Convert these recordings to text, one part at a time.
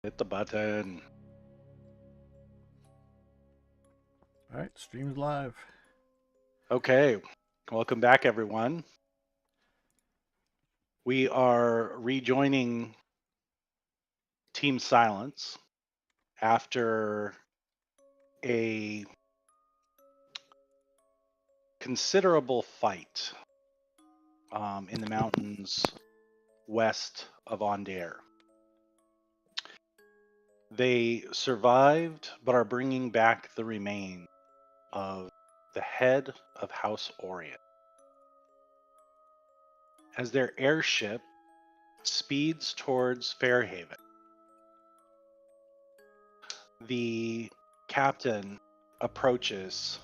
Hit the button. All right, stream's live. Okay, welcome back, everyone. We are rejoining Team Silence after a considerable fight in the mountains west of Ondair. They survived, but are bringing back the remains of the head of House Orient. As their airship speeds towards Fairhaven, the captain approaches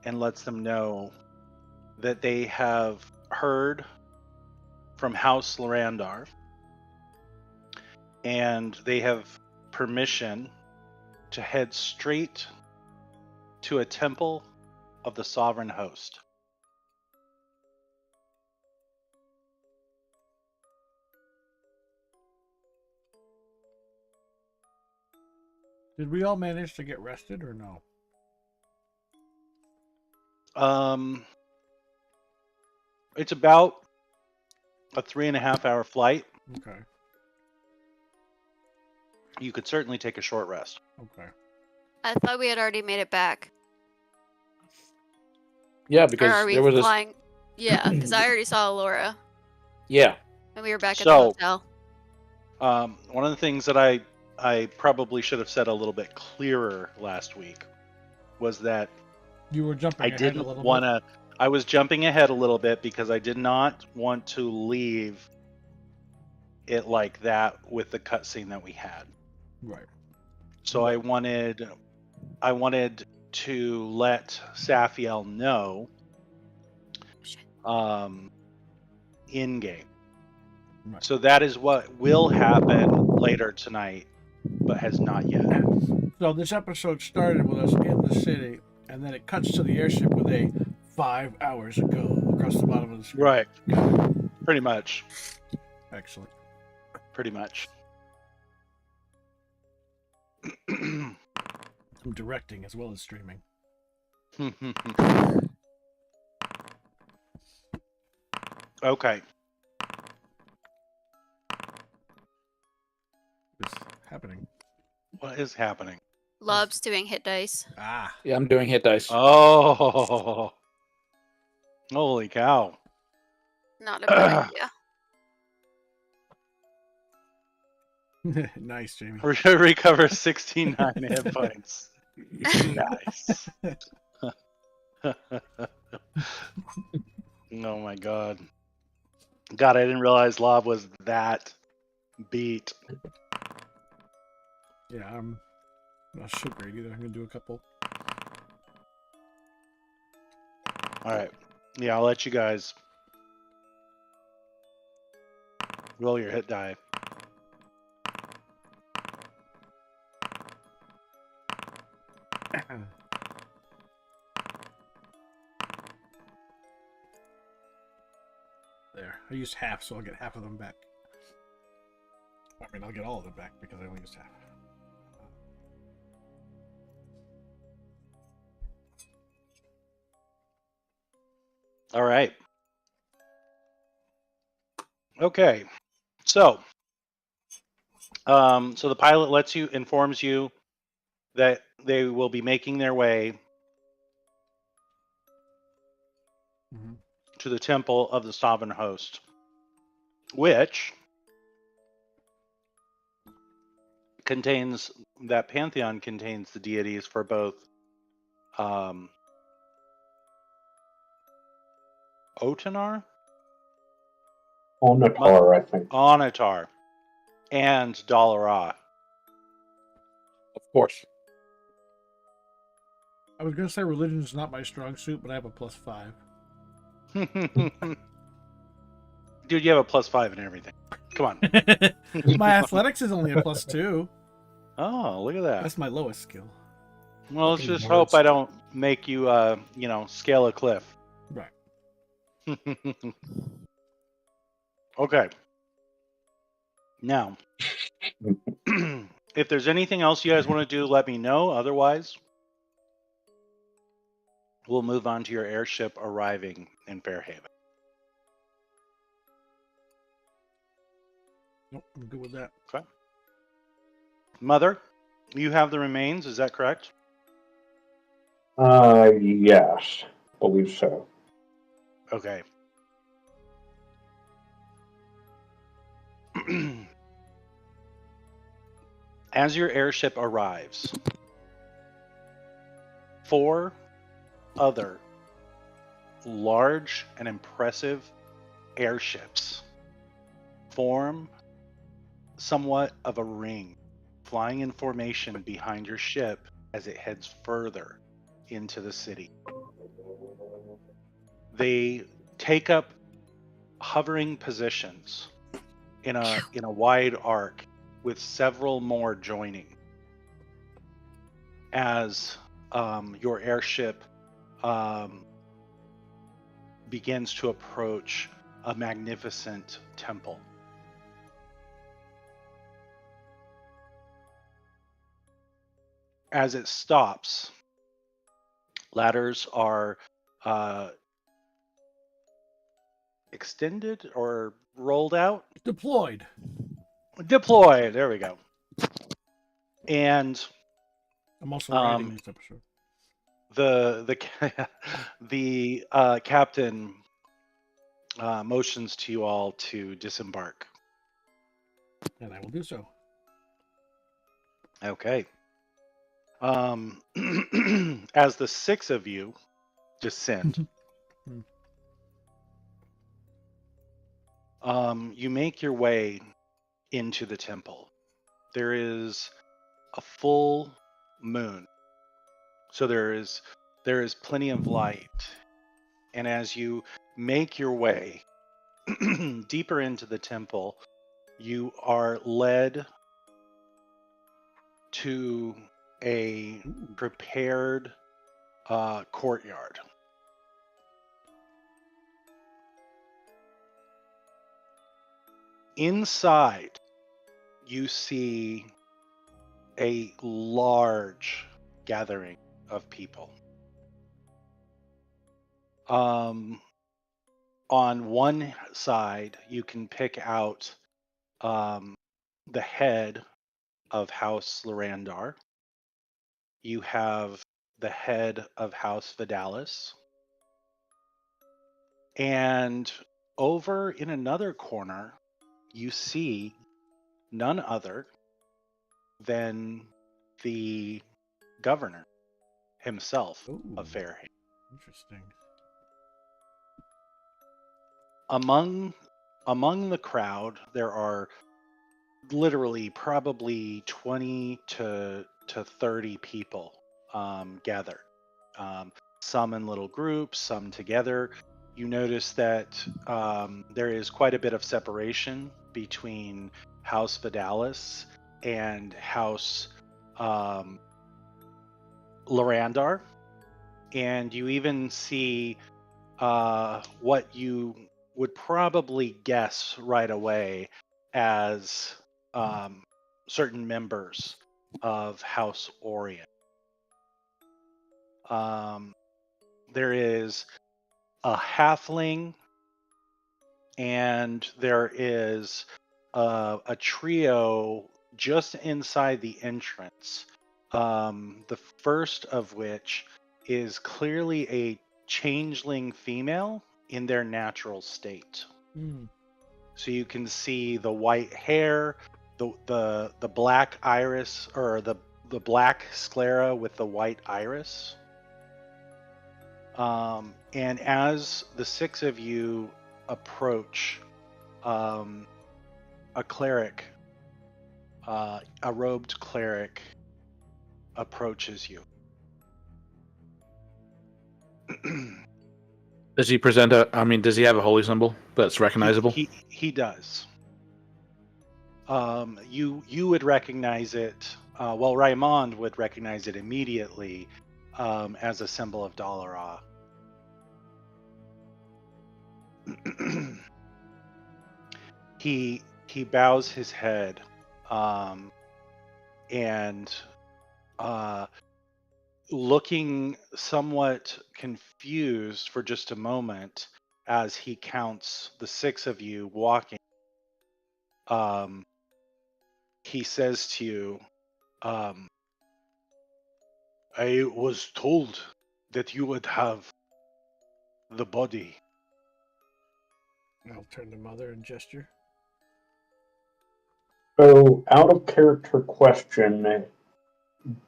and lets them know that they have heard from House Lorandar and they have permission to head straight to a temple of the sovereign host. Did we all manage to get rested or no? It's about a 3.5 hour flight. Okay. You could certainly take a short rest. Okay. I thought we had already made it back. Yeah, Or because are we there was flying? Yeah, because I already saw Laura Yeah. and we were back at the So- hotel. One of the things that I probably should have said a little bit clearer last week was that You were jumping I ahead a didn't little want to. I was jumping ahead a little bit because I did not want to leave it like that with the cutscene that we had. bit. Right. So I wanted to let Safiel know Shit. in game. Right. So that is what will happen later tonight, but has not yet. So this episode started with us in the city, and then it cuts to the airship with a 5 hours ago across the bottom of the screen. Right. Got it. Pretty much. Excellent. Pretty much. I'm directing as well as streaming. Okay. What's happening? What is happening? Lob's doing hit dice. Ah. Yeah, I'm doing hit dice. Oh. Holy cow. Not a bad idea. Nice, Jamie. Recover 69 hit points. Nice. Oh my god. God, I didn't realize Lob was that beat. Yeah, I'm not so great either. I'm gonna do a couple. Alright. Yeah, I'll let you guys roll your hit die. There. I used half, so I'll get half of them back. I mean, I'll get all of them back because I only used half. All right. Okay. So the pilot informs you that they will be making their way Mhm. to the temple of the sovereign host, which contains that pantheon contains the deities for both Otanar, Onatar, I think. Onatar, and Dalara. Of course. I was gonna say religion's not my strong suit, but I have a +5. Dude, you have a +5 and everything. Come on. My athletics is only a +2. Oh, look at that. That's my lowest skill. Well, let's Fucking just nerds. hope I don't make you, scale a cliff. Right. Okay. Now, If there's anything else you guys want to do, let me know. Otherwise, we'll move on to your airship arriving in Fairhaven. Nope, I'm good with that. Okay. Mother, you have the remains, is that correct? Yes, believe so. Okay. As your airship arrives, 4 other large and impressive airships form somewhat of a ring, flying in formation behind your ship as it heads further into the city. They take up hovering positions in a wide arc, with several more joining as your airship begins to approach a magnificent temple. As it stops, ladders are extended or rolled out. Deployed. Deploy. There we go. And I'm also writing this episode. the captain motions to you all to disembark. And I will do so. Okay. As the 6 of you descend, you make your way into the temple. There is a full moon, so there is plenty of light. And as you make your way deeper into the temple, you are led to a prepared courtyard. Inside, you see a large gathering of people. On one side, you can pick out the head of House Lorandar. You have the head of House Vidalis. And over in another corner, you see none other than the governor himself of Fairhaven. Interesting. Among the crowd, there are literally probably 20 to 30 people gathered. Some in little groups, some together. You notice that there is quite a bit of separation between House Vidalis and House Lorandar. And you even see what you would probably guess right away as certain members of House Orient. There is a halfling, and there is a trio just inside the entrance. The first of which is clearly a changeling female in their natural state. So you can see the white hair, the black iris, or the black sclera with the white iris. And as the 6 of you approach, a cleric, a robed cleric, approaches you. Does he present does he have a holy symbol that's recognizable? He does. You would recognize it. Well, Raimond would recognize it immediately as a symbol of Dalaran. He bows his head, and looking somewhat confused for just a moment as he counts the 6 of you walking. He says to you, I was told that you would have the body. I'll turn to Mother and gesture. So, out of character question,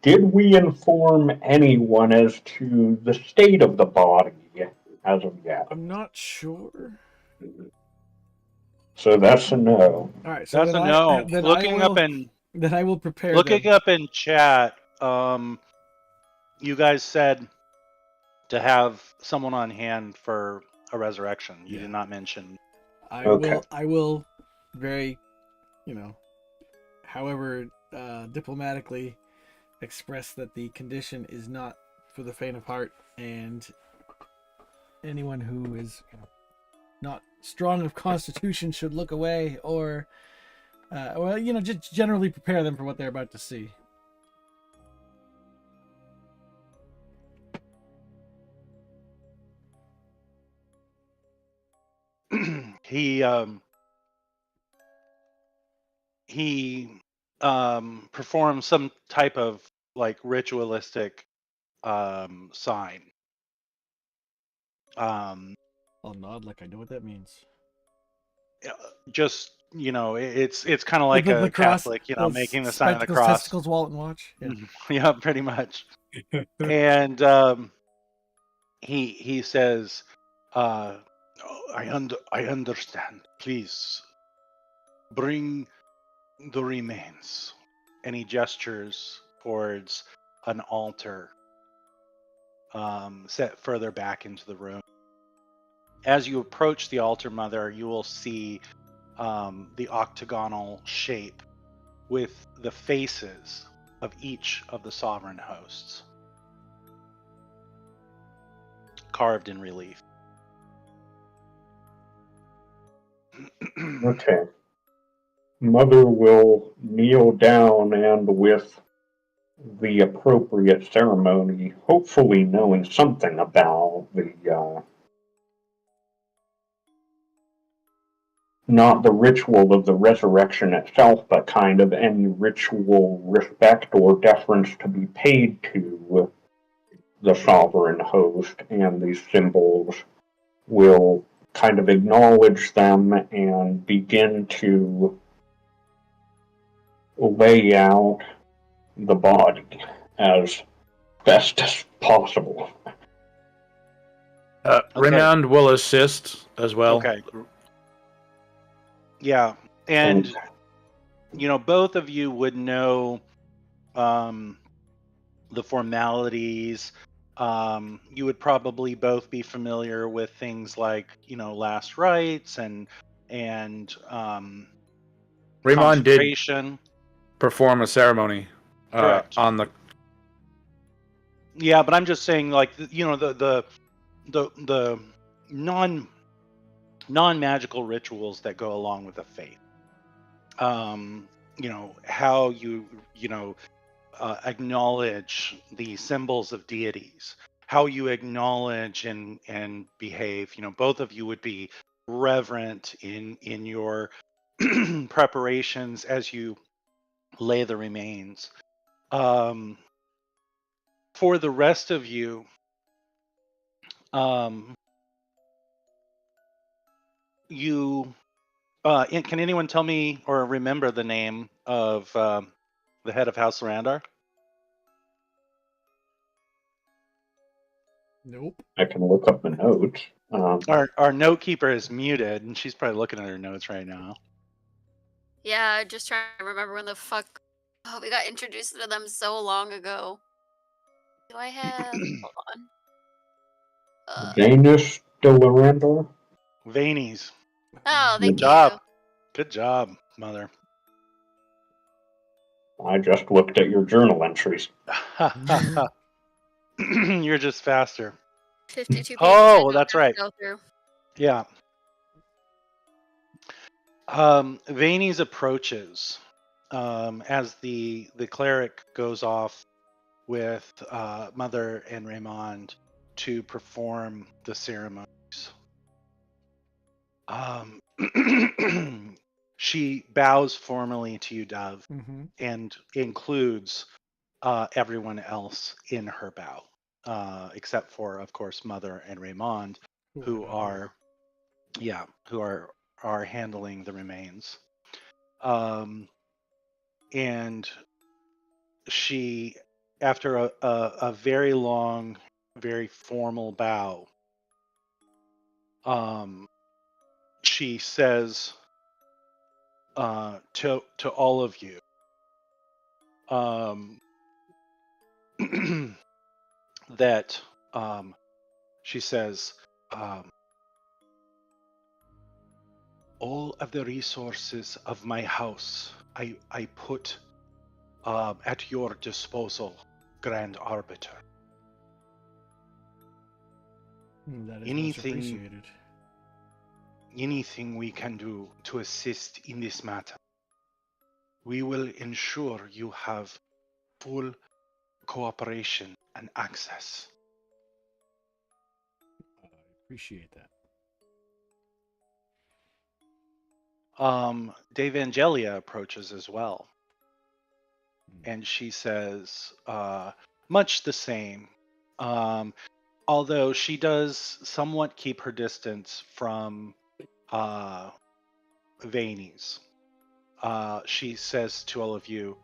did we inform anyone as to the state of the body as of yet? I'm not sure. So that's a no. All right, so That's a no. then Looking up in I will prepare looking them. up in chat, you guys said to have someone on hand for a resurrection. You Yeah. did not mention. I Okay. will very, however diplomatically express that the condition is not for the faint of heart, and anyone who is not strong of constitution should look away, or just generally prepare them for what they're about to see. he performs some type of like ritualistic sign. I'll nod like I know what that means. Just it's kind of like The a cross, Catholic, those making the sign of the spectacles, cross. testicles, wallet, and watch. Yeah. Yeah, pretty much. And he says, I understand. Please bring the remains. And he gestures towards an altar set further back into the room. As you approach the altar, Mother, you will see the octagonal shape with the faces of each of the sovereign hosts carved in relief. Okay. Mother will kneel down and with the appropriate ceremony, hopefully knowing something about the not the ritual of the resurrection itself, but kind of any ritual respect or deference to be paid to the sovereign host, and these symbols will kind of acknowledge them and begin to lay out the body as best as possible. Renowned will assist as well. Okay. Yeah, and both of you would know the formalities. You would probably both be familiar with things like last rites and Raymond did consecration. perform a ceremony Correct. on the. Yeah, but I'm just saying, like, the non-magical rituals that go along with the faith. How you acknowledge the symbols of deities, how you acknowledge and behave. Both of you would be reverent in your preparations as you lay the remains. For the rest of you, can anyone tell me or remember the name of the head of House Larandar? Nope. I can look up the notes. Our note keeper is muted, and she's probably looking at her notes right now. Yeah, just trying to remember when the fuck we got introduced to them so long ago. Do I have? Hold on. Janus de Larandor? Vanies. Oh, thank Good job. you. Good job, Mother. I just looked at your journal entries. You're just faster. 52 pages. Oh, that's right. Go through. Yeah. Vanies approaches as the cleric goes off with Mother and Raymond to perform the ceremonies. She bows formally to you, Dove, Mm-hmm. and includes everyone else in her bow, except for, of course, Mother and Raymond, who are handling the remains. And she, after a very long, very formal bow, she says to all of you, that she says, all of the resources of my house I put at your disposal, Grand Arbiter. That is much Anything, appreciated. anything we can do to assist in this matter, we will ensure you have full cooperation and access. I appreciate that. Devangelia approaches as well, and she says much the same, although she does somewhat keep her distance from Vanies. She says to all of you,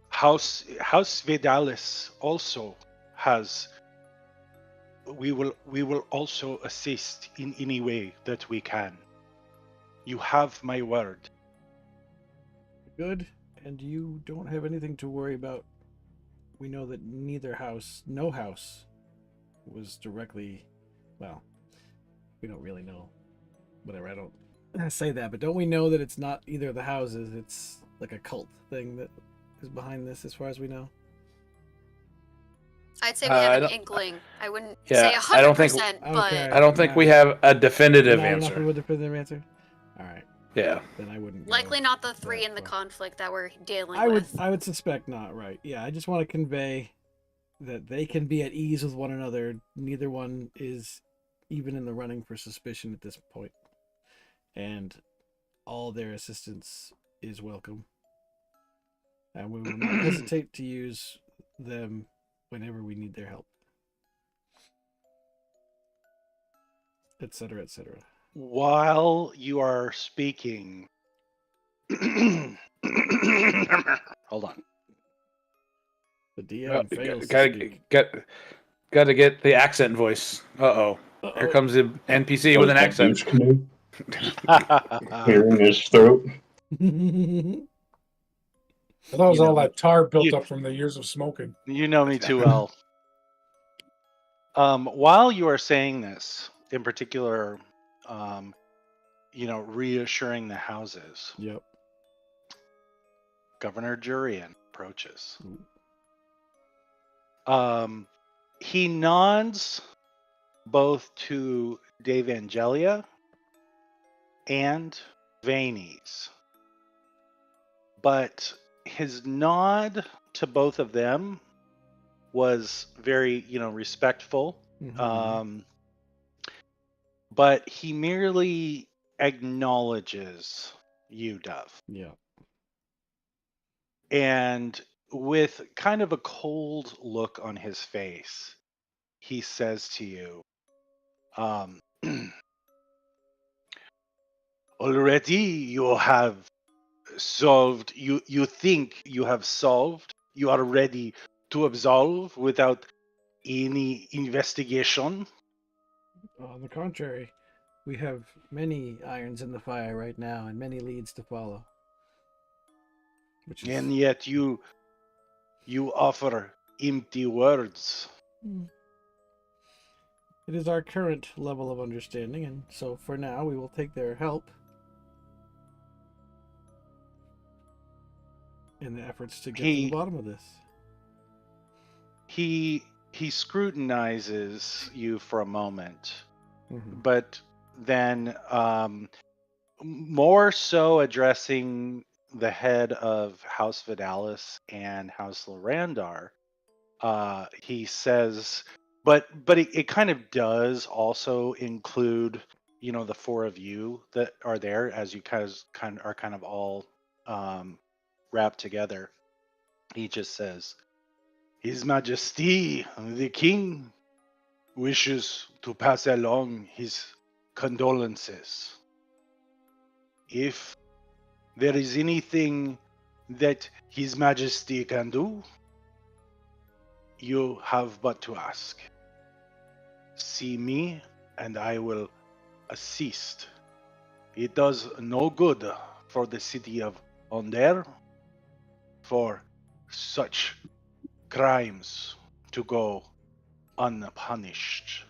House Vidalis also has. We will also assist in any way that we can. You have my word. Good, and you don't have anything to worry about. We know that no house, was directly, well, we don't really know. Whatever, I don't say that, but don't we know that it's not either of the houses? It's like a cult thing that is behind this, as far as we know. I'd say we have an don't- inkling. I wouldn't Yeah, say I don't think- 100%, Okay. but I don't think we have a definitive Not enough answer. of a definitive answer. All right, Yeah. then I wouldn't. Go likely not the three that in the far. conflict that we're dealing I with. would suspect not. Right? Yeah, I just want to convey that they can be at ease with one another. Neither one is even in the running for suspicion at this point, and all their assistance is welcome. And we will not hesitate to use them whenever we need their help, etc., etc. While you are speaking, hold on. The DM fails to Gotta speak. gotta get the accent voice. Uh-oh. Here comes the NPC with an accent. Clearing his throat. That was You know all that tar built you- up from the years of smoking. You know me too well. While you are saying this, in particular, reassuring the houses, Yep. Governor Jurian approaches. Ooh. He nods both to Devangelia and Vanies, but his nod to both of them was very, respectful. Mhm. But he merely acknowledges you, Dove. Yeah. And with kind of a cold look on his face, he says to you, already you have solved, you think you have solved, you are ready to absolve without any investigation. On the contrary, we have many irons in the fire right now and many leads to follow. Which is... And yet you offer empty words. It is our current level of understanding, and so for now we will take their help in the efforts to get to the bottom of this. He scrutinizes you for a moment, Mhm. but then more so addressing the head of House Vidalis and House Lorandar. He says, but it kind of does also include, the four of you that are there, as you guys are kind of all wrapped together. He just says, His Majesty the King wishes to pass along his condolences. If there is anything that His Majesty can do, you have but to ask. See me, and I will assist. It does no good for the city of Onder for such crimes to go unpunished.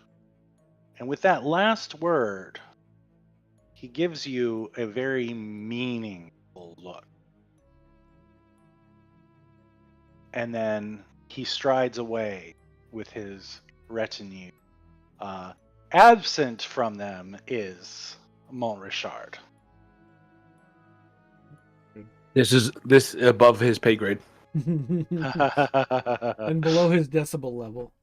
And with that last word, he gives you a very meaningful look. And then he strides away with his retinue. Absent from them is Montrichard. This above his pay grade. And below his decibel level.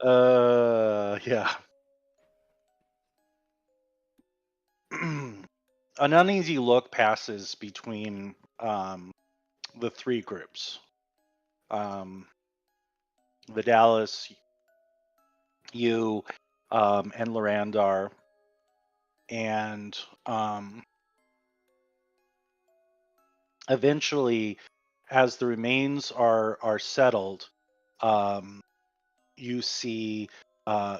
Yeah. An uneasy look passes between the three groups. Vidalis, you, and Lorandar, and eventually, as the remains are settled, you see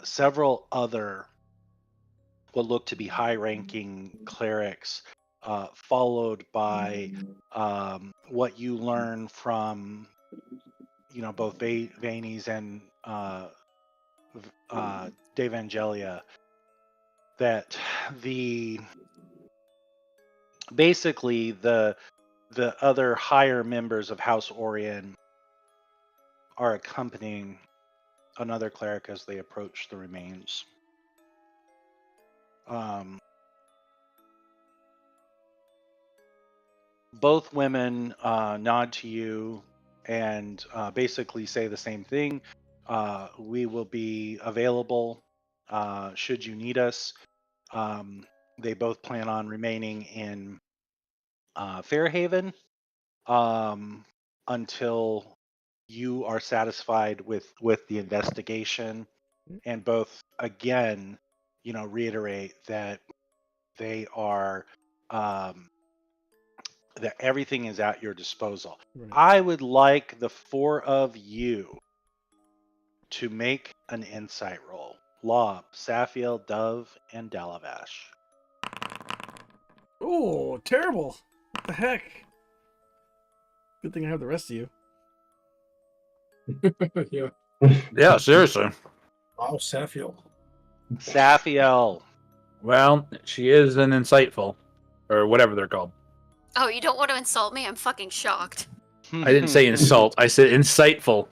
several other what look to be high-ranking clerics, followed by what you learn from both Vanes and Devangelia, that basically the other higher members of House Orion are accompanying another cleric as they approach the remains. Both women nod to you and basically say the same thing. We will be available should you need us. They both plan on remaining in Fairhaven until you are satisfied with the investigation, and both again, reiterate that they are that everything is at your disposal. Right. I would like the four of you to make an insight roll. Lob, Safiel, Dove, and Dalavash. Oh, terrible. What the heck? Good thing I have the rest of you. Yeah. Yeah, seriously. Wow, Safiel. Safiel. Well, she is an insightful, or whatever they're called. Oh, you don't want to insult me? I'm fucking shocked. I didn't say insult. I said insightful.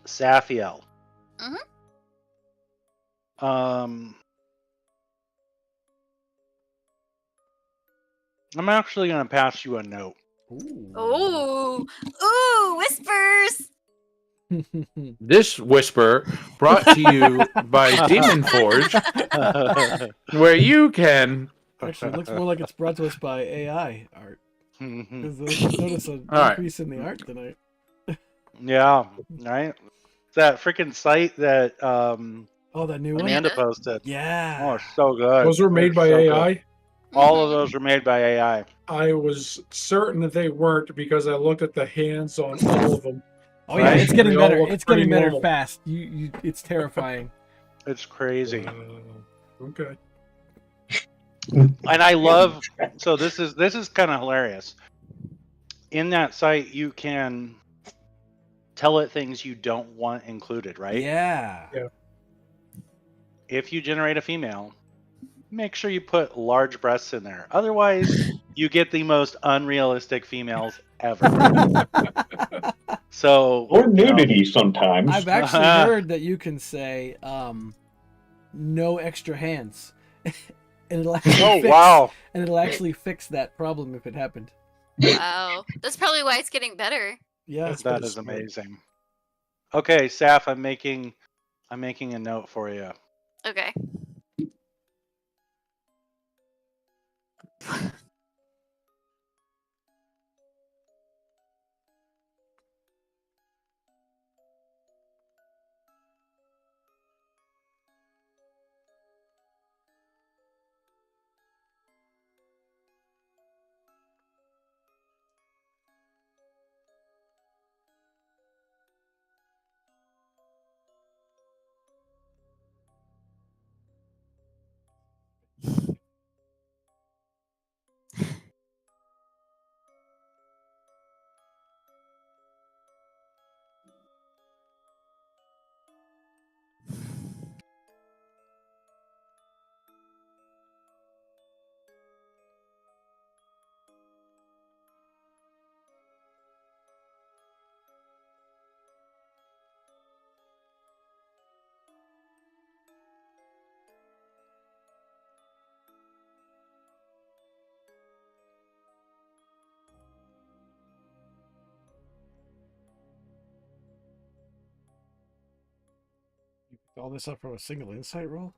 Safiel. Mhm. I'm actually going to pass you a note. Ooh, ooh, whispers. This whisper brought to you by Demon Forge, where you can. Actually, it looks more like it's brought to us by AI art. Because notice an All right. increase in the art tonight. Yeah, right? That freaking site that Oh, that new one? Amanda posted. Yeah. Oh, it's so good. Those were made It's by so AI. good. All Mhm. of those were made by AI. I was certain that they weren't because I looked at the hands on all of them. Oh yeah, Right? it's getting They all better. look It's getting pretty better normal. fast. You it's terrifying. It's crazy. Okay. And I love, so this is kind of hilarious. In that site, you can tell it things you don't want included, right? Yeah. If you generate a female, make sure you put large breasts in there. Otherwise, you get the most unrealistic females ever. So Or you know, nudity sometimes. I've actually heard that you can say no extra hands, and it'll actually oh fix, wow, and it'll actually fix that problem if it happened. Wow. That's probably why it's getting better. Yeah. That's that pretty is smart. amazing. Okay, Saf, I'm making a note for you. Okay. You picked all this up from a single insight roll?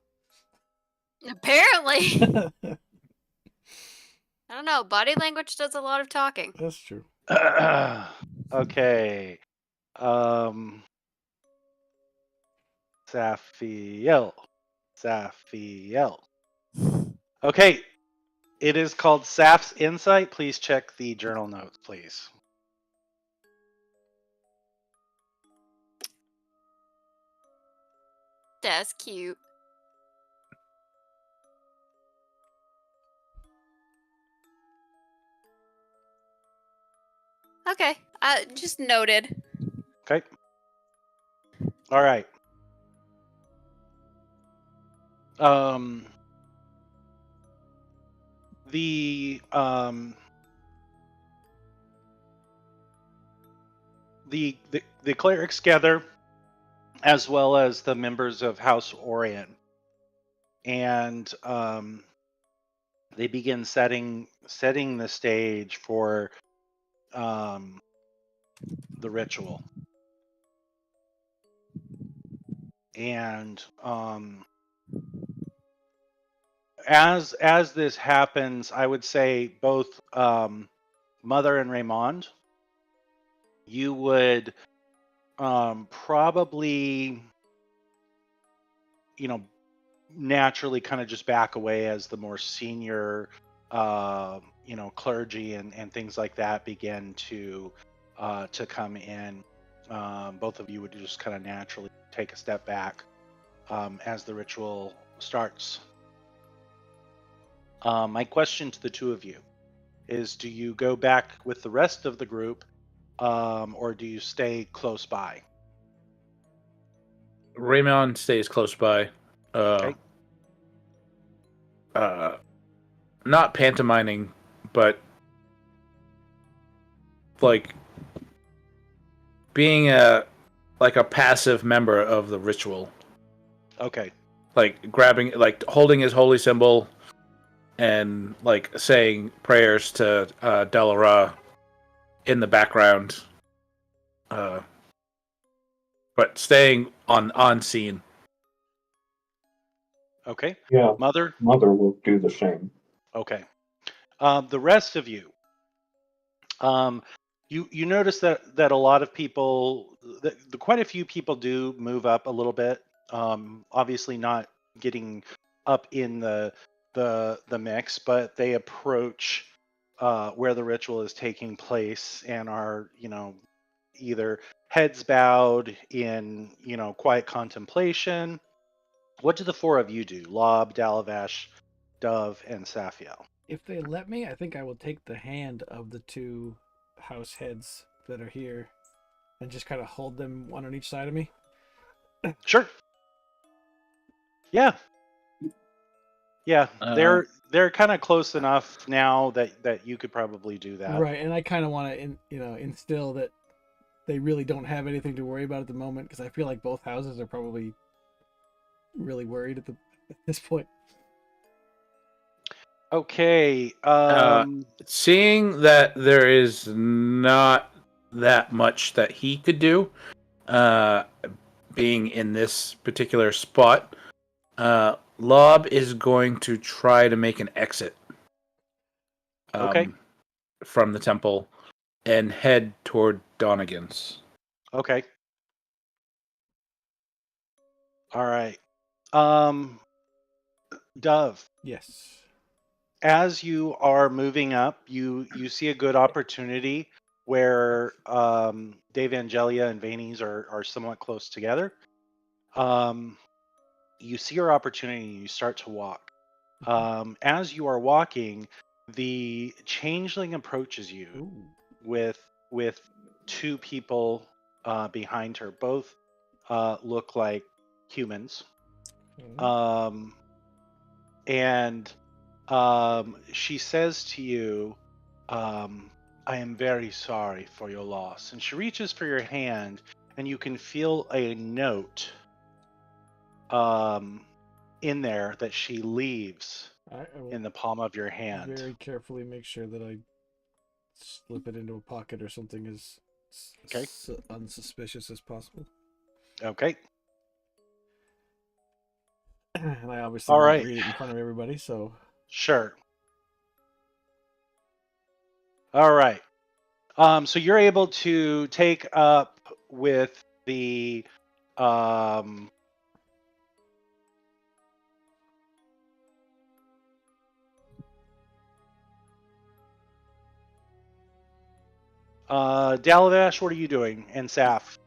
Apparently. That's I don't know. Body language does a lot of talking. true. Okay. Safiel. Safiel. Okay. It is called Saf's Insight. Please check the journal notes, please. That's cute. Okay. Just noted. Okay. All right. The the clerics gather, as well as the members of House Orient, and they begin setting the stage for the ritual. And as this happens, I would say both Mother and Raymond, you would probably, naturally kind of just back away as the more senior, clergy and things like that begin to come in. Both of you would just kind of naturally take a step back as the ritual starts. My question to the two of you is: do you go back with the rest of the group, or do you stay close by? Raymond stays close by. Okay. Not pantomiming, but like being a passive member of the ritual. Okay. Like grabbing, like holding his holy symbol, and like saying prayers to Delara in the background. But staying on scene. Okay. Yeah, Mother. Mother will do the same. Okay. The rest of you, you notice that a lot of people, quite a few people do move up a little bit. Obviously not getting up in the mix, but they approach where the ritual is taking place and are, either heads bowed in, quiet contemplation. What do the four of you do? Lob, Dalavash, Dove, and Safiel. If they let me, I think I will take the hand of the two house heads that are here and just kind of hold them one on each side of me. Sure. Yeah. Yeah, they're kind of close enough now that you could probably do that. Right, and I kind of want to, instill that they really don't have anything to worry about at the moment, because I feel like both houses are probably really worried at this point. Okay. Seeing that there is not that much that he could do, being in this particular spot, Lob is going to try to make an exit Okay. from the temple and head toward Donegan's. Okay. All right. Dove, Yes. as you are moving up, you see a good opportunity where Dave Angelia and Vanies are somewhat close together. You see your opportunity and you start to walk. As you are walking, the changeling approaches you Ooh. with two people behind her. Both look like humans. Okay. And she says to you, I am very sorry for your loss. And she reaches for your hand, and you can feel a note in there that she leaves I will in the palm of your hand. very carefully make sure that I slip it into a pocket or something as Okay. unsuspicious as possible. Okay. And I obviously All won't right. read it in front of everybody, so Sure. All right. So you're able to take up with the Dalavash, what are you doing? And Saf.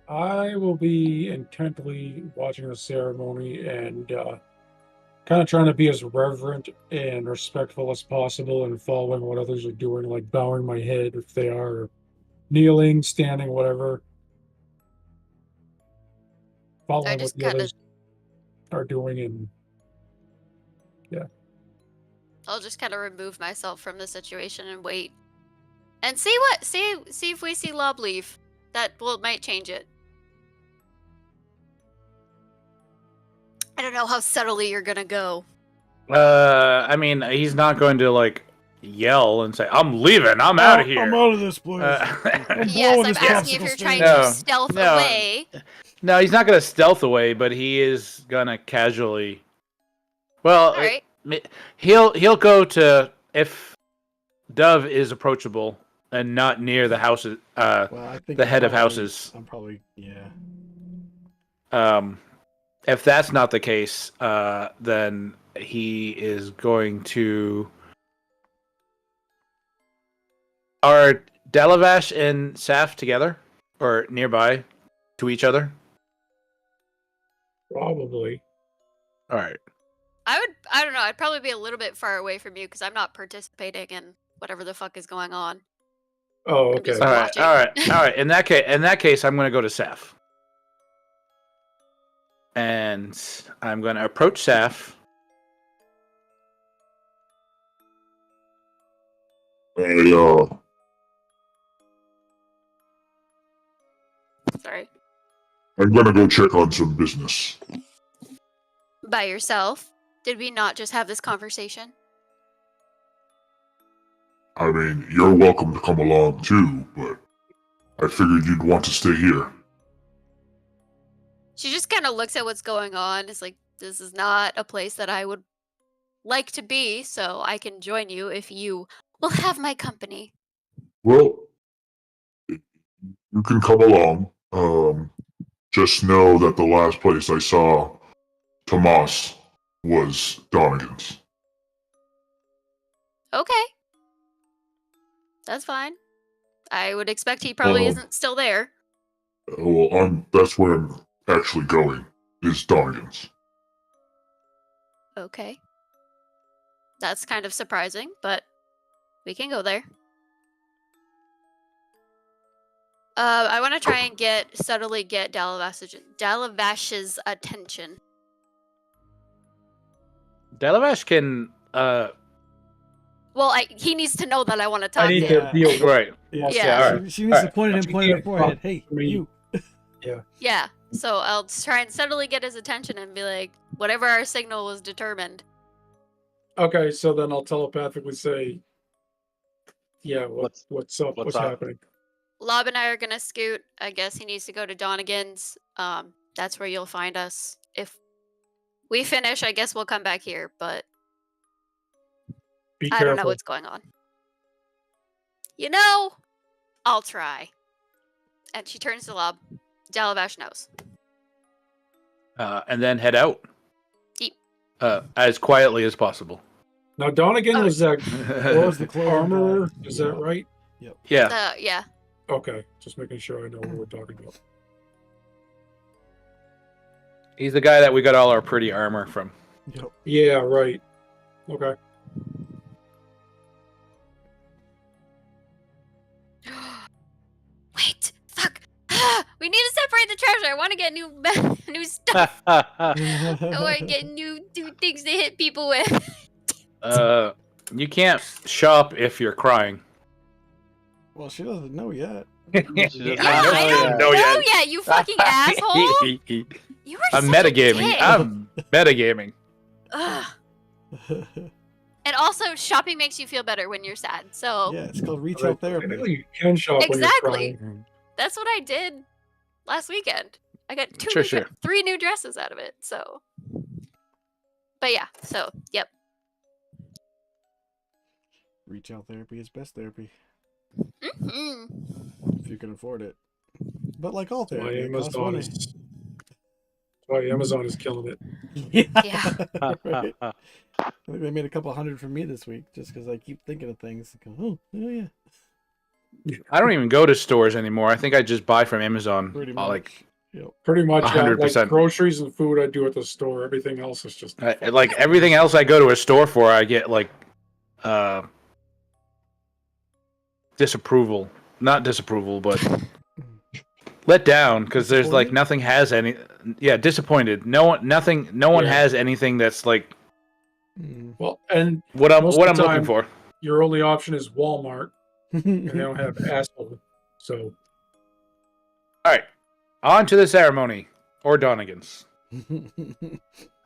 I will be intently watching the ceremony and kind of trying to be as reverent and respectful as possible and following what others are doing, like bowing my head if they are kneeling, standing, whatever. I Following what just the kind of, others are doing, and I'll just kind of remove myself from the situation and wait, and see if we see Lob leave. That might change it. I don't know how subtly you're gonna go. I mean, he's not going to like yell and say, "I'm leaving. I'm out of here." I'm out of this place. I'm Yes, blowing I'm this asking if popsicle you're stand. trying No, to stealth no. away. No, he's not going to stealth away, but he is going to casually. Well, All right. he'll go to if Dove is approachable and not near the houses. Well, I think the head of houses. I'm probably yeah. If that's not the case, then he is going to. Are Dalavash and Saf together or nearby to each other? probably. All right. I don't know. I'd probably be a little bit far away from you because I'm not participating in whatever the fuck is going on. Oh, I'm okay. just All right. watching. All right. All right. In that case, I'm going to go to Saf, and I'm going to approach Saf. Sorry. I'm gonna go check on some business. By yourself? Did we not just have this conversation? I mean, you're welcome to come along too, but I figured you'd want to stay here. She just kind of looks at what's going on. It's like, this is not a place that I would like to be, so I can join you if you will have my company. Well, you can come along. Just know that the last place I saw Tomas was Donegan's. Okay. That's fine. I would expect he probably isn't still there. Well, that's where I'm actually going, is Donegan's. Okay. That's kind of surprising, but we can go there. I want to try and subtly get Dalavash's attention. Dalavash can Well, he needs to know that I want to talk I need to him. to deal with Right. Yeah, Yeah. all right. She needs to Alright. point at him, She point at can't her forehead. talk Hey, to me. you. Yeah. So I'll try and subtly get his attention and be like, whatever our signal was determined. Okay, so then I'll telepathically say, yeah, What's what's up? what's What's up? happening? Lob and I are gonna scoot. I guess he needs to go to Donegan's. That's where you'll find us. If we finish, I guess we'll come back here, but Be I don't know careful. what's going on. You know, I'll try. And she turns to Lob. Dalavash knows. And then head out. Yeep. As quietly as possible. Now, Donegan Oh. was that What was the clone armor? guy? Is that Yeah. right? Yeah. Yeah. Okay, just making sure I know what we're talking about. He's the guy that we got all our pretty armor from. Yep. Yeah, right. Okay. Wait, fuck. We need to separate the treasure. I want to get new stuff. Oh, I want to get new things to hit people with. You can't shop if you're crying. Well, she doesn't know yet. She Yeah, does I not don't know know yet. yet, you fucking asshole. You are I'm such a metagaming. dick. I'm metagaming. Ugh. And also, shopping makes you feel better when you're sad. So Yeah, it's called retail therapy. Technically, you can shop when Exactly. you're crying. that's what I did last weekend. I got Sure. 3 new dresses out of it. So, but yeah. So, yep. Retail therapy is best therapy hmm if you can afford it. But like all That's why therapy, it costs Amazon money. is. That's why Amazon is killing it. Yeah. Right? I think they made a couple hundred from me this week just because I keep thinking of things. And go, oh yeah. I don't even go to stores anymore. I think I just buy from Amazon. Pretty much. Like, Yep. Pretty much, yeah, like 100%. groceries and food I do at the store. Everything else is just. like everything else I go to a store for, I get like disapproval. Not disapproval, but let down because there's like Disappointed? nothing has any. Yeah, disappointed. No one Yeah. has anything that's like Mm. Well, and what I'm Most what of I'm the looking time- for. your only option is Walmart, and they don't have asshole. So All right, on to the ceremony or Donegan's.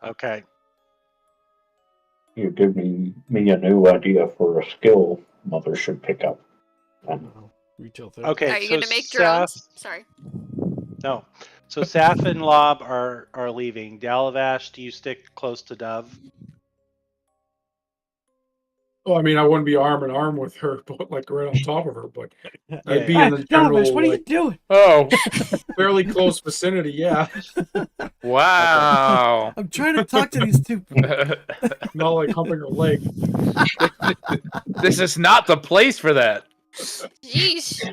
Okay. You give me a new idea for a skill Mother should pick up. Retail therapy. Okay. Are you so gonna make Saf- drones? Sorry. No. So Saf and Lob are leaving. Dalavash, do you stick close to Dove? well, I mean, I wouldn't be arm in arm with her, but like right on top of her. But I'd be Yeah. in the general, Dalavish, what are you like, doing? Oh, fairly close vicinity. Yeah, wow. I'm trying to talk to these two. not like humping her leg. This is not the place for that. Jeez.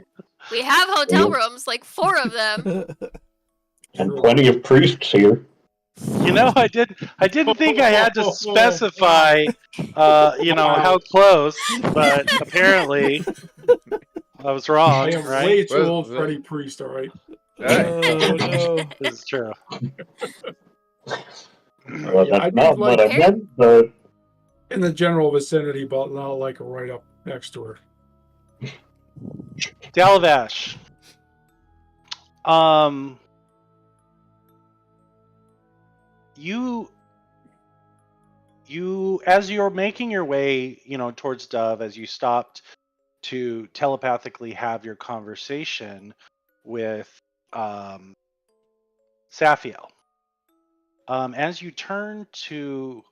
We have hotel rooms, like 4 of them. And plenty of priests here. You know, I didn't think I had to specify, how close, but apparently I was I wrong, am right? way too Well, old, Freddie Priest. All right. Oh no. This is true. Well, Yeah, that's I'd not be what like I meant, but in the general vicinity, but not like right up next to her. Dalavash. You as you're making your way, towards Dove, as you stopped to telepathically have your conversation with Safiel. As you turn to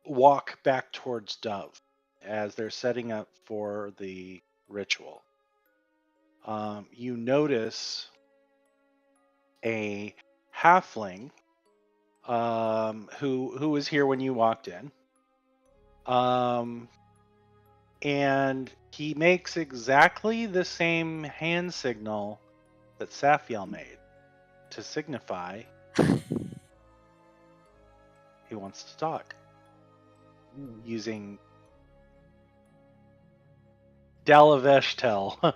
walk back towards Dove as they're setting up for the ritual, you notice a halfling who was here when you walked in, and he makes exactly the same hand signal that Safiel made to signify he wants to talk, using Dalaveshtel.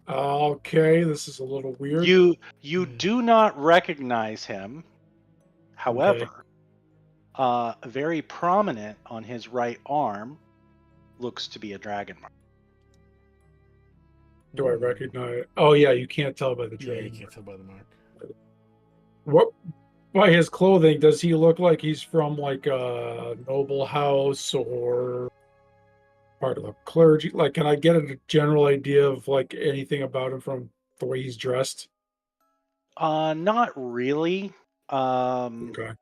Okay, this is a little weird. You do not recognize him, However, very prominent on his right arm looks to be a dragon mark. Do I recognize? Oh yeah, you can't tell by the Yeah, you dragon. can't tell by the mark. What by his clothing does he look like he's from like a noble house or part of the clergy? Like, can I get a general idea of like anything about him from the way he's dressed? Not really. Okay.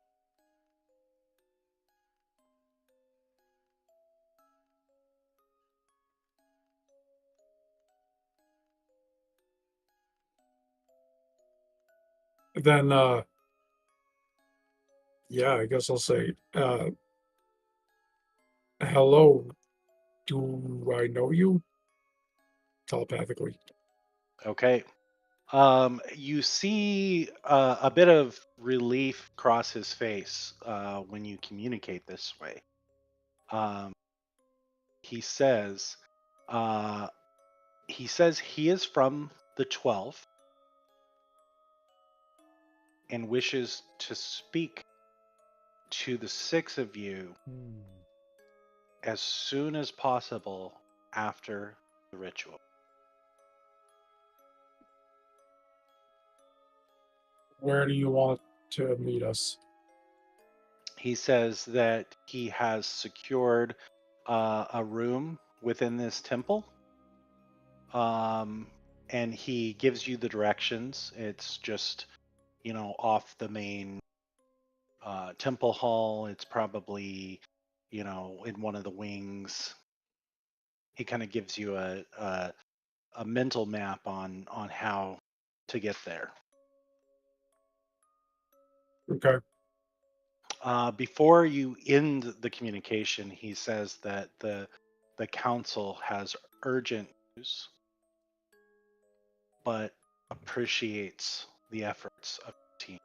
Then yeah, I guess I'll say hello. Do I know you? Telepathically. Okay. You see a bit of relief cross his face when you communicate this way. He says, he is from the 12th and wishes to speak to the 6 of you as soon as possible after the ritual. Where do you want to meet us? He says that he has secured a room within this temple, and he gives you the directions. It's just, off the main temple hall. It's probably, in one of the wings. He kind of gives you a mental map on how to get there. Okay. Before you end the communication, he says that the council has urgent news, but appreciates the efforts of the team.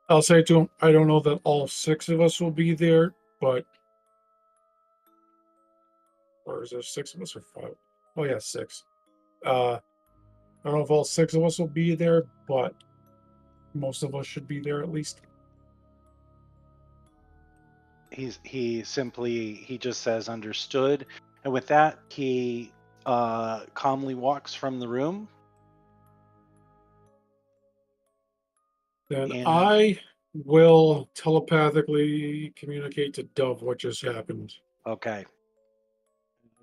I'll say to him, I don't know that all 6 of us will be there, but or is there 6 of us or 5? Oh yeah, 6. I don't know if all 6 of us will be there, but most of us should be there at least. He just says understood, and with that he calmly walks from the room. Then And- I will telepathically communicate to Dove what just happened. Okay.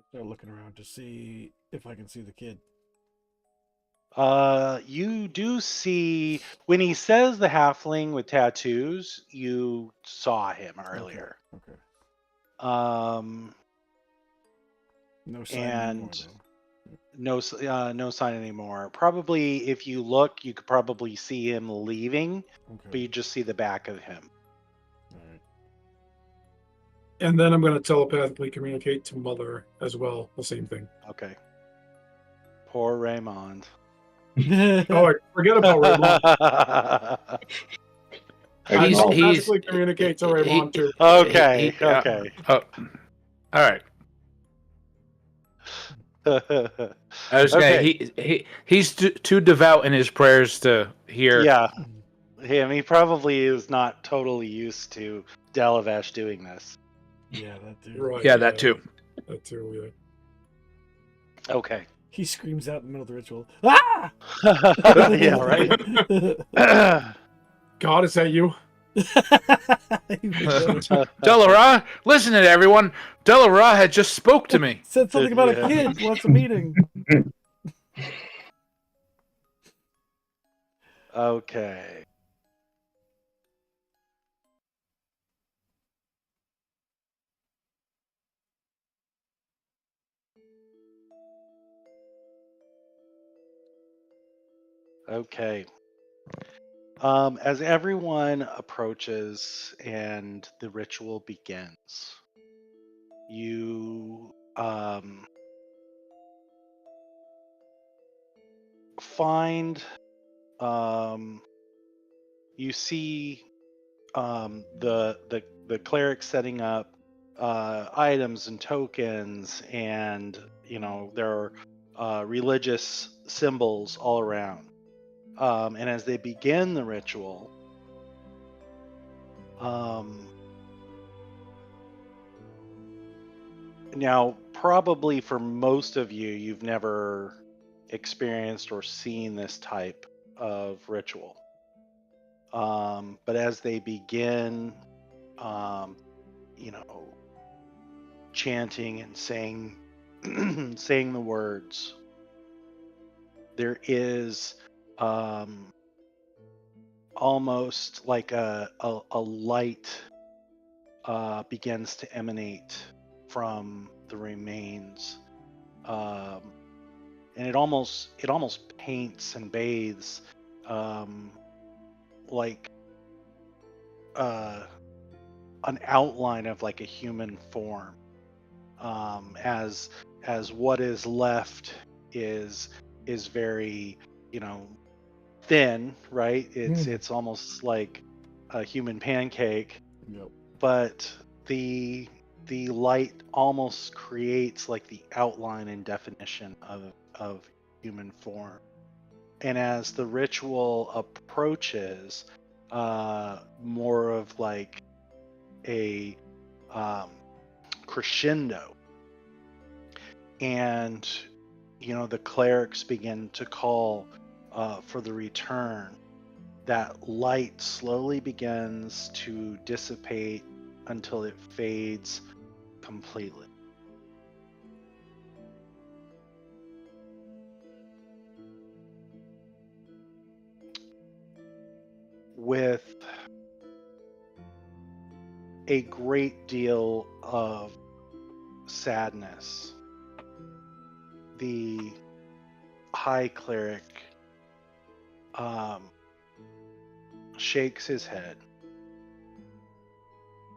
Start looking around to see if I can see the kid. You do see when he says the halfling with tattoos, you saw him earlier. Okay. No sign anymore, And though. no sign anymore. Probably if you look, you could probably see him leaving, but Okay. you just see the back of him. All right. And then I'm going to telepathically communicate to Mother as well. The same thing. Okay. Poor Raymond. Oh, I forget about Raymond. I He's- telepathically communicate to Raymond too. Okay. He- Okay. Oh, all right. I was Okay. he's too devout in his prayers to hear. Yeah. He probably is not totally used to Delavesh doing this. Yeah, that dude. Right. Yeah, that too. That too, Okay. He screams out in the middle of the ritual. Ah! Yeah, right? yeah. God, is that you? Delara, listen to everyone. Delara had just spoke to me. Said something about Yeah. a kid wants a meeting. Okay. Okay. As everyone approaches and the ritual begins, you find you see the cleric setting up items and tokens, and there are religious symbols all around. And as they begin the ritual, now probably for most of you, you've never experienced or seen this type of ritual. But as they begin, chanting and saying saying the words, there is almost like a light begins to emanate from the remains, and it almost paints and bathes like an outline of like a human form, as what is left is very thin, right? It's almost like a human pancake. Yep. But the light almost creates like the outline and definition of human form. And as the ritual approaches, more of like a crescendo, and the clerics begin to call for the return, that light slowly begins to dissipate until it fades completely. With a great deal of sadness, the high cleric shakes his head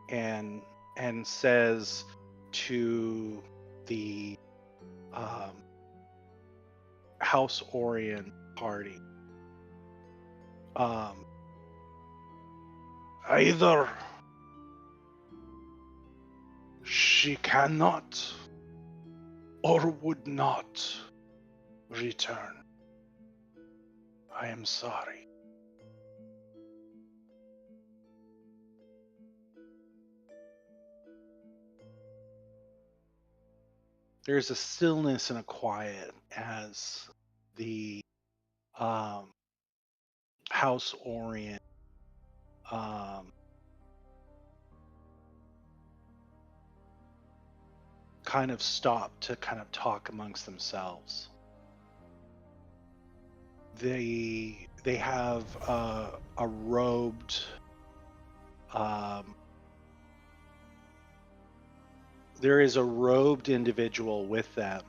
and says to the House Orion party, either she cannot or would not return. I am sorry. There's a stillness and a quiet as the House Orion kind of stop to kind of talk amongst themselves. They have a robed there is a robed individual with them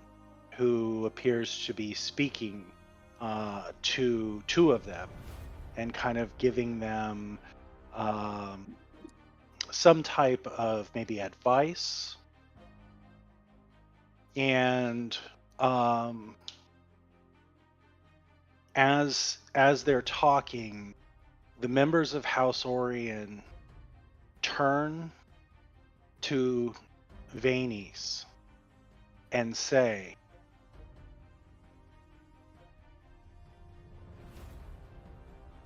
who appears to be speaking to two of them and kind of giving them some type of maybe advice. And as they're talking, the members of House Orion turn to Vanis and say,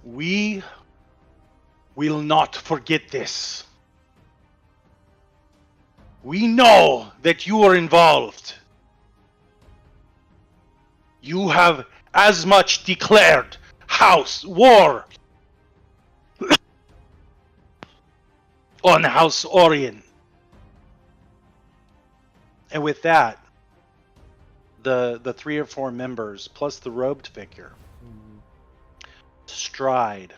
"We will not forget this. We know that you are involved. You have as much declared house war on House Orion." And with that, the 3 or 4 members plus the robed figure stride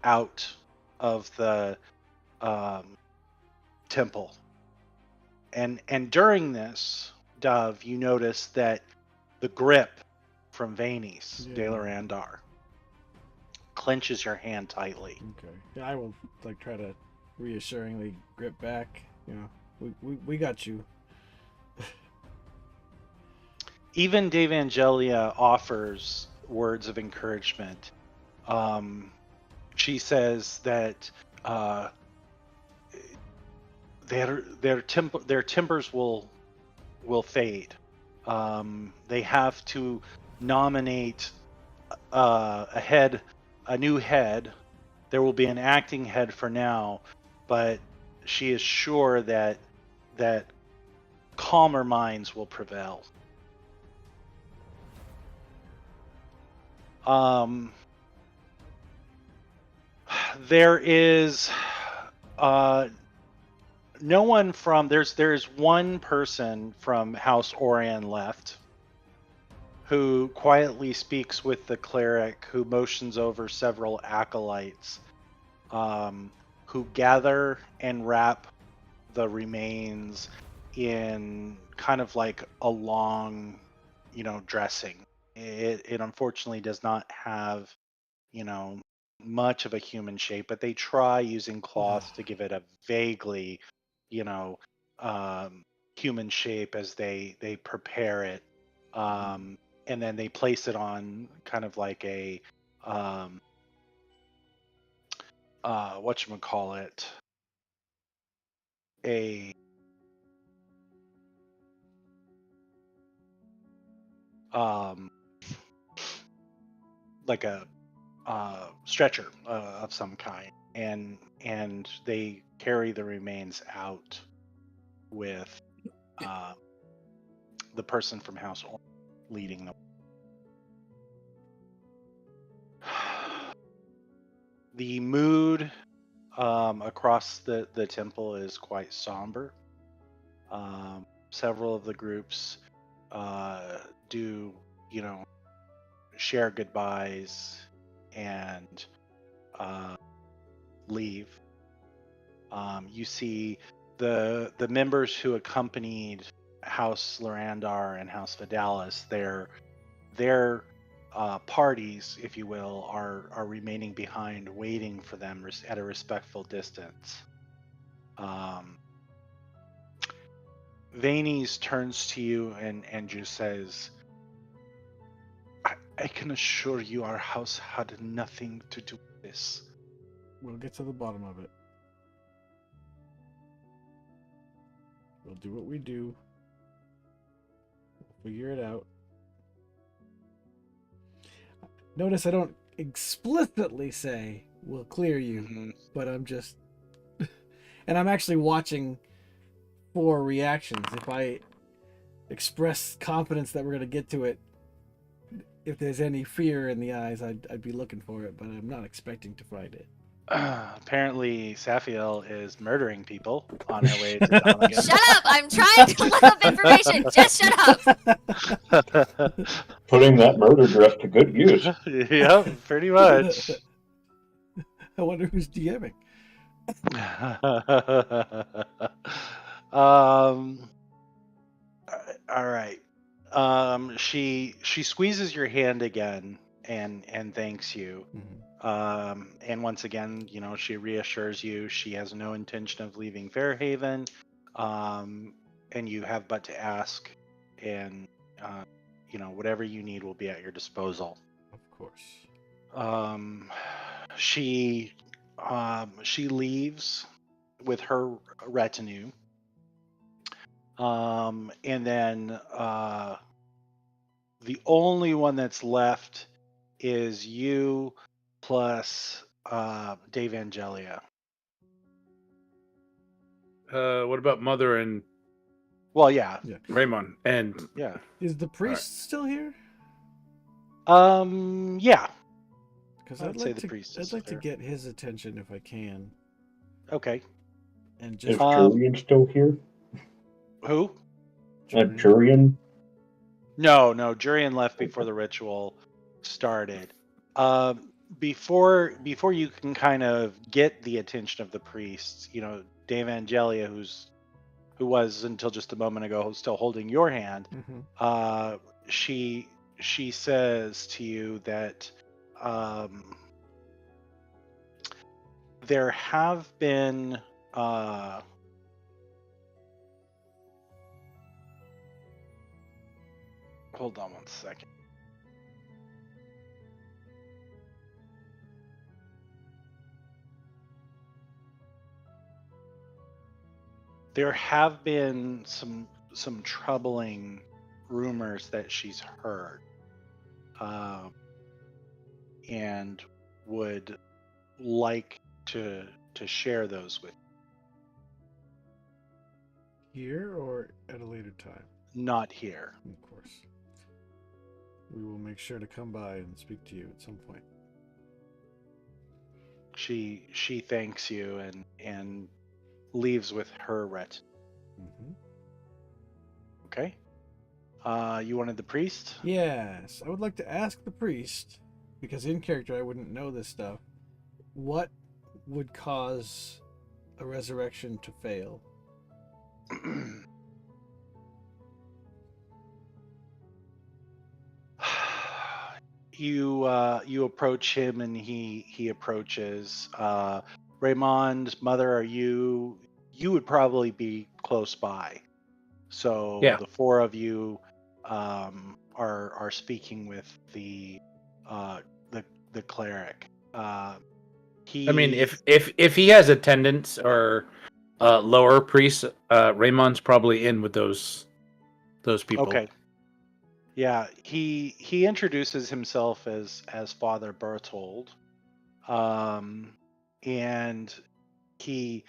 out of the temple. And during this, Dove, you notice that the grip from Vanis, Dalarandar, clenches your hand tightly. Okay. Yeah, I will try to reassuringly grip back. We got you. Even Dave Angelia offers words of encouragement. She says that their timbers will fade. They have to nominate a new head. There will be an acting head for now, but she is sure that calmer minds will prevail. There is no one from there's one person from House Orion left who quietly speaks with the cleric, who motions over several acolytes, who gather and wrap the remains in kind of like a long, dressing. It unfortunately does not have, much of a human shape, but they try using cloth to give it a vaguely, human shape as they prepare it. And then they place it on kind of like a whatchamacallit, a like a stretcher of some kind, and they carry the remains out with the person from House Orange leading them. The mood across the temple is quite somber. Several of the groups do, share goodbyes and leave. You see the members who accompanied House Lorandar and House Vidalis, their parties, if you will, are remaining behind, waiting for them at a respectful distance. Vanes turns to you and just says, I can assure you our house had nothing to do with this. We'll get to the bottom of it. We'll do what we do. We'll figure it out. Notice I don't explicitly say we'll clear you, but I'm just... and I'm actually watching for reactions. If I express confidence that we're going to get to it, if there's any fear in the eyes, I'd be looking for it, but I'm not expecting to find it. Apparently, Safiel is murdering people on her way to Donegan. Shut up! I'm trying to look up information. Just shut up. Putting that murder dress to good use. Yep, pretty much. I wonder who's DMing. All right. She squeezes your hand again and thanks you. And once again, she reassures you she has no intention of leaving Fairhaven, and you have but to ask, and whatever you need will be at your disposal. Of course. She leaves with her retinue, and then the only one that's left is you plus Dave Angelia. What about Mother and Well, yeah. Raymond? And Yeah. Is the priest still here? Yeah. Because I'd say the priest is I'd like to there. get his attention if I can. Okay. And Is just Jurian still here? Who? Jurian? No, Jurian left before the ritual started. Before you can kind of get the attention of the priests, Dave Angelia, who was until just a moment ago still holding your hand, she says to you that there have been hold on one second. There have been some troubling rumors that she's heard. and would like to share those with Here or at a later time? you. Not here. Of course. We will make sure to come by and speak to you at some point. She thanks you and leaves with her ret. Mm-hmm. Okay. You wanted the priest? Yes, I would like to ask the priest, because in character I wouldn't know this stuff, what would cause a resurrection to fail? You approach him and he approaches. Raymond, mother, are you would probably be close by. So Yeah. the four of you are speaking with the cleric. He I mean, if he has attendants or lower priests, Raymond's probably in with those people. Okay. Yeah, he introduces himself as Father Berthold, and he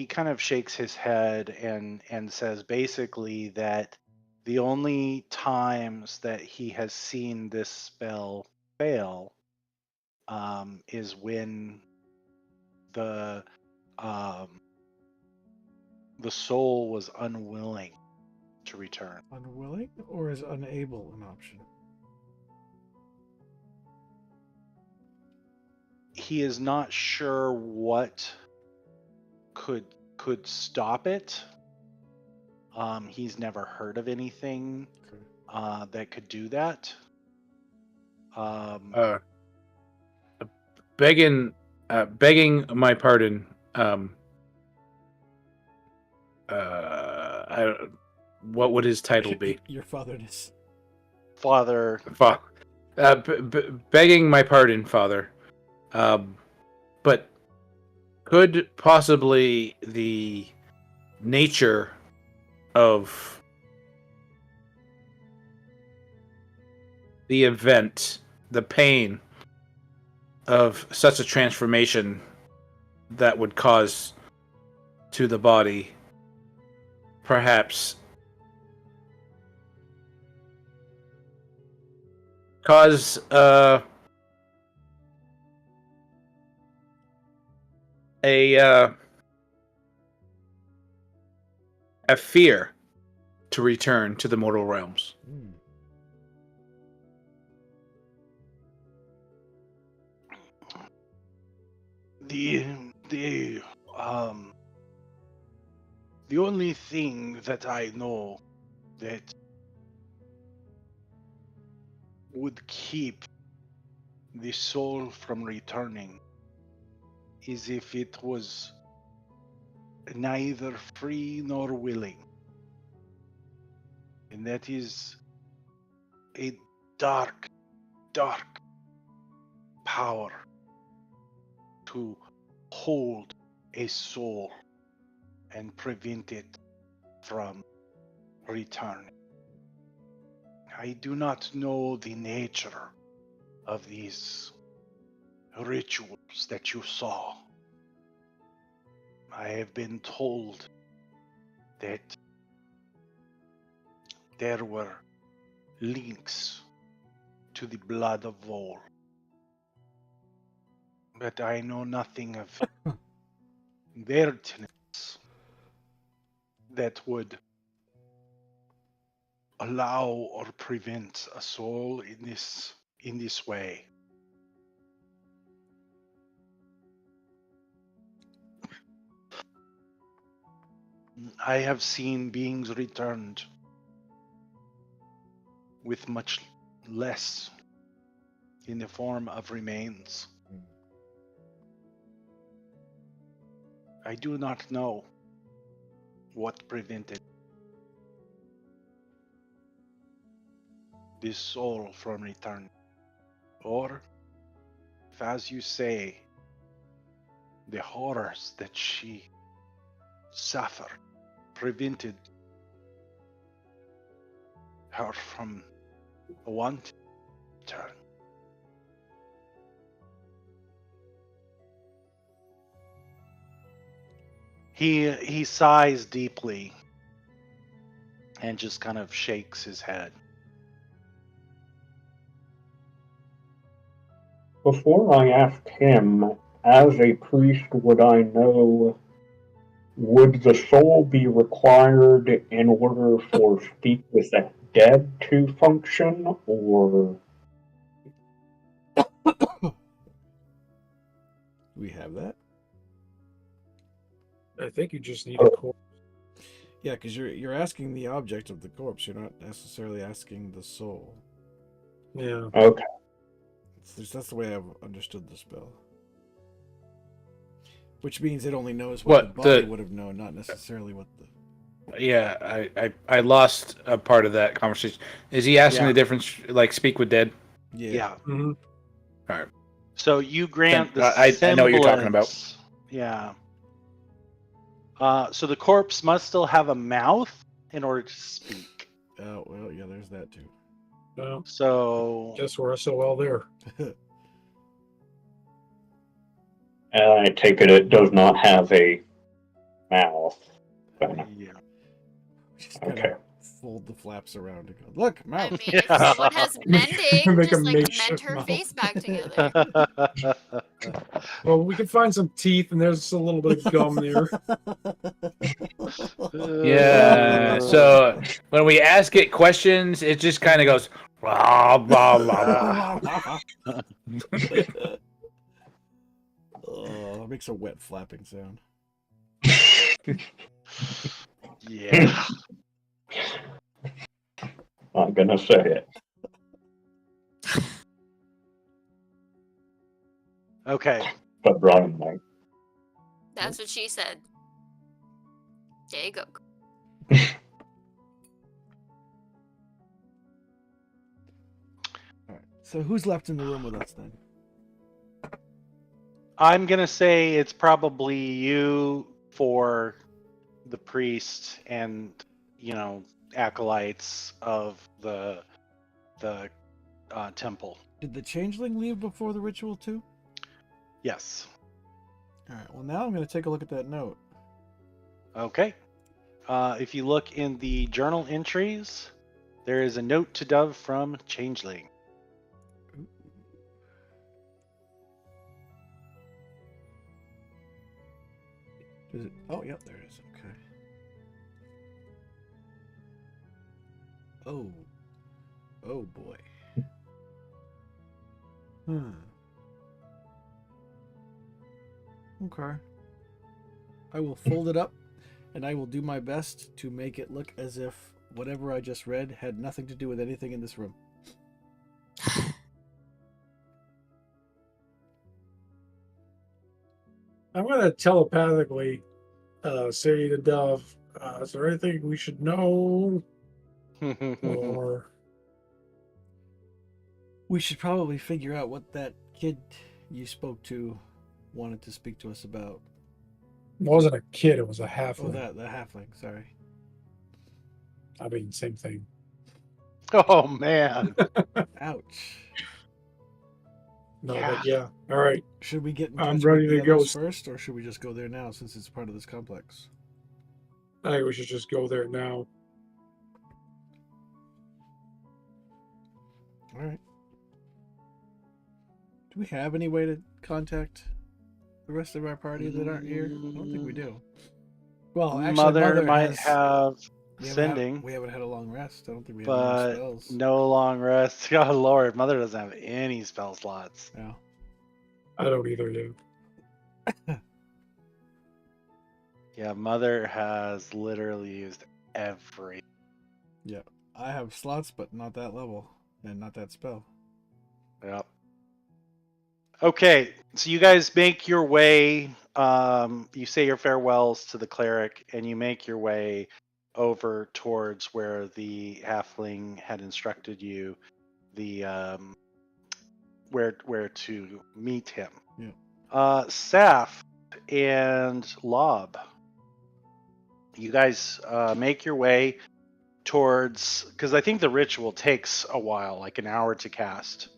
kind of shakes his head and says basically that the only times that he has seen this spell fail is when the um, the soul was unwilling to return. Unwilling or is unable an option? He is not sure what could stop it. He's never heard of anything Okay. that could do that. Begging my pardon. What would his title be? Your fatherness. Father, Begging my pardon, Father. But could possibly the nature of the event, the pain of such a transformation that would cause to the body, perhaps cause a fear to return to the mortal realms. Mm. the um the only thing that I know that would keep the soul from returning is if it was neither free nor willing. And that is a dark, dark power to hold a soul and prevent it from returning. I do not know the nature of these rituals that you saw. I have been told that there were links to the blood of Vol, but I know nothing of their tenets that would allow or prevent a soul in this way. I have seen beings returned with much less in the form of remains. I do not know what prevented this soul from returning. Or, if as you say, the horrors that she suffered prevented her from wanting to return. He sighs deeply and just kind of shakes his head. Before I ask him, as a priest, would I know, would the soul be required in order for Speak with the Dead to function, or We have that. I think you just need a corpse. Yeah, because you're asking the object of the corpse. You're not necessarily asking the soul. Yeah. okay? That's the way I've understood the spell. Which means it only knows What what the body the- would have known, not necessarily what the. Yeah, I lost a part of that conversation. Is he asking Yeah. the difference, like speak with dead? Yeah. Mm-hmm. All right. So you grant Then, the I know what you're talking about. semblance- Yeah. So the corpse must still have a mouth in order to speak. Oh well, yeah. There's that too. Well, So guess we're SOL there. And I take it does not have a mouth. yeah. Just kind Okay. of fold the flaps around and go, look, I mouth. mean, if someone has mending, Make a just like mend makeshift her mouth. face back together. Well, we can find some teeth, and there's a little bit of gum there. Yeah. So when we ask it questions, it just kind of goes blah blah blah. Oh, it makes a wet flapping sound. Yeah. Not gonna say it. Okay. But Brian might. That's what she said. There you go. All right. So who's left in the room with us then? I'm gonna say it's probably you for the priest and acolytes of the temple. Did the changeling leave before the ritual too? Yes. All right. Well, now I'm going to take a look at that note. Okay. If you look in the journal entries, there is a note to Dove from Changeling. Is it? Oh, yep, there it is. Okay. Oh. Oh boy. Okay. I will fold it up, and I will do my best to make it look as if whatever I just read had nothing to do with anything in this room. I'm going to telepathically say to Dove, is there anything we should know? Or We should probably figure out what that kid you spoke to wanted to speak to us about. it wasn't a kid, it was a Oh, halfling. the halfling. Sorry. I mean, same thing. Oh man. Ouch. No, Yeah. but yeah. All right. Should we get in I'm touch ready with the to go. others first, or should we just go there now since it's part of this complex? I think we should just go there now. All right. Do we have any way to contact the rest of our party that aren't here? I don't think we do. Well, actually, Mother might has- have we haven't had- sending, we haven't had a long rest. I don't think we have any but spells. no long rest. God Lord, Mother doesn't have any spell slots. No. I don't either, yeah. Yeah, Mother has literally used every. Yeah. I have slots, but not that level and not that spell. Yep. Okay, so you guys make your way. You say your farewells to the cleric, and you make your way over towards where the halfling had instructed you the where to meet him. Yeah. Saf and Lob, you guys make your way towards, because I think the ritual takes a while, like an hour to cast.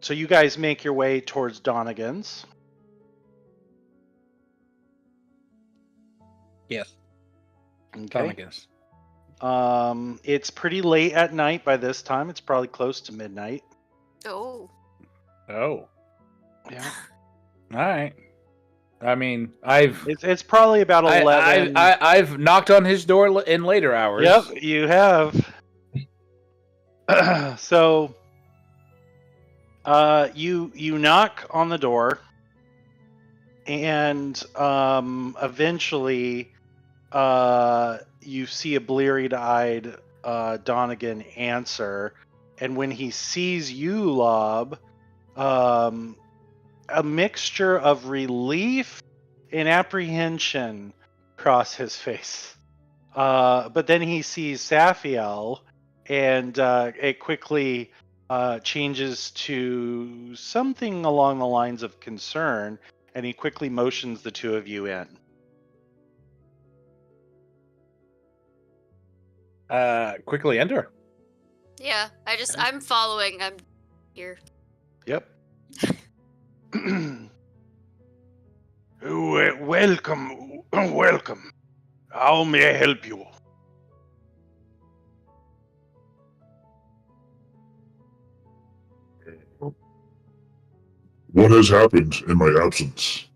So you guys make your way towards Donegan's. Yes. Okay. Donagins. It's pretty late at night by this time. It's probably close to midnight. Oh. Oh. Yeah. All right. I mean, I've It's probably about 11. I've knocked on his door in later hours. Yep, you have. So, you knock on the door, and eventually, you see a bleary-eyed Donegan answer, and when he sees you, Lob, a mixture of relief and apprehension cross his face. But then he sees Saphiel, and it quickly changes to something along the lines of concern, and he quickly motions the two of you in. Quickly enter. Yeah, I'm following. I'm here. Yep. Welcome, welcome. How may I help you? What has happened in my absence?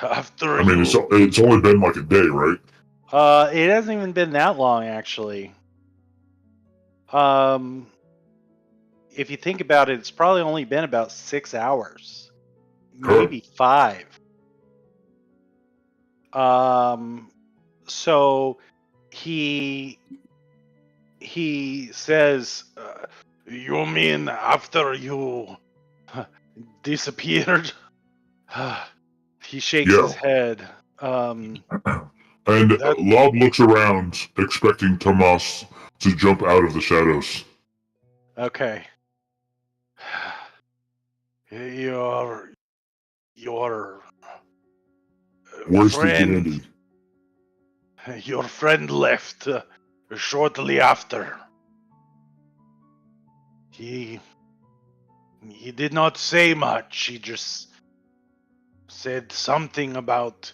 After I mean, it's only been like a day, right? It hasn't even been that long, actually. If you think about it, it's probably only been about 6 hours, maybe 5. So he says, "You mean after you disappeared?" He shakes his head. And Lob looks around, expecting Tomas to jump out of the shadows. Okay. Your Where's the friend, dandy? your friend left shortly after. He did not say much. He just said something about,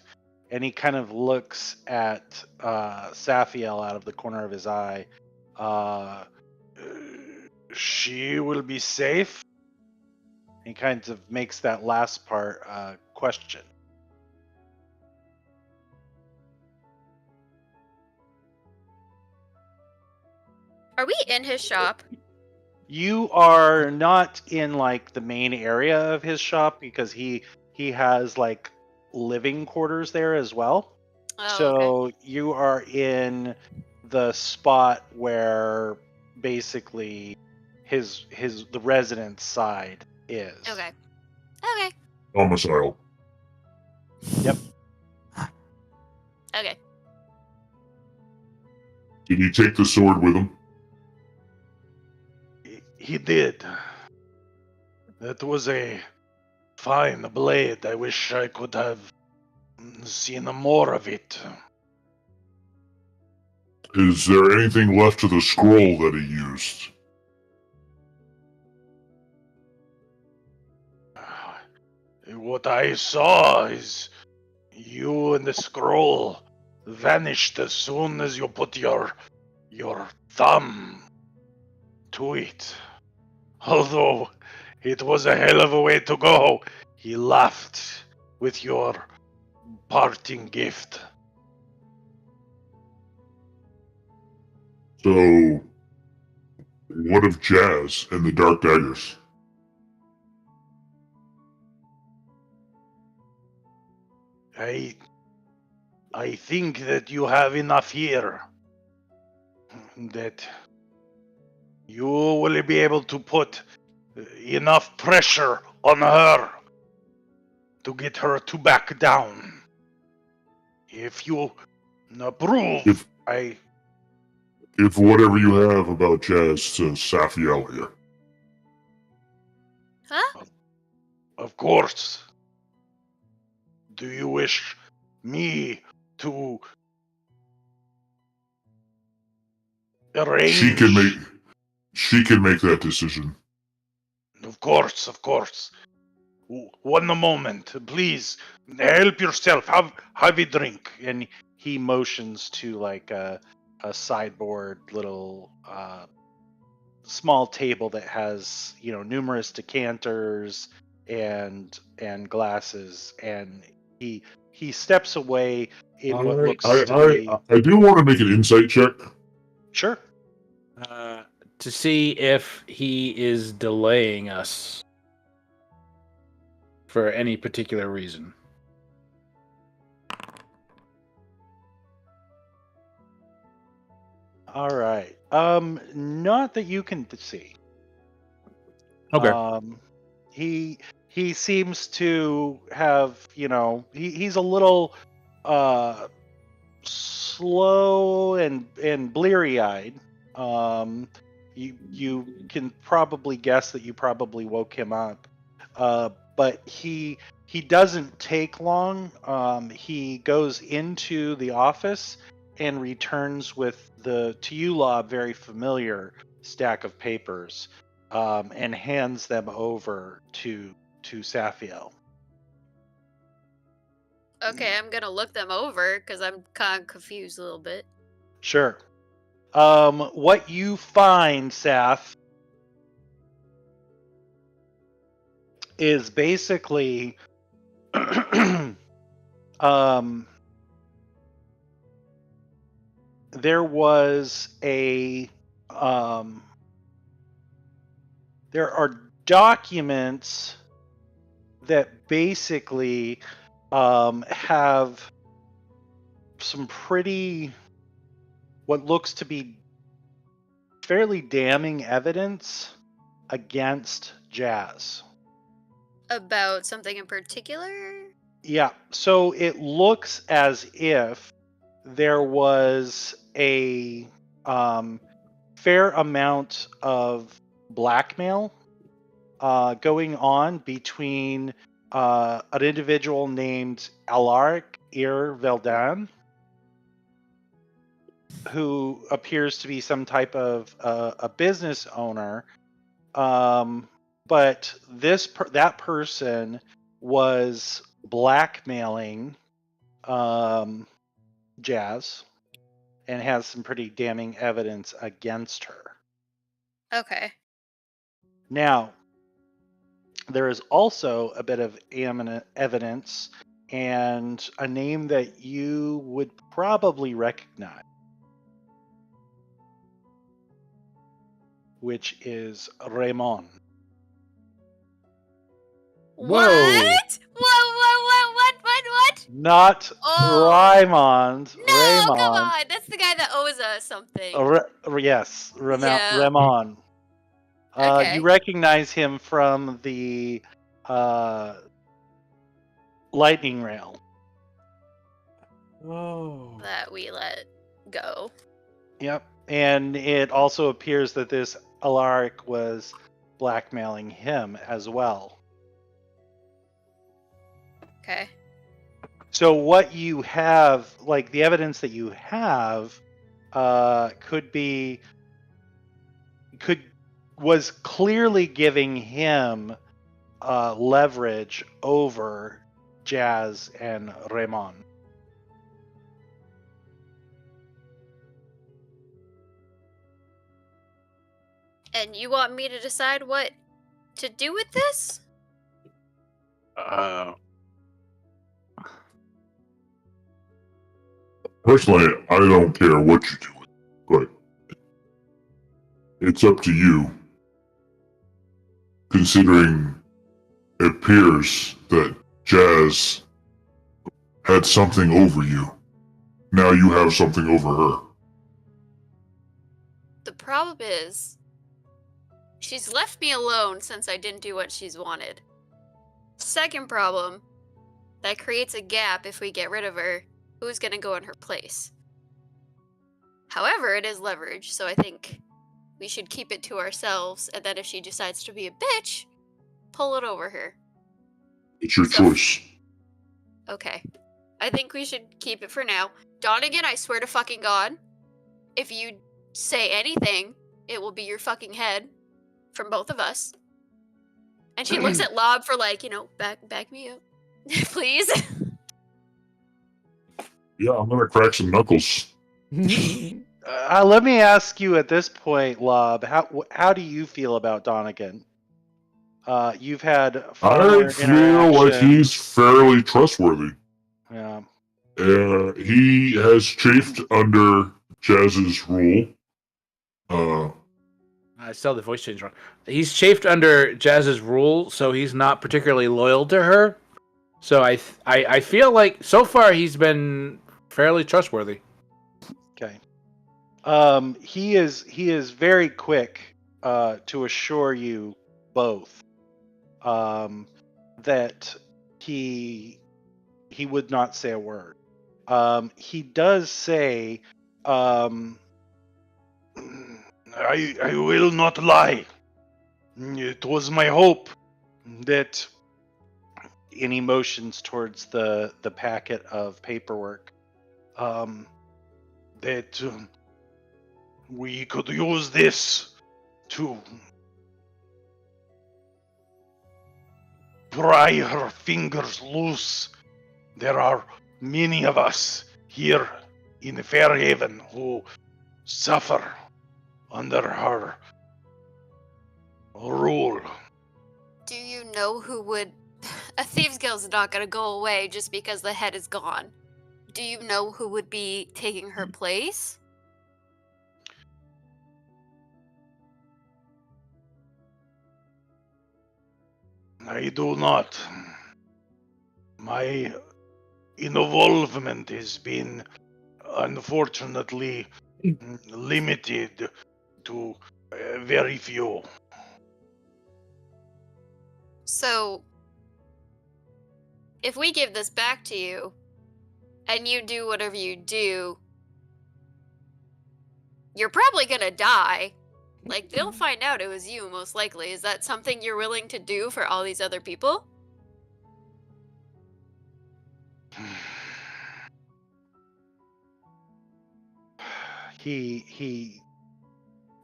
and he kind of looks at Saphiel out of the corner of his eye. She will be safe. He kind of makes that last part question. Are we in his shop? You are not in like the main area of his shop because he has like living quarters there as well. Oh, So okay. you are in the spot where basically the residence side is. Okay. Okay. Domicile. Yep. Okay. Did he take the sword with him? He did. That was a fine blade. I wish I could have seen more of it. Is there anything left of the scroll that he used? What I saw is you and the scroll vanished as soon as you put your thumb to it. Although it was a hell of a way to go, he laughed with your parting gift. So, what of Jazz and the Dark Daggers? I think that you have enough here. That you will be able to put enough pressure on her to get her to back down. If you approve, If whatever you have about Jazz to Saphiel here. Huh? Of course. Do you wish me to arrange? She can make that decision. Of course. One moment, please. Help yourself. Have a drink. And he motions to like a sideboard little small table that has numerous decanters and glasses, and he steps away in what looks to be I do want to make an insight check. sure. To see if he is delaying us for any particular reason. All right. Not that you can see. Okay. He seems to have, he's a little slow and bleary-eyed. You can probably guess that you probably woke him up. But he doesn't take long. He goes into the office and returns with the, to you, Lob, very familiar stack of papers, and hands them over to Saphiel. Okay, I'm gonna look them over because I'm kind of confused a little bit. Sure. What you find, Saf, is basically there was a there are documents that basically have some pretty, what looks to be fairly damning evidence against Jazz. About something in particular? Yeah, so it looks as if there was a fair amount of blackmail going on between an individual named Alaric Ir Veldan, who appears to be some type of a business owner, but that person was blackmailing Jazz and has some pretty damning evidence against her. Okay. Now, there is also a bit of evidence and a name that you would probably recognize, which is Raymond. What? What? Not Oh. Raymond. No, Raymond. come on. That's the guy that owes us something. Yes, Yeah. Raymond. Okay. You recognize him from the lightning rail. Oh. That we let go. Yep. And it also appears that this Alaric was blackmailing him as well. Okay. So what you have, like the evidence that you have, was clearly giving him leverage over Jazz and Raymond. And you want me to decide what to do with this? Personally, I don't care what you do with it, but it's up to you. Considering it appears that Jazz had something over you. Now you have something over her. The problem is, she's left me alone since I didn't do what she's wanted. Second problem, that creates a gap if we get rid of her. Who's gonna go in her place? However, it is leverage, so I think we should keep it to ourselves, and then if she decides to be a bitch, pull it over her. It's your choice. Okay. I think we should keep it for now. Donegan, I swear to fucking God, if you say anything, it will be your fucking head from both of us. And she looks at Lob for like, back me up, please. Yeah, I'm gonna crack some knuckles. Let me ask you at this point, Lob, how do you feel about Donegan? You've had I feel like interaction. he's fairly trustworthy. Yeah. He has chafed under Jazz's rule. I still the voice change wrong. He's chafed under Jazz's rule, so he's not particularly loyal to her. So I feel like so far he's been fairly trustworthy. Okay. He is very quick to assure you both that he would not say a word. He does say, I will not lie. It was my hope that any motions towards the packet of paperwork that we could use this to pry her fingers loose. There are many of us here in Fairhaven who suffer under her rule. Do you know who would... A Thieves Guild's not going to go away just because the head is gone. Do you know who would be taking her place? I do not. My involvement has been unfortunately limited to very few. So, if we give this back to you, and you do whatever you do, you're probably gonna die. Like, they'll find out it was you, most likely. Is that something you're willing to do for all these other people? He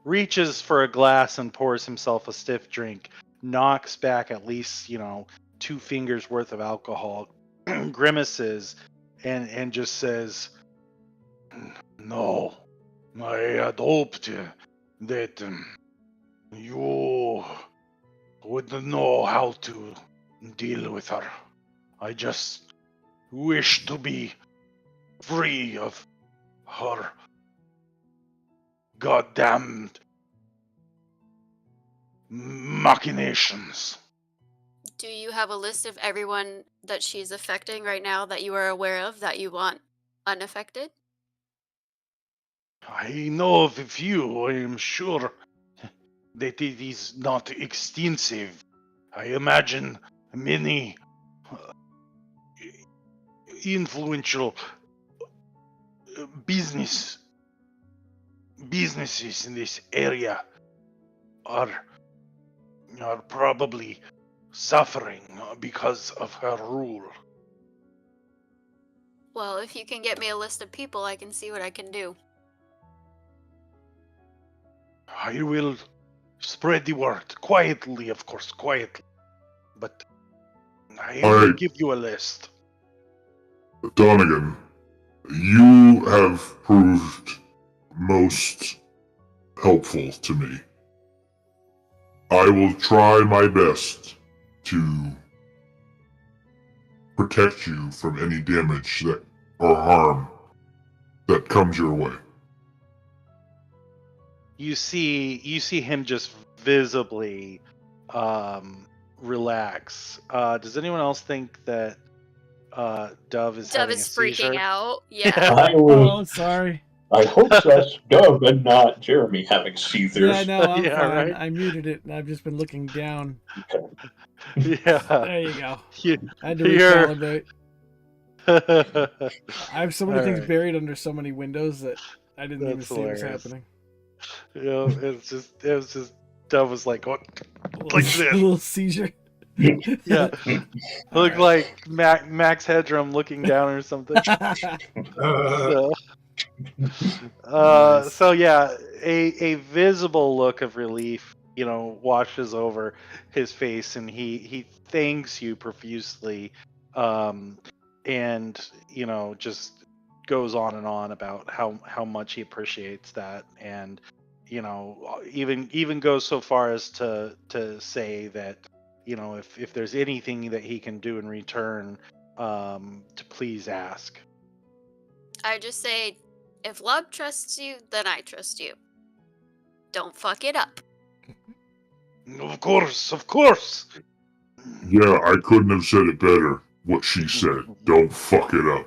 reaches for a glass and pours himself a stiff drink, knocks back at least, 2 fingers worth of alcohol, grimaces, and just says, "No, I had hoped that you would know how to deal with her. I just wish to be free of her goddamned machinations." Do you have a list of everyone that she's affecting right now that you are aware of that you want unaffected? I know of a few. I am sure that it is not extensive. I imagine many influential businesses in this area are probably suffering because of her rule. Well, if you can get me a list of people, I can see what I can do. I will spread the word quietly, of course, quietly, but I will give you a list. Donegan, you have proved most helpful to me. I will try my best to protect you from any damage or harm that comes your way. You see him just visibly relax. Does anyone else think that Dove is having a seizure? Freaking out. Yeah. Oh, sorry. I hope that's Dove and not Jeremy having seizures. Yeah, no, I'm Yeah, fine. right? I muted it, and I've just been looking down. Yeah. There you go. I had to You're- recalibrate. I have so many All things right. buried under so many windows that I didn't even That's see what was hilarious. happening. it was just Dove was like, what? Like this. A little seizure. Yeah. Looked like Max Headroom looking down or something. So yeah, a visible look of relief washes over his face, and he thanks you profusely, and just goes on and on about how much he appreciates that, and even goes so far as to say that if there's anything that he can do in return, to please ask. I just say, if Lob trusts you, then I trust you. Don't fuck it up. Of course. Yeah, I couldn't have said it better. What she said. Don't fuck it up.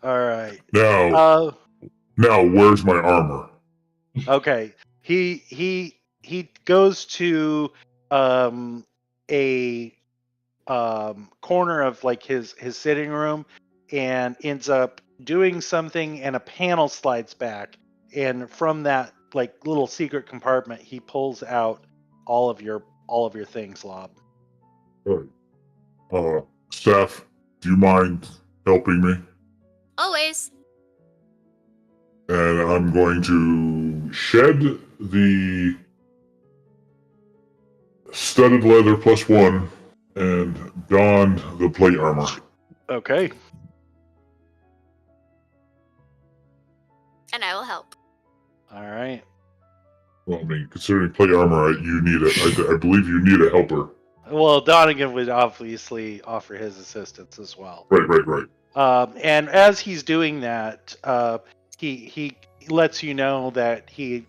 All right. Now, where's my armor? Okay. He goes to a corner of like his sitting room and ends up doing something, and a panel slides back, and from that like little secret compartment he pulls out all of your things, Lob. Steph, do you mind helping me? Always. And I'm going to shed the studded leather +1 and don the plate armor. Okay. And I will help. All right. Well, I mean, considering plate armor, I believe you need a helper. Well, Donegan would obviously offer his assistance as well. Right. And as he's doing that, he lets you know that he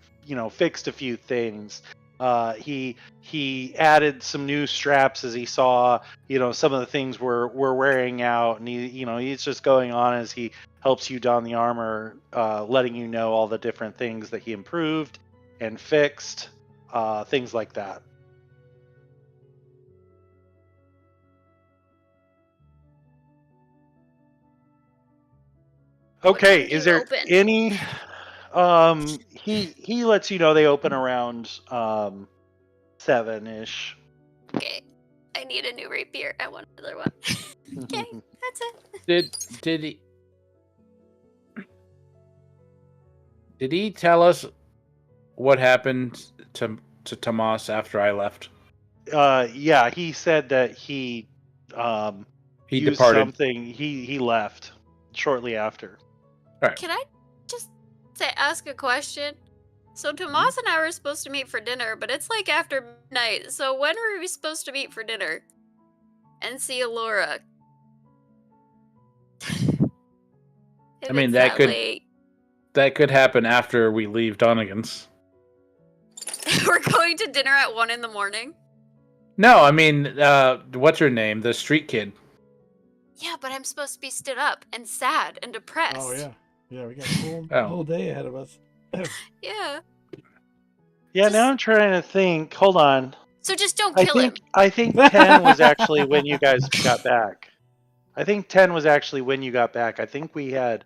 fixed a few things. He added some new straps as he saw some of the things were wearing out, and he's just going on as he helps you don the armor, letting you know all the different things that he improved and fixed, things like that. Okay, is there open? any he lets you know they open around 7-ish. Okay. I need a new rapier. I want another one. Okay, that's it. Did he tell us what happened to Tomas after I left? Yeah, he said that he He used departed. something. He left shortly after. Can I just ask a question? So Tomas and I were supposed to meet for dinner, but it's like after midnight. So when were we supposed to meet for dinner? And see Alora? I mean, that could happen after we leave Donegan's. We're going to dinner at 1 a.m. No, I mean, what's her name? The street kid. Yeah, but I'm supposed to be stood up and sad and depressed. Oh yeah, we got a whole day ahead of us. Yeah. Yeah, now I'm trying to think. Hold on. So just don't kill him. I think 10 was actually when you guys got back. I think 10 was actually when you got back. I think we had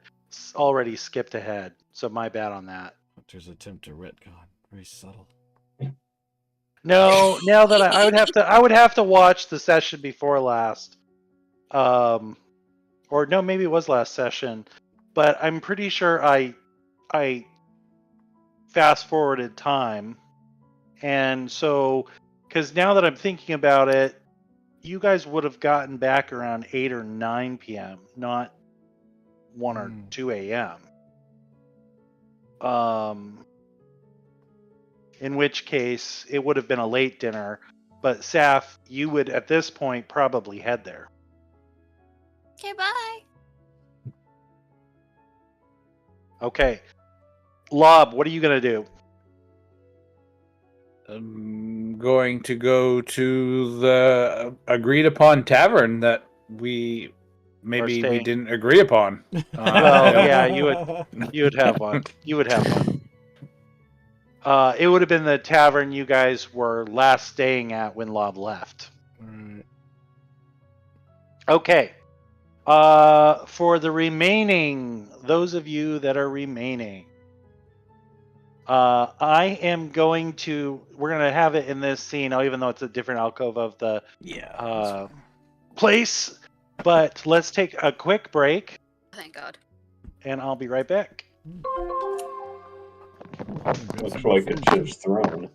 already skipped ahead, so my bad on that. Hunter's attempt to retcon, very subtle. No, now that I would have to watch the session before last, or no, maybe it was last session, but I'm pretty sure I fast forwarded time, and so because now that I'm thinking about it, you guys would have gotten back around 8 or 9 p.m., not 1 or 2 a.m. In which case, it would have been a late dinner. But Saf, you would at this point probably head there. Okay, bye. Okay. Lob, what are you going to do? I'm going to go to the agreed upon tavern that we didn't agree upon. Well, yeah, you would have one. You would have one. It would have been the tavern you guys were last staying at when Lob left. Alright. Okay. For the remaining, those of you that are remaining, I am going to. We're going to have it in this scene, even though it's a different alcove of the place. But let's take a quick break. Thank God. And I'll be right back. Looks like it's his throne.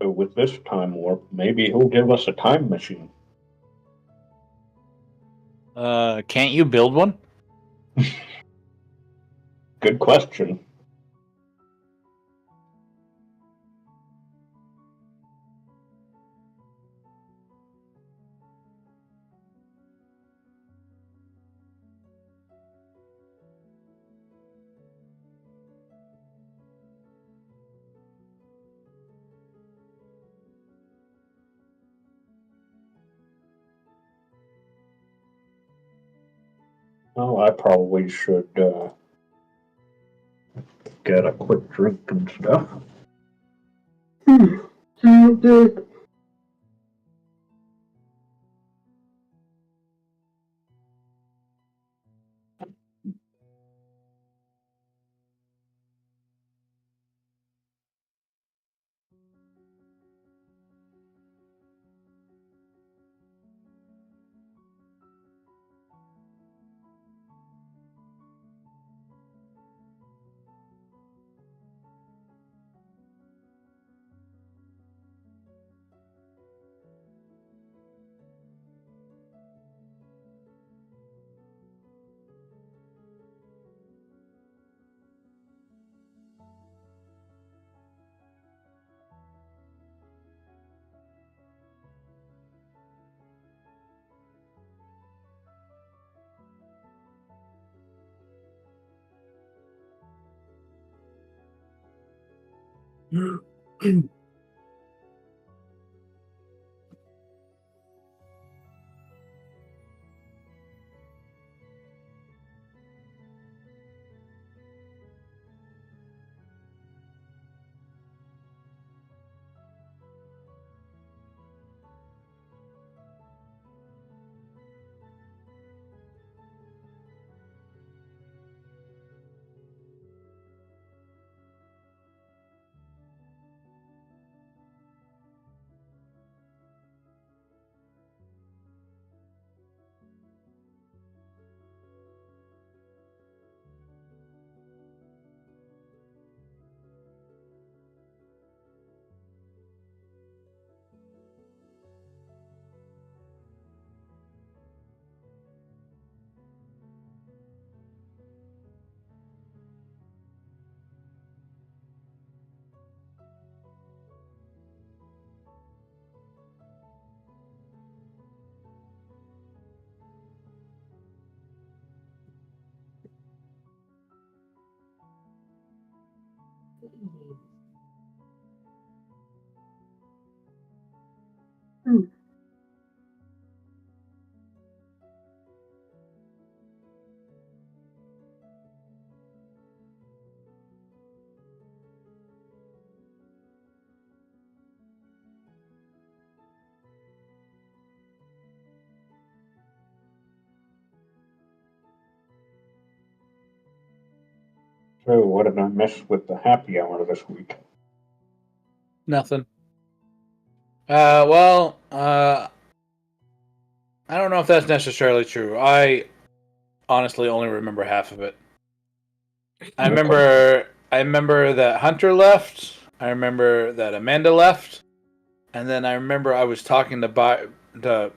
So with this time warp, maybe he'll give us a time machine. Can't you build one? Good question. Oh, I probably should get a quick drink and stuff. So what did I miss with the happy hour this week? Nothing. I don't know if that's necessarily true. I honestly only remember half of it. I remember that Hunter left. I remember that Amanda left, and then I remember I was talking to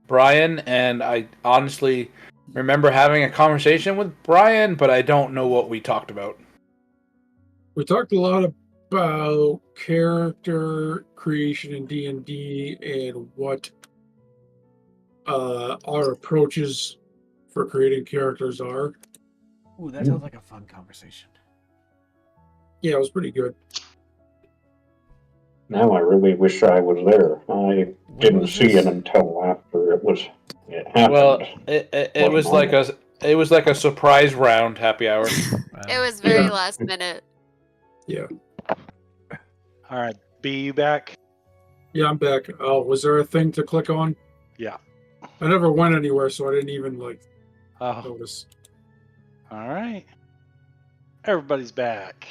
Brian, and I honestly remember having a conversation with Brian, but I don't know what we talked about. We talked a lot about character creation in D&D and what our approaches for creating characters are. Ooh, that sounds like a fun conversation. Yeah, it was pretty good. Now I really wish I was there. I didn't see it until after it happened. Well, it was like a surprise round happy hour. It was very last minute. Yeah. All right, B, you back? Yeah, I'm back. Oh, was there a thing to click on? Yeah. I never went anywhere, so I didn't even Oh, notice. all right. Everybody's back.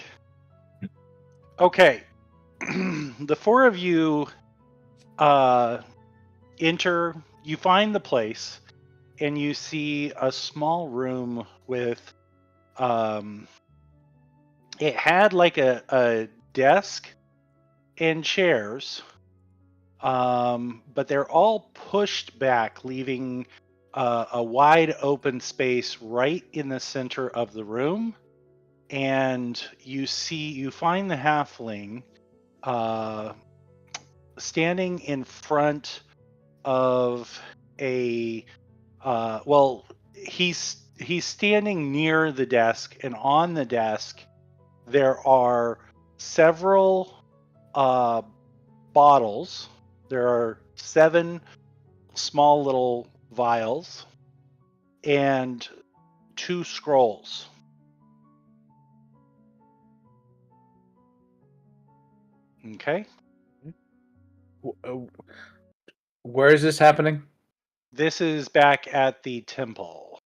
Okay. The four of you enter, you find the place, and you see a small room with it had like a desk and chairs, but they're all pushed back, leaving a wide open space right in the center of the room. And you find the halfling standing in front of a well, he's standing near the desk, and on the desk there are several bottles. There are 7 small little vials and 2 scrolls. Okay. Where is this happening? This is back at the temple.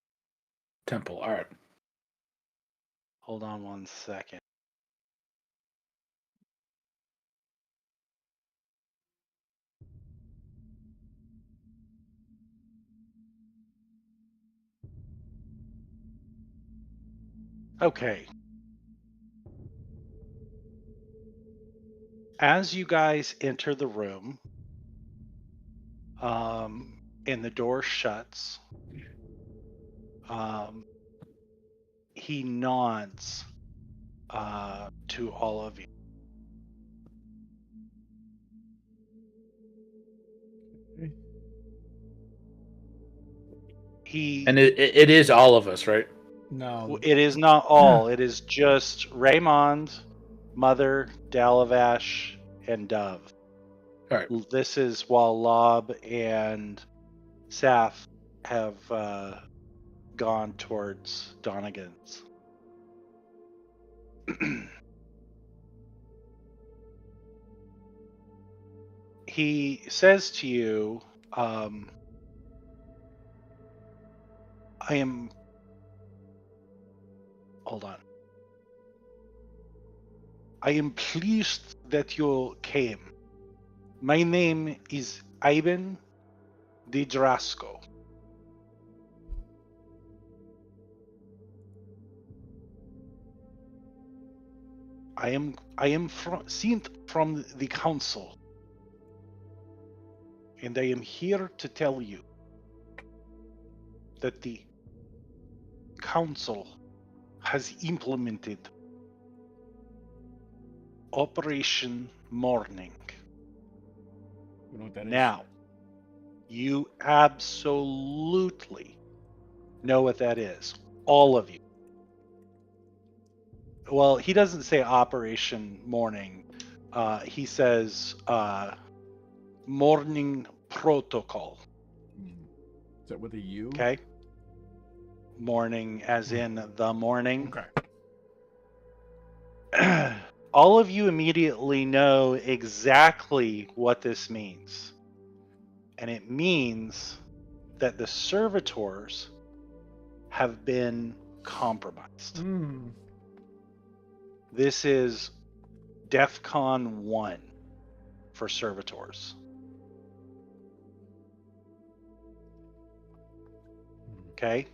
Temple. All right. Hold on one second. Okay. As you guys enter the room, and the door shuts, he nods to all of you. And it is all of us, right? No. It is not all. It is just Raymond, Mother, Dalavash, and Dove. All right. This is while Lob and Saf have gone towards Donegan's. He says to you, I am... Hold on. I am pleased that you came. My name is Ivan de Drasco. I am sent from the council, and I am here to tell you that the council has implemented Operation Morning. You know what that is? Now, you absolutely know what that is. All of you. Well, he doesn't say Operation Morning. He says Morning Protocol. Is that with a U? Okay. Morning as in the morning. Okay. All of you immediately know exactly what this means. And it means that the servitors have been compromised. This is DEFCON 1 for servitors. Okay?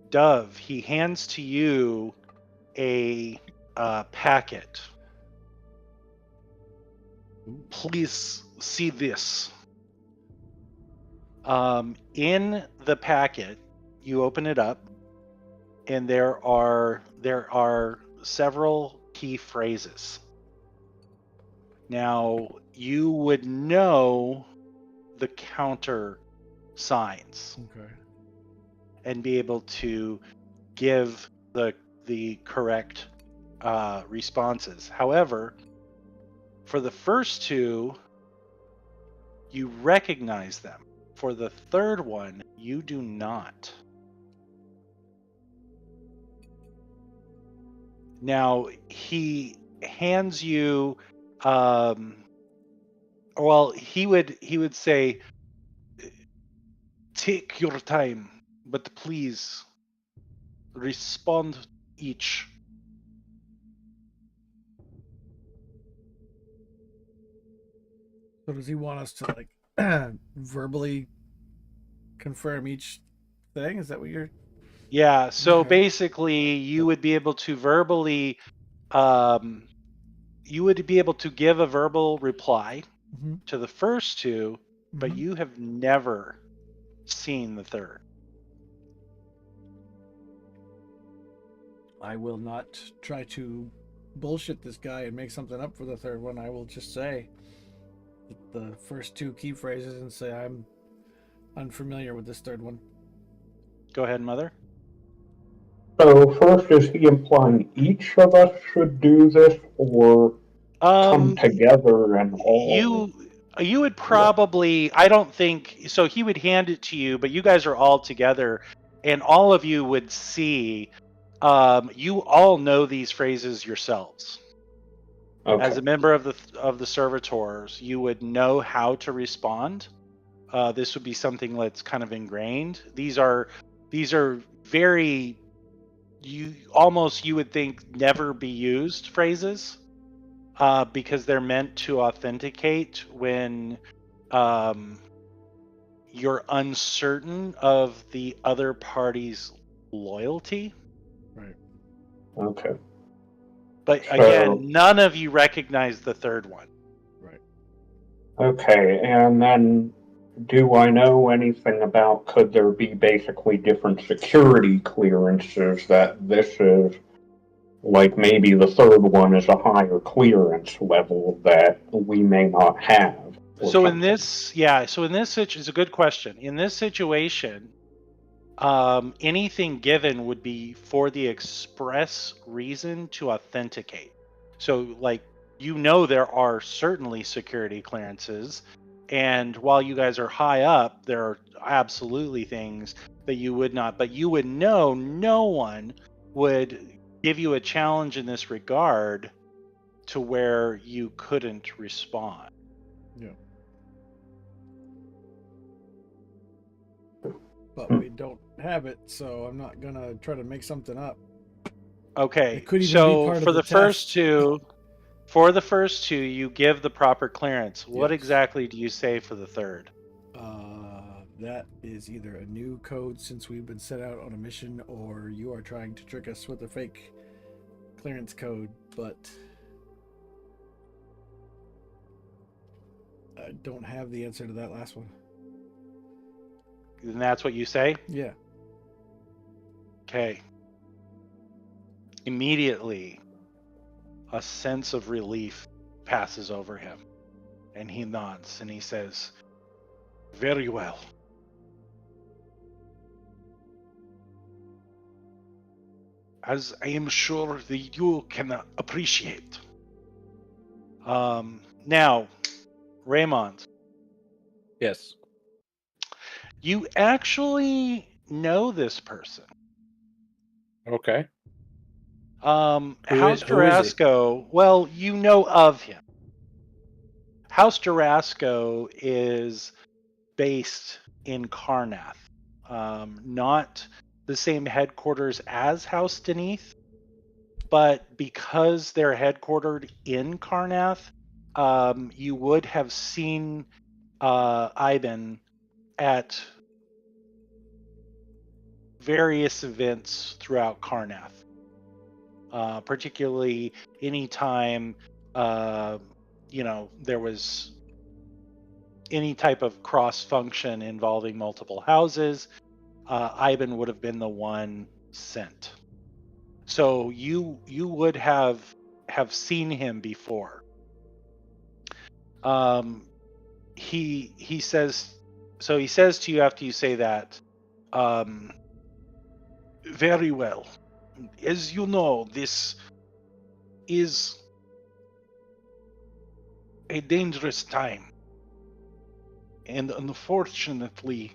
Dove, he hands to you a packet. Please see this. In the packet, you open it up, and there are several key phrases. Now, you would know the counter signs. Okay. And be able to give the correct responses. However, for the first 2, you recognize them. For the third one, you do not. Now, he hands you he would say, take your time, but please respond each So does he want us to like verbally confirm each thing? Is that what you're? Yeah, so Okay. basically you would be able to verbally you would be able to give a verbal reply Mm-hmm. to the first two, but Mhm. you have never seen the third. I will not try to bullshit this guy and make something up for the third one. I will just say the first two key phrases and say I'm unfamiliar with this third one. Go ahead, Mother. So first, is he implying each of us should do this, or come together and all? You would probably, I don't think so. He would hand it to you, but you guys are all together, and all of you would see. You all know these phrases yourselves. As Okay. a member of the servitors, you would know how to respond. This would be something that's kind of ingrained. These are very, you would think never be used phrases. Because they're meant to authenticate when you're uncertain of the other party's loyalty. Right. Okay. But So, again, none of you recognize the third one. Right. okay, and then do I know anything about, could there be basically different security clearances that this is, like maybe the third one is a higher clearance level that we may not have? Or So in something? this, it's a good question. In this situation, anything given would be for the express reason to authenticate. So, like, there are certainly security clearances, and while you guys are high up, there are absolutely things that you would not, but you would know no one would give you a challenge in this regard to where you couldn't respond. Yeah. But we don't have it, so I'm not gonna try to make something up. Okay, It could even be so part of for the the first test. two, you give the proper clearance. What Yes. exactly do you say for the third? That is either a new code since we've been set out on a mission, or you are trying to trick us with a fake clearance code, but I don't have the answer to that last one. And that's what you say? Yeah. Okay. Immediately, a sense of relief passes over him, and he nods and he says, "Very well. As I am sure that you can appreciate. Now, Raymond, Yes. you actually know this person. Okay. House Who is he? Durasco, well, you know of him. House Durasco is based in Karnath. Not the same headquarters as House Deneath, but because they're headquartered in Karnath, you would have seen Iben at various events throughout Karnath. Particularly anytime there was any type of cross function involving multiple houses, Iben would have been the one sent. So you would have seen him before. He says to you after you say that, very well. As you know, this is a dangerous time. And unfortunately,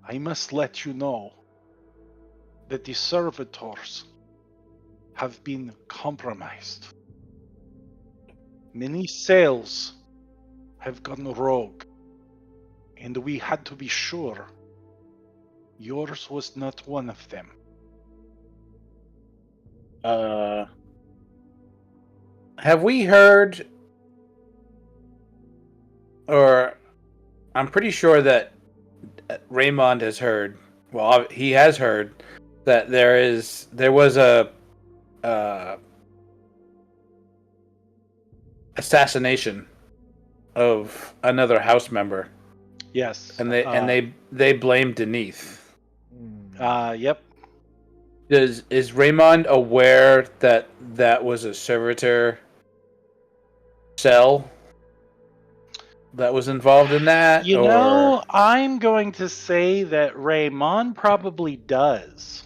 I must let you know that the servitors have been compromised. Many sales have gone rogue, and we had to be sure yours was not one of them. Have we heard or I'm pretty sure that Raymond has heard. Well, he has heard that there was a assassination of another house member, Yes. and they blamed Denise. Yep. Is Raymond aware that that was a servitor cell that was involved in that? You or know, I'm going to say that Raymond probably does.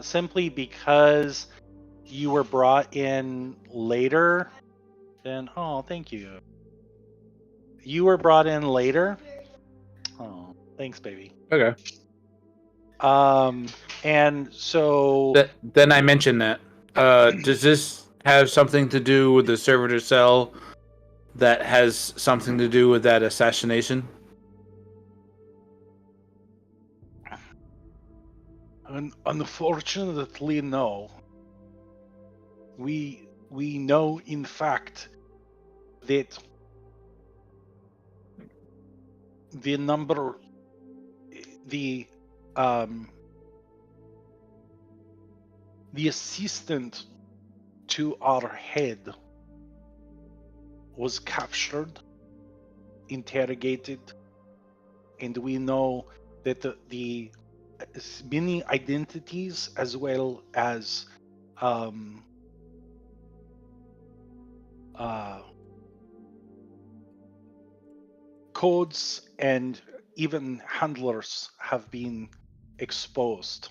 Simply because you were brought in later. Then, oh, thank you. You were brought in later. Oh, thanks, baby. okay. And so Then I mentioned that. Does this have something to do with the servitor cell that has something to do with that assassination? unfortunately, no. We know, in fact, that the number, the assistant to our head was captured, interrogated, and we know that the many identities as well as codes and even handlers have been exposed.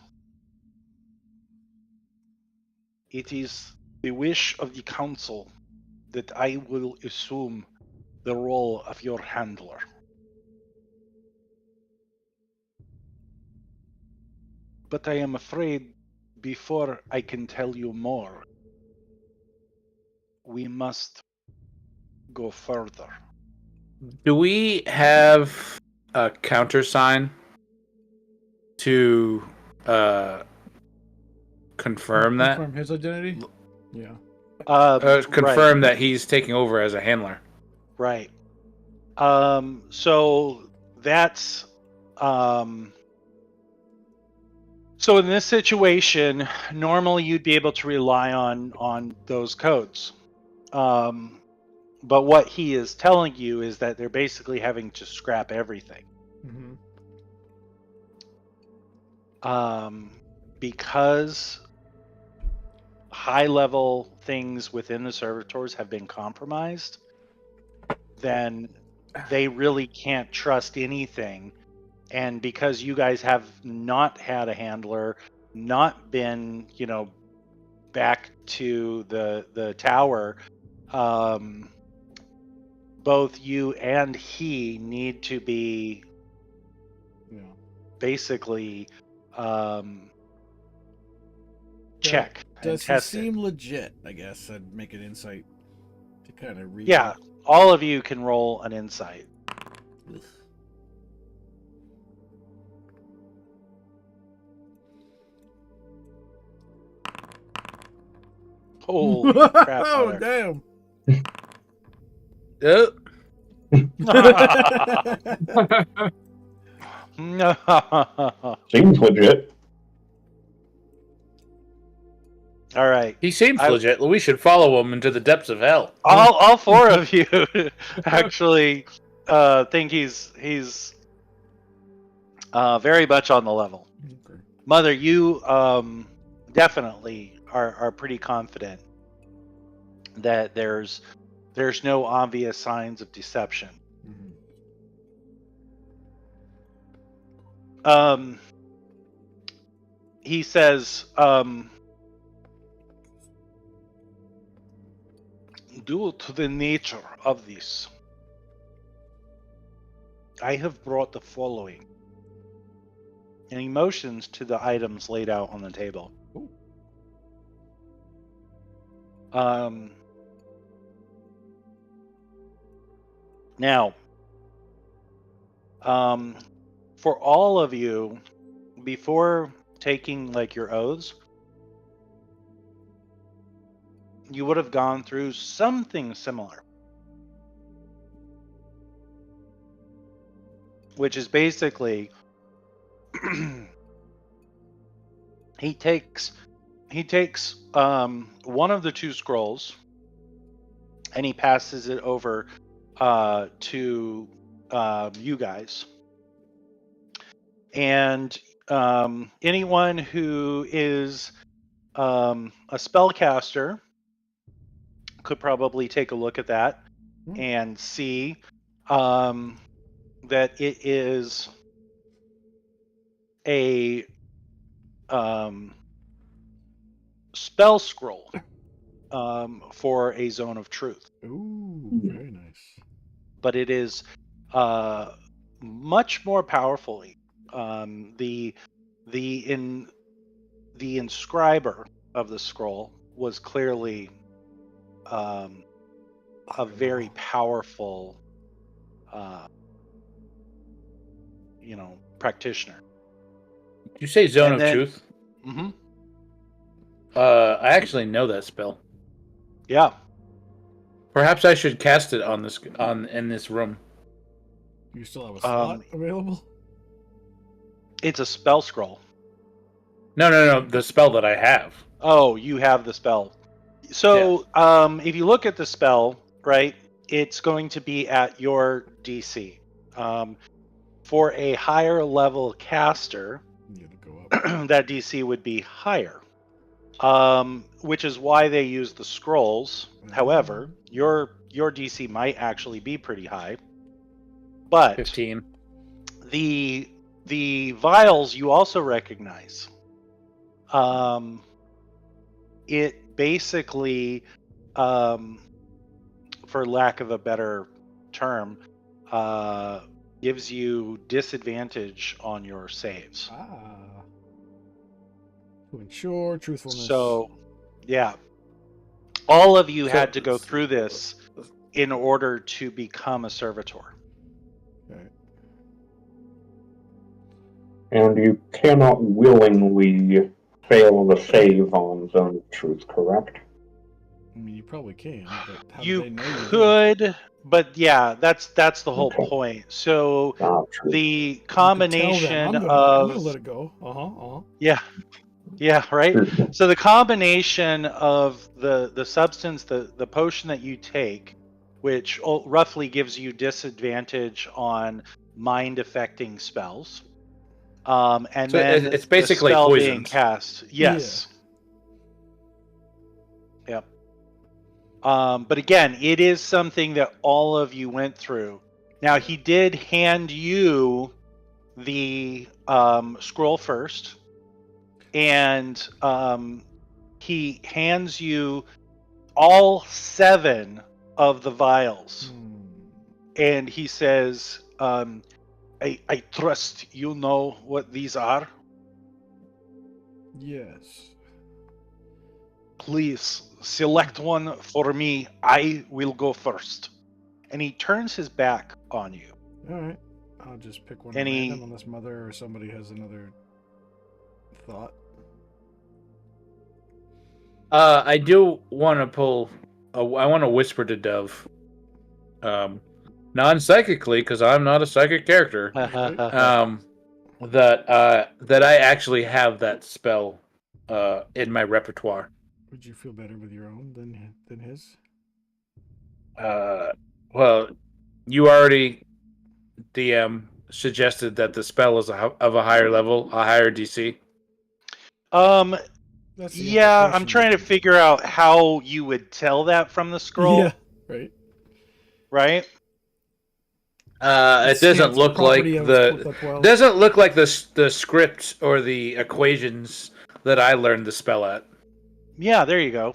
It is the wish of the council that I will assume the role of your handler. But I am afraid before I can tell you more, we must go further. Do we have a countersign to confirm that? Confirm his identity? Yeah. Confirm that he's taking over as a handler. Right. So that's so in this situation, normally you'd be able to rely on those codes. But what he is telling you is that they're basically having to scrap everything. Because high level things within the servitors have been compromised, then they really can't trust anything. And because you guys have not had a handler, not been, back to the tower, both you and he need to be basically check and Does he test seem it. legit? I guess I'd make an insight to kind of read. Yeah, all of you can roll an insight. Holy crap! Oh, damn. Yep. Seems legit. All right. He seems legit. We should follow him into the depths of hell. All four of you actually think he's very much on the level. Okay. Mother, you definitely are pretty confident that there's no obvious signs of deception. He says, due to the nature of this, I have brought the following. And he motions to the items laid out on the table. Now, for all of you, before taking your oaths, you would have gone through something similar. which is basically he takes one of the two scrolls and he passes it over to you guys. And anyone who is a spellcaster could probably take a look at that and see that it is a spell scroll for a zone of truth. Ooh, very nice. But it is much more powerfully. The inscriber of the scroll was clearly a very powerful, practitioner. You say Zone And of then- Truth? Mm-hmm. I actually know that spell. Yeah. Perhaps I should cast it in this room. You still have a slot available? It's a spell scroll. No, the spell that I have. Oh, you have the spell. So, if you look at the spell, right, it's going to be at your DC. For a higher level caster, You gotta go up. that DC would be higher. Which is why they use the scrolls. However, your DC might actually be pretty high. But 15. the vials you also recognize. It basically, for lack of a better term, gives you disadvantage on your saves. To ensure truthfulness. So, yeah. All of you So- had to go through this in order to become a servitor. Okay. And you cannot willingly fail the save on Zone of Truth, correct? I mean, you probably can, but how do You they know you did? could, but yeah, that's the whole Okay. point. So Ah, true. the You could tell them, combination I'm gonna of let it go. yeah, right. True. So the combination of the substance, the potion that you take, which roughly gives you disadvantage on mind affecting spells, and So then it's basically the spell being poisons. cast. Yes. Yep. But again, it is something that all of you went through. Now he did hand you the scroll first, and he hands you all 7 of the vials, and he says, I trust you know what these are. Yes. Please select one for me. I will go first. And he turns his back on you. All right. I'll just pick one Any- random unless Mother or somebody has another thought. I do want to pull. I want to whisper to Dove, non-psychically, because I'm not a psychic character. That I actually have that spell in my repertoire. Would you feel better with your own than his? Well, you already, DM, suggested that the spell is of a higher level, a higher DC. That's the Yeah, I'm implication. trying to figure out how you would tell that from the scroll, Yeah, right. right? It doesn't look like doesn't look like the script or the equations that I learned the spell at. Yeah, there you go.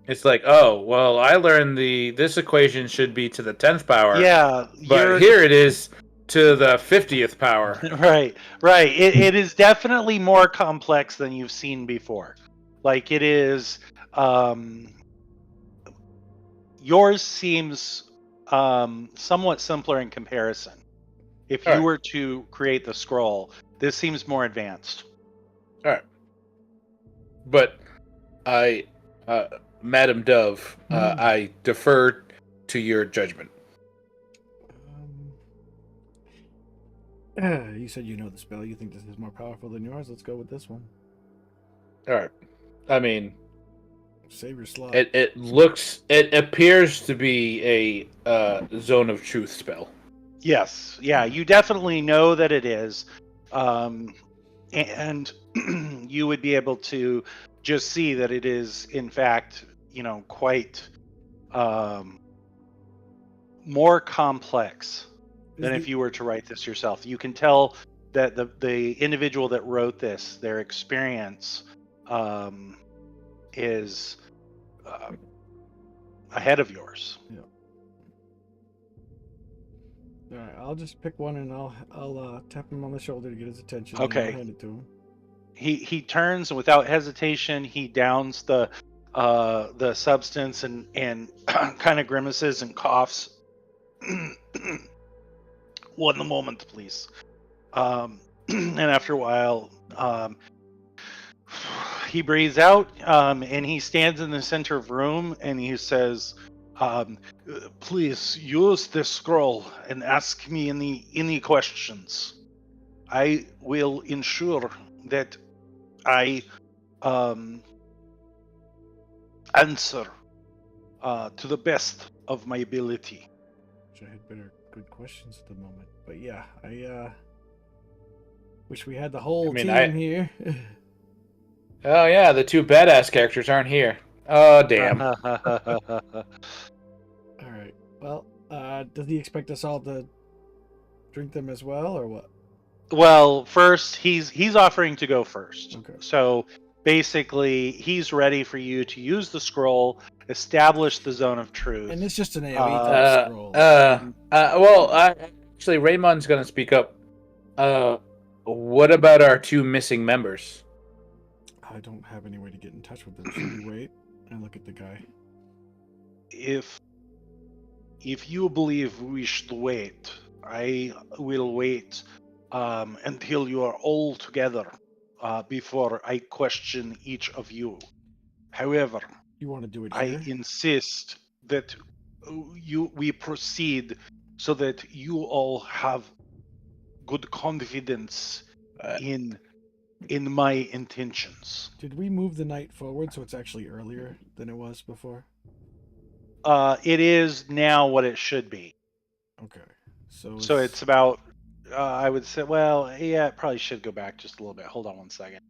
It's like, oh, well, I learned this equation should be to the 10th power. Yeah, But here it is to the 50th power. Right. It is definitely more complex than you've seen before. Like it is. Yours seems somewhat simpler in comparison. If you Alright. were to create the scroll, this seems more advanced. All right. But Madam Dove, I defer to your judgment. You said you know the spell. You think this is more powerful than yours? Let's go with this one. All right. I mean, Save your slot. it appears to be a zone of truth spell. Yes, yeah, you definitely know that it is, and you would be able to just see that it is, in fact, quite more complex than if you were to write this yourself. You can tell that the individual that wrote this, their experience is ahead of yours. Yeah. All right, I'll just pick one and I'll tap him on the shoulder to get his attention. And Okay. I'll hand it to him. He turns, and without hesitation, he downs the substance and kind of grimaces and coughs. One moment, please. And after a while, he breathes out, and he stands in the center of the room, and he says, "Please use this scroll and ask me any questions. I will ensure that I answer to the best of my ability." Which I had better good questions at the moment. But yeah, I wish we had the whole team here. Oh yeah, the two badass characters aren't here. Oh damn. All right. Well, does he expect us all to drink them as well, or what? Well, first he's offering to go first. Okay. So basically, he's ready for you to use the scroll, establish the zone of truth. And it's just an AoE type scroll. Well, actually, Raymond's gonna speak up. What about our two missing members? I don't have any way to get in touch with them. Should we wait and look at the guy? If you believe we should wait, I will wait until you are all together before I question each of you. However, You want to do it I here? insist that we proceed so that you all have good confidence in my intentions. Did we move the night forward so it's actually earlier than it was before? It is now what it should be. Okay. So It's about, I would say, well, yeah, it probably should go back just a little bit. Hold on one second.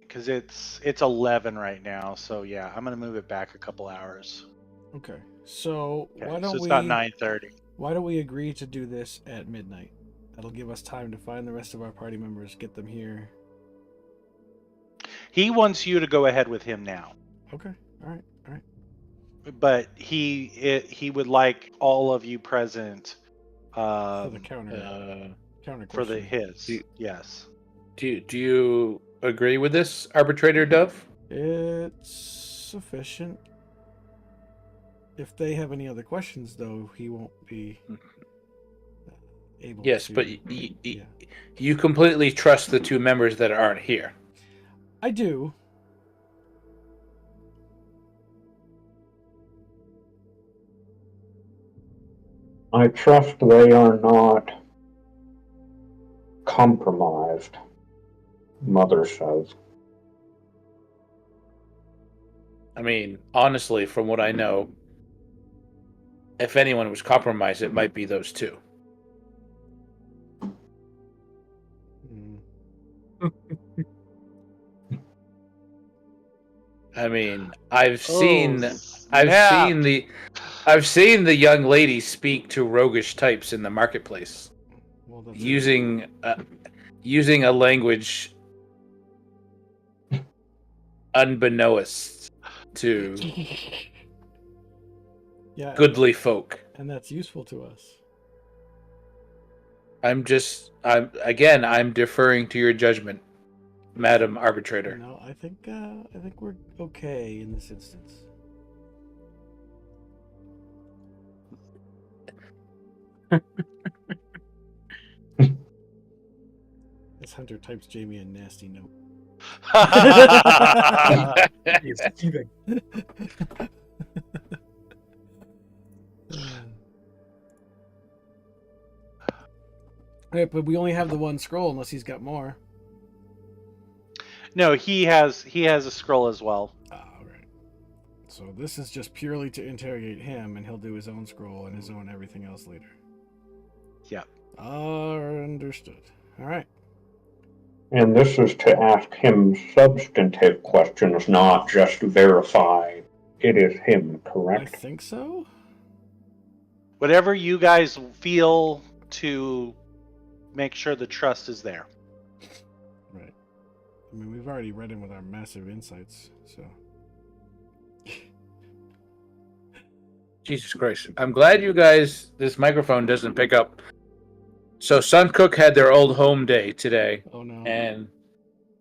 Because it's 11 right now, so yeah, I'm gonna move it back a couple hours. Okay. So Okay, why don't so it's we about 9:30. Why don't we agree to do this at midnight? That'll give us time to find the rest of our party members, get them here. He wants you to go ahead with him now, Okay. All right. but he would like all of you present For the counter for the question. his. Yes. Do you agree with this, Arbitrator Dove? It's sufficient. If they have any other questions, though, he won't be able to. Yes, but Yeah. you completely trust the two members that aren't here. I do. I trust they are not compromised, Mother says. I mean, honestly, from what I know, if anyone was compromised, it might be those two. Mm. I mean, I've seen snap. I've seen the young lady speak to roguish types in the marketplace Well, that's using a language unbeknownst to yeah, goodly folk. and that's useful to us. I'm deferring to your judgment, Madam Arbitrator. No, I think we're okay in this instance. This hunter types Jamie a nasty note. He's teething. Right, but we only have the one scroll unless he's got more. No, he has a scroll as well. Ah, right. So this is just purely to interrogate him, and he'll do his own scroll and his own everything else later. Yeah. Understood. All right. And this is to ask him substantive questions, not just verify it is him, I correct? think so. Whatever you guys feel to make sure the trust is there. Right. I mean, we've already read him with our massive insights, so. Jesus Christ. I'm glad you guys, this microphone doesn't pick up. So Suncook had their old home day today, Oh no. and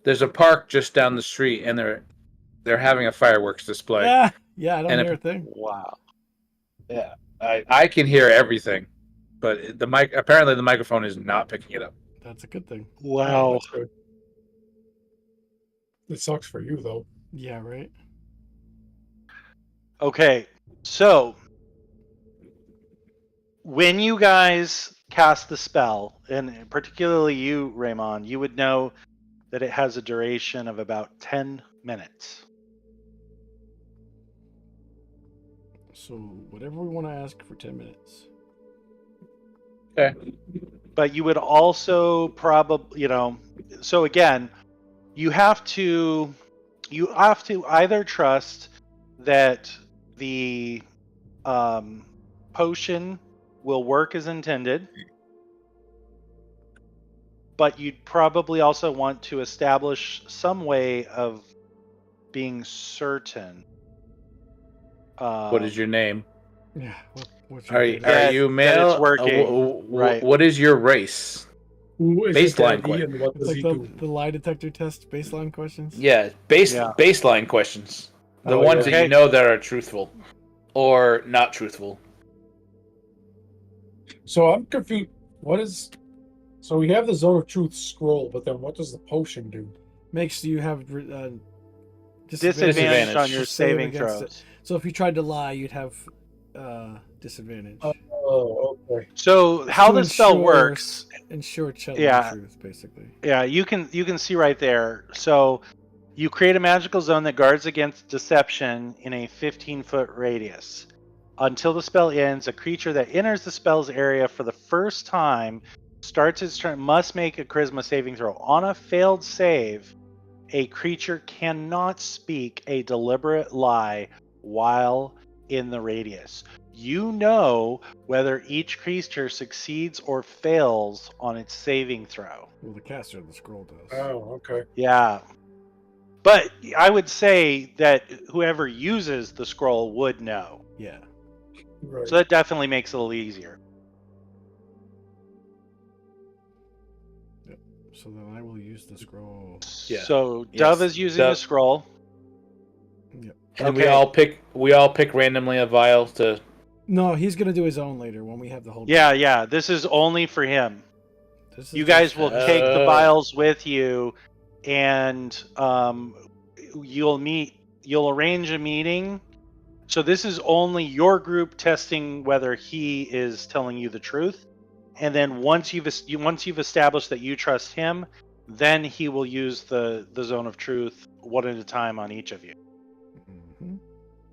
there's a park just down the street, and they're having a fireworks display. Yeah, I don't And hear a thing. Wow. Yeah, I can hear everything, but apparently the microphone is not picking it up. That's a good thing. Oh, that's good. It sucks for you, though. Yeah, right. Okay, so when you guys cast the spell, and particularly you, Raymond, you would know that it has a duration of about 10 minutes. So whatever we want to ask for 10 minutes. Okay. But you would also probably, so again, you have to either trust that the potion will work as intended, but you'd probably also want to establish some way of being certain. What is your name? Yeah. What's Are your you, data? are you that male? it's working, right. What is your race? Who is Baseline it, Daddy, question. and what It's does like he do? the lie detector test baseline questions. Yeah, Yeah. baseline questions. The Oh, ones yeah. that you know that are truthful or not truthful. So I'm confused. What is? So we have the Zone of Truth scroll, but then what does the potion do? Makes you have Disadvantage on to your save saving against throws. it. So if you tried to lie, you'd have disadvantage. Oh, okay. So how To the spell ensure- works, Ensure telling Yeah. the truth, basically. yeah, you can see right there. So you create a magical zone that guards against deception in a 15-foot radius. Until the spell ends, a creature that enters the spell's area for the first time starts its turn must make a charisma saving throw. On a failed save, a creature cannot speak a deliberate lie while in the radius. You know whether each creature succeeds or fails on its saving throw. Well, the caster of the scroll does. Oh, okay. Yeah. But I would say that whoever uses the scroll would know. Yeah. Right. So that definitely makes it a little easier. So then I will use the scroll. Yeah. So Yes. Dove is using the Dove. scroll. Yep. And Okay. we all pick randomly a vial to. No, he's gonna do his own later when we have the whole. Yeah. This is only for him. This is You guys just- will take the Oh. vials with you, and you'll arrange a meeting. So this is only your group testing whether he is telling you the truth, and then once you've established that you trust him, then he will use the zone of truth one at a time on each of you. Mhm.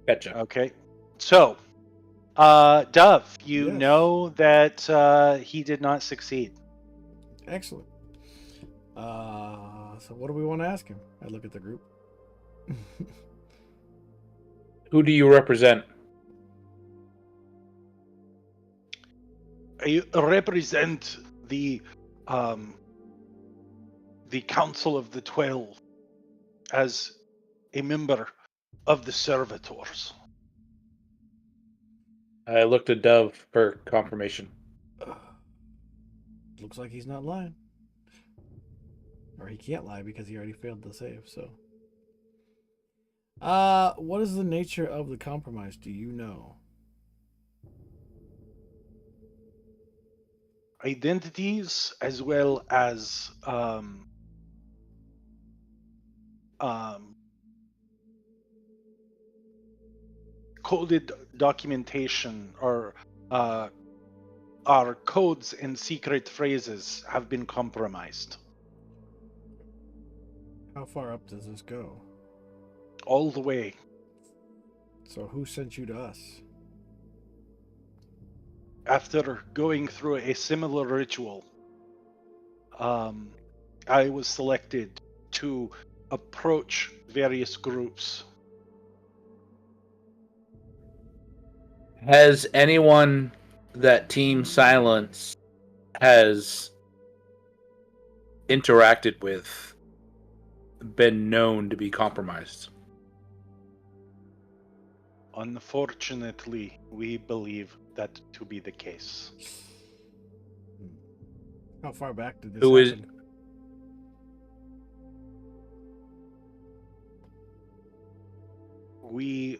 Gotcha. Okay. So, Dove, you Yes. know that he did not succeed. Excellent. So what do we want to ask him? I look at the group. Who do you represent? I represent the Council of the 12 as a member of the Servitors. I looked at Dove for confirmation. Looks like he's not lying. Or he can't lie because he already failed the save, so. What is the nature of the compromise? Do you know? Identities as well as coded documentation or our codes and secret phrases have been compromised. How far up does this go? All the way. So who sent you to us? After going through a similar ritual, I was selected to approach various groups. Has anyone that Team Silence has interacted with been known to be compromised? Unfortunately, we believe that to be the case. How far back did this Who is- happen? We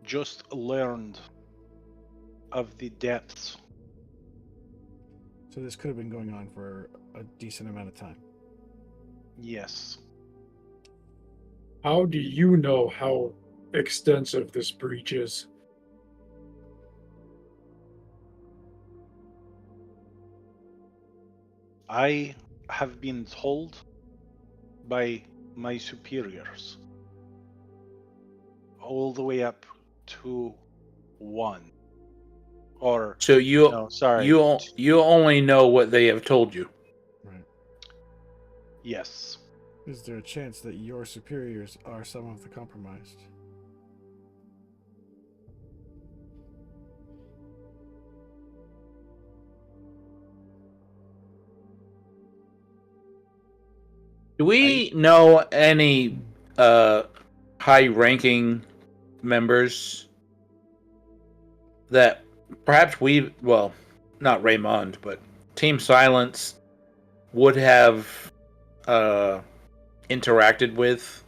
just learned of the depths. So this could have been going on for a decent amount of time. Yes. How do you know how extensive this breach is? I have been told by my superiors all the way up to 1. Or, So you no, sorry. you only know what they have told you. Right. Yes. Is there a chance that your superiors are some of the compromised? Do we know any high-ranking members that perhaps not Raymond, but Team Silence would have interacted with?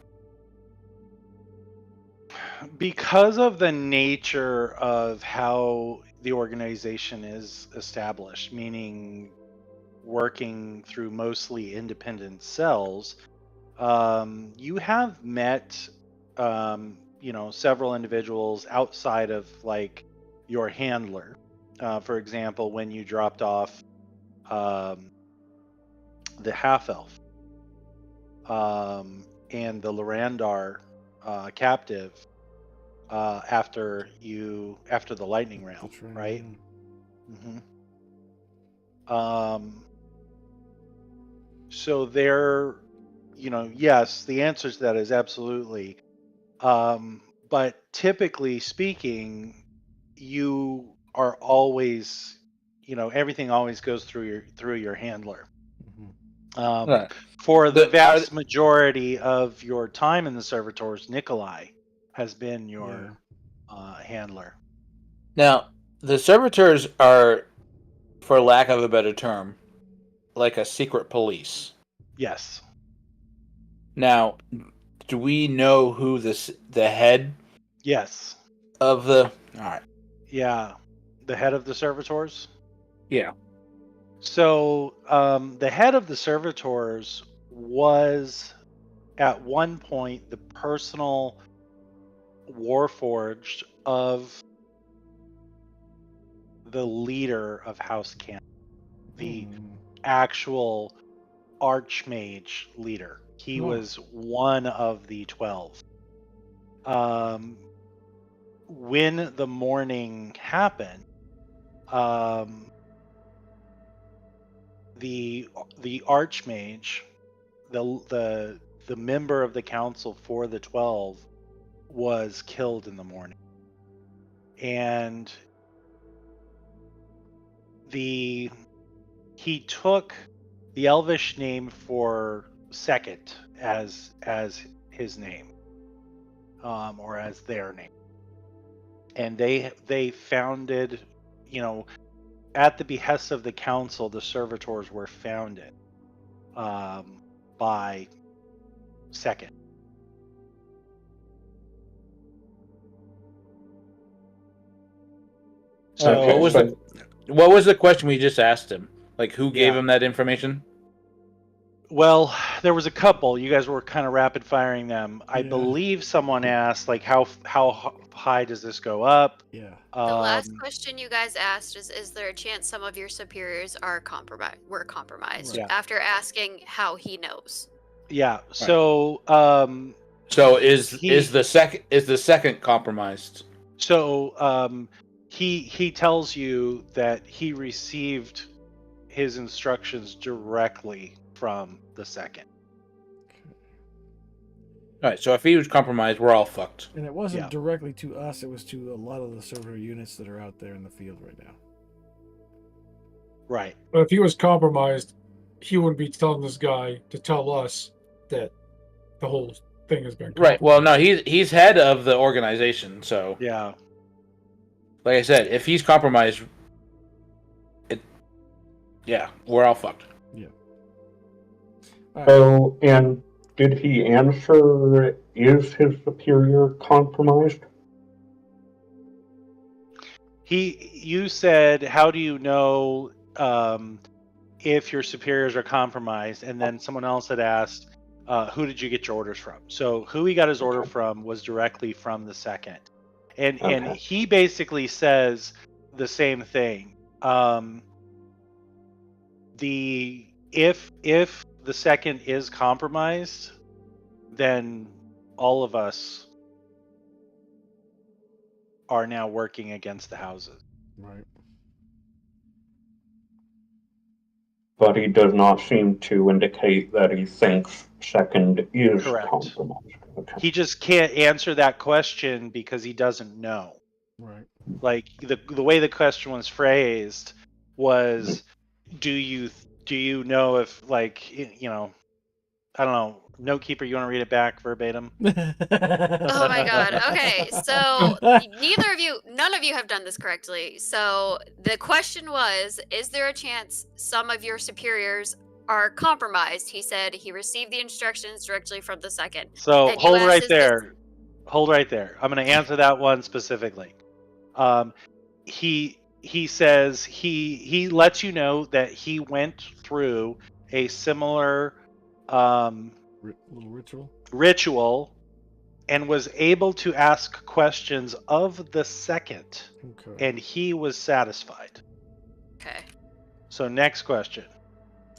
Because of the nature of how the organization is established, meaning working through mostly independent cells, you have met, several individuals outside of like your handler. For example, when you dropped off the half elf and the Lorandar captive after the lightning round, That's right? yeah. So there, yes, the answer to that is absolutely. But typically speaking, you are always, everything always goes through your handler. Right. For the The- vast majority of your time in the servitors, Nikolai has been your handler. Now, the servitors are, for lack of a better term, like a secret police. Yes. Now, do we know who the head Yes. of the? All right. Yeah. The head of the servitors? Yeah. So the head of the servitors was at one point the personal warforged of the leader of House Can, the actual Archmage leader. He was one of the 12. When the morning happened, the Archmage, the member of the council for the 12, was killed in the morning, and he took the Elvish name for Second as his name, or as their name, and they founded, at the behest of the council, the servitors were founded by Second. So what was the question we just asked him? Like, who gave him that information? Well, there was a couple. You guys were kind of rapid firing them. I Yeah. believe someone asked, like, how high does this go up? Yeah. The last Um, question you guys asked is there a chance some of your superiors are compromised? Yeah. After asking how he knows. yeah. So, So is He- the second compromised? so he tells you that he received his instructions directly from the second. All right. So if he was compromised, we're all fucked. And it wasn't Yeah. directly to us, it was to a lot of the server units that are out there in the field right now. Right. But if he was compromised, he wouldn't be telling this guy to tell us that the whole thing has been Right. Well, no, he's head of the organization. So, Yeah. like I said, if he's compromised, we're all fucked. All right. So, and did he answer, is his superior compromised? You said, how do you know if your superiors are compromised? And then someone else had asked, who did you get your orders from? So who he got his order from was directly from the second. And Okay. he basically says the same thing. If the second is compromised, then all of us are now working against the houses. Right. But he does not seem to indicate that he thinks second is Correct. compromised. Okay. He just can't answer that question because he doesn't know. Right. Like the way the question was phrased was, do you know if, like, you know, I don't know, note keeper, you want to read it back verbatim? Oh my god. Okay, so none of you have done this correctly. So the question was, is there a chance some of your superiors are compromised? He said he received the instructions directly from the second. So And you hold asked, right is this- there. Hold right there. I'm going to answer that one specifically. He says he lets you know that he went through a similar Little ritual. ritual and was able to ask questions of the second, Okay. and he was satisfied. Okay. So next question.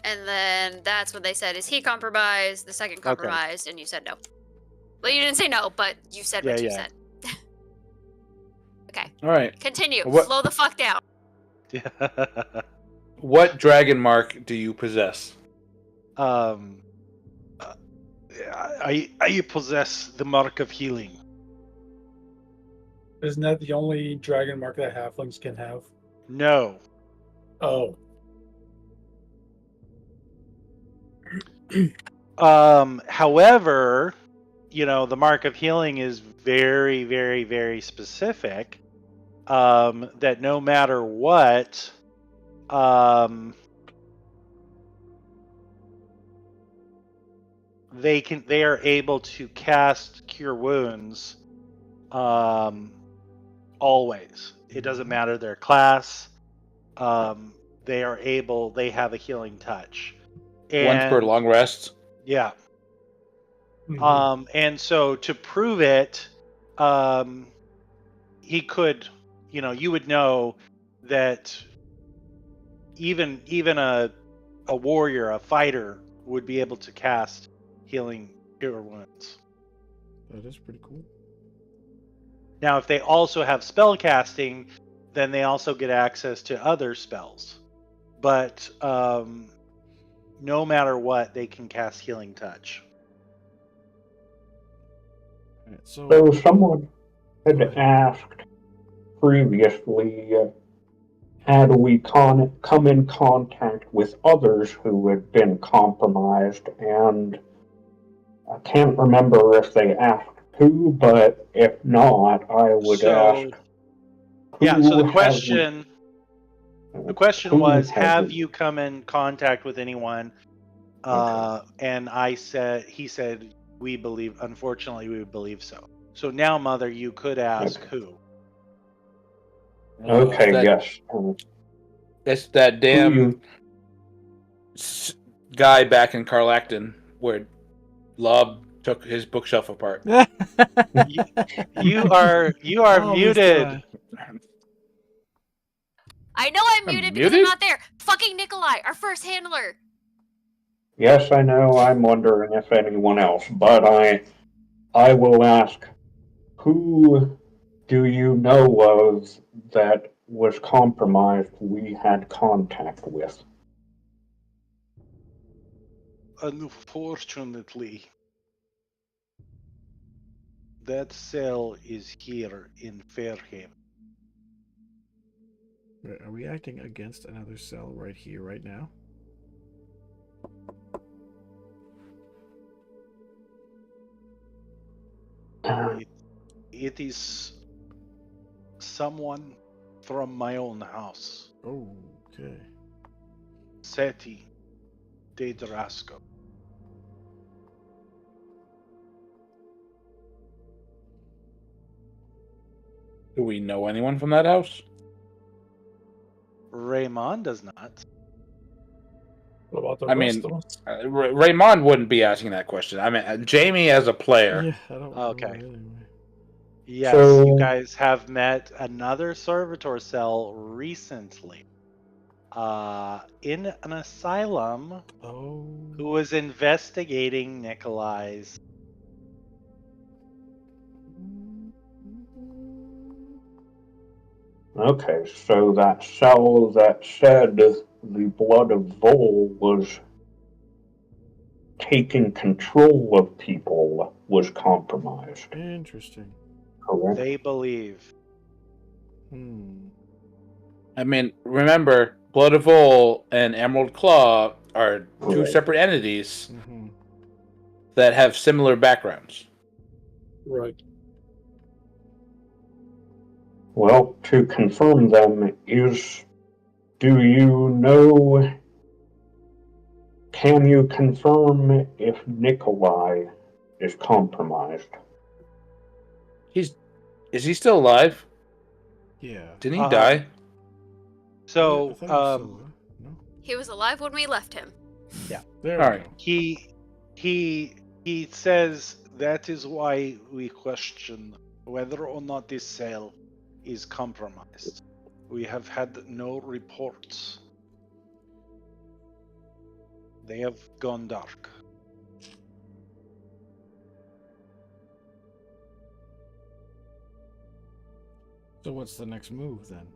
And then that's when they said, is he compromised? The second compromised, and you said no. Well, you didn't say no, but you said what you Yeah. said. Okay, All right. continue. What- Slow the fuck down. What dragon mark do you possess? I possess the mark of healing. Isn't that the only dragon mark that halflings can have? No. Oh. However, you know, the mark of healing is very, very, very specific. That no matter what, they are able to cast cure wounds, always. It doesn't matter their class. They have a healing touch. Once per long rest. Yeah. Mhm. And so to prove it, he could, you know, you would know that even a warrior, a fighter, would be able to cast healing cure wounds. That is pretty cool. Now, if they also have spell casting, then they also get access to other spells. But no matter what, they can cast healing touch. All right, so So someone had asked previously, had we come in contact with others who had been compromised, and I can't remember if they asked who, but if not, I would ask. Yeah, so who the question who was, have have we- you come in contact with anyone? And he said, unfortunately, we believe so. So now, Mother, you could ask who. Okay, That- yes. It's that damn you- guy back in Carlacton where Lob took his bookshelf apart. You are Oh, muted. Mr. I know I'm I'm muted because I'm muted? not there. Fucking Nikolai, our first handler. Yes, I know. I'm wondering if anyone else, but I will ask, who do you know of that was compromised we had contact with? Unfortunately, that cell is here in Fairhaven. Wait, are we acting against another cell right here, right now? It is someone from my own house, Oh, okay. Seti de Drasco. Do we know anyone from that house? Raymond does not. What about the I rest mean, of us? Raymond wouldn't be asking that question. I mean, Jamie as a player. Yeah, I don't know Okay. anyway. Yes, So- you guys have met another servitor cell recently. In an asylum Oh. who was investigating Nikolai's. Okay, so that cell that said the blood of Vol was taking control of people was compromised, Interesting. correct? They believe. I mean, remember, Blood of Vol and Emerald Claw are two Right. separate entities Mm-hmm. that have similar backgrounds. Right. Well, to confirm them do you know, can you confirm if Nikolai is compromised? Is he still alive? Yeah. Didn't he die? Yeah, I So, thought he was still alive. No? He was alive when we left him. There All we right. go. he says that is why we question whether or not this cell is compromised. We have had no reports. They have gone dark. So what's the next move then?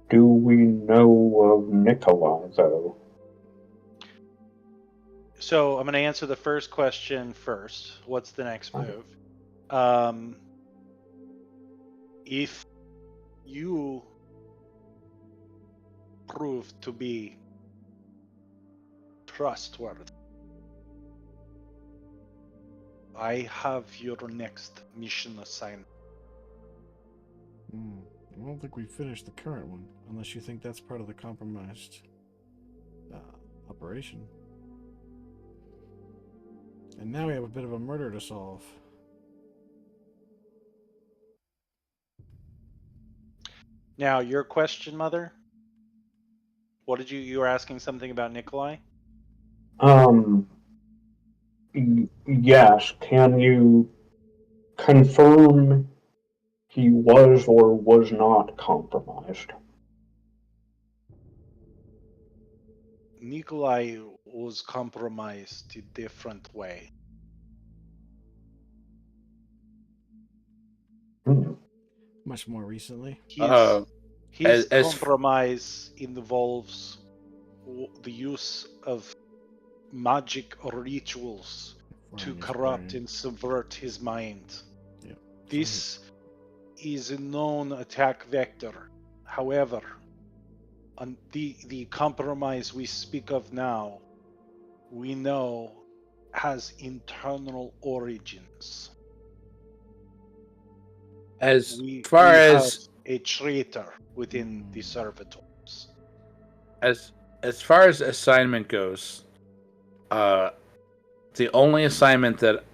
Do we know of Nikolai, though? So I'm going to answer the first question first. What's the next move? If you prove to be trustworthy, I have your next mission assignment. I don't think we finished the current one, unless you think that's part of the compromised operation. And now we have a bit of a murder to solve. Now, your question, Mother? What did you were asking something about Nikolai? Yes. Can you confirm he was or was not compromised? Nikolai was compromised a different way. Much more recently. His as- compromise involves the use of magic rituals to Frying his corrupt brain. and subvert his mind. Yep. This is a known attack vector. However, on the compromise we speak of now, we know has internal origins. As We far have as a traitor within the servitors. as far as assignment goes, the only assignment that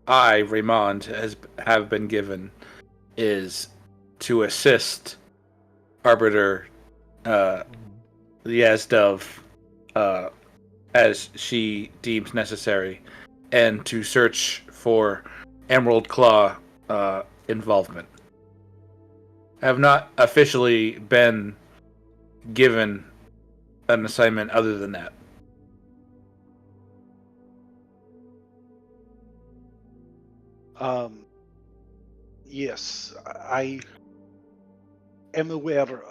I, Raymond, have been given is to assist Arbiter Yazdov as she deems necessary, and to search for Emerald Claw involvement. I have not officially been given an assignment other than that. Yes, I am aware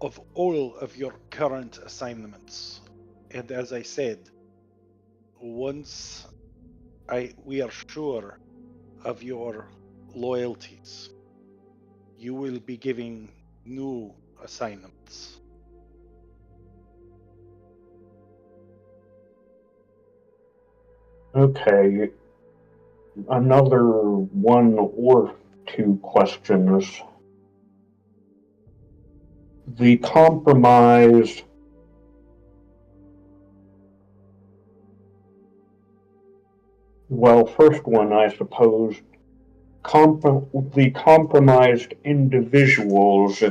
of all of your current assignments, and as I said, once we are sure of your loyalties, you will be giving new assignments. Okay, another one or two questions. The compromise. Well, first one, I suppose. The compromised individuals,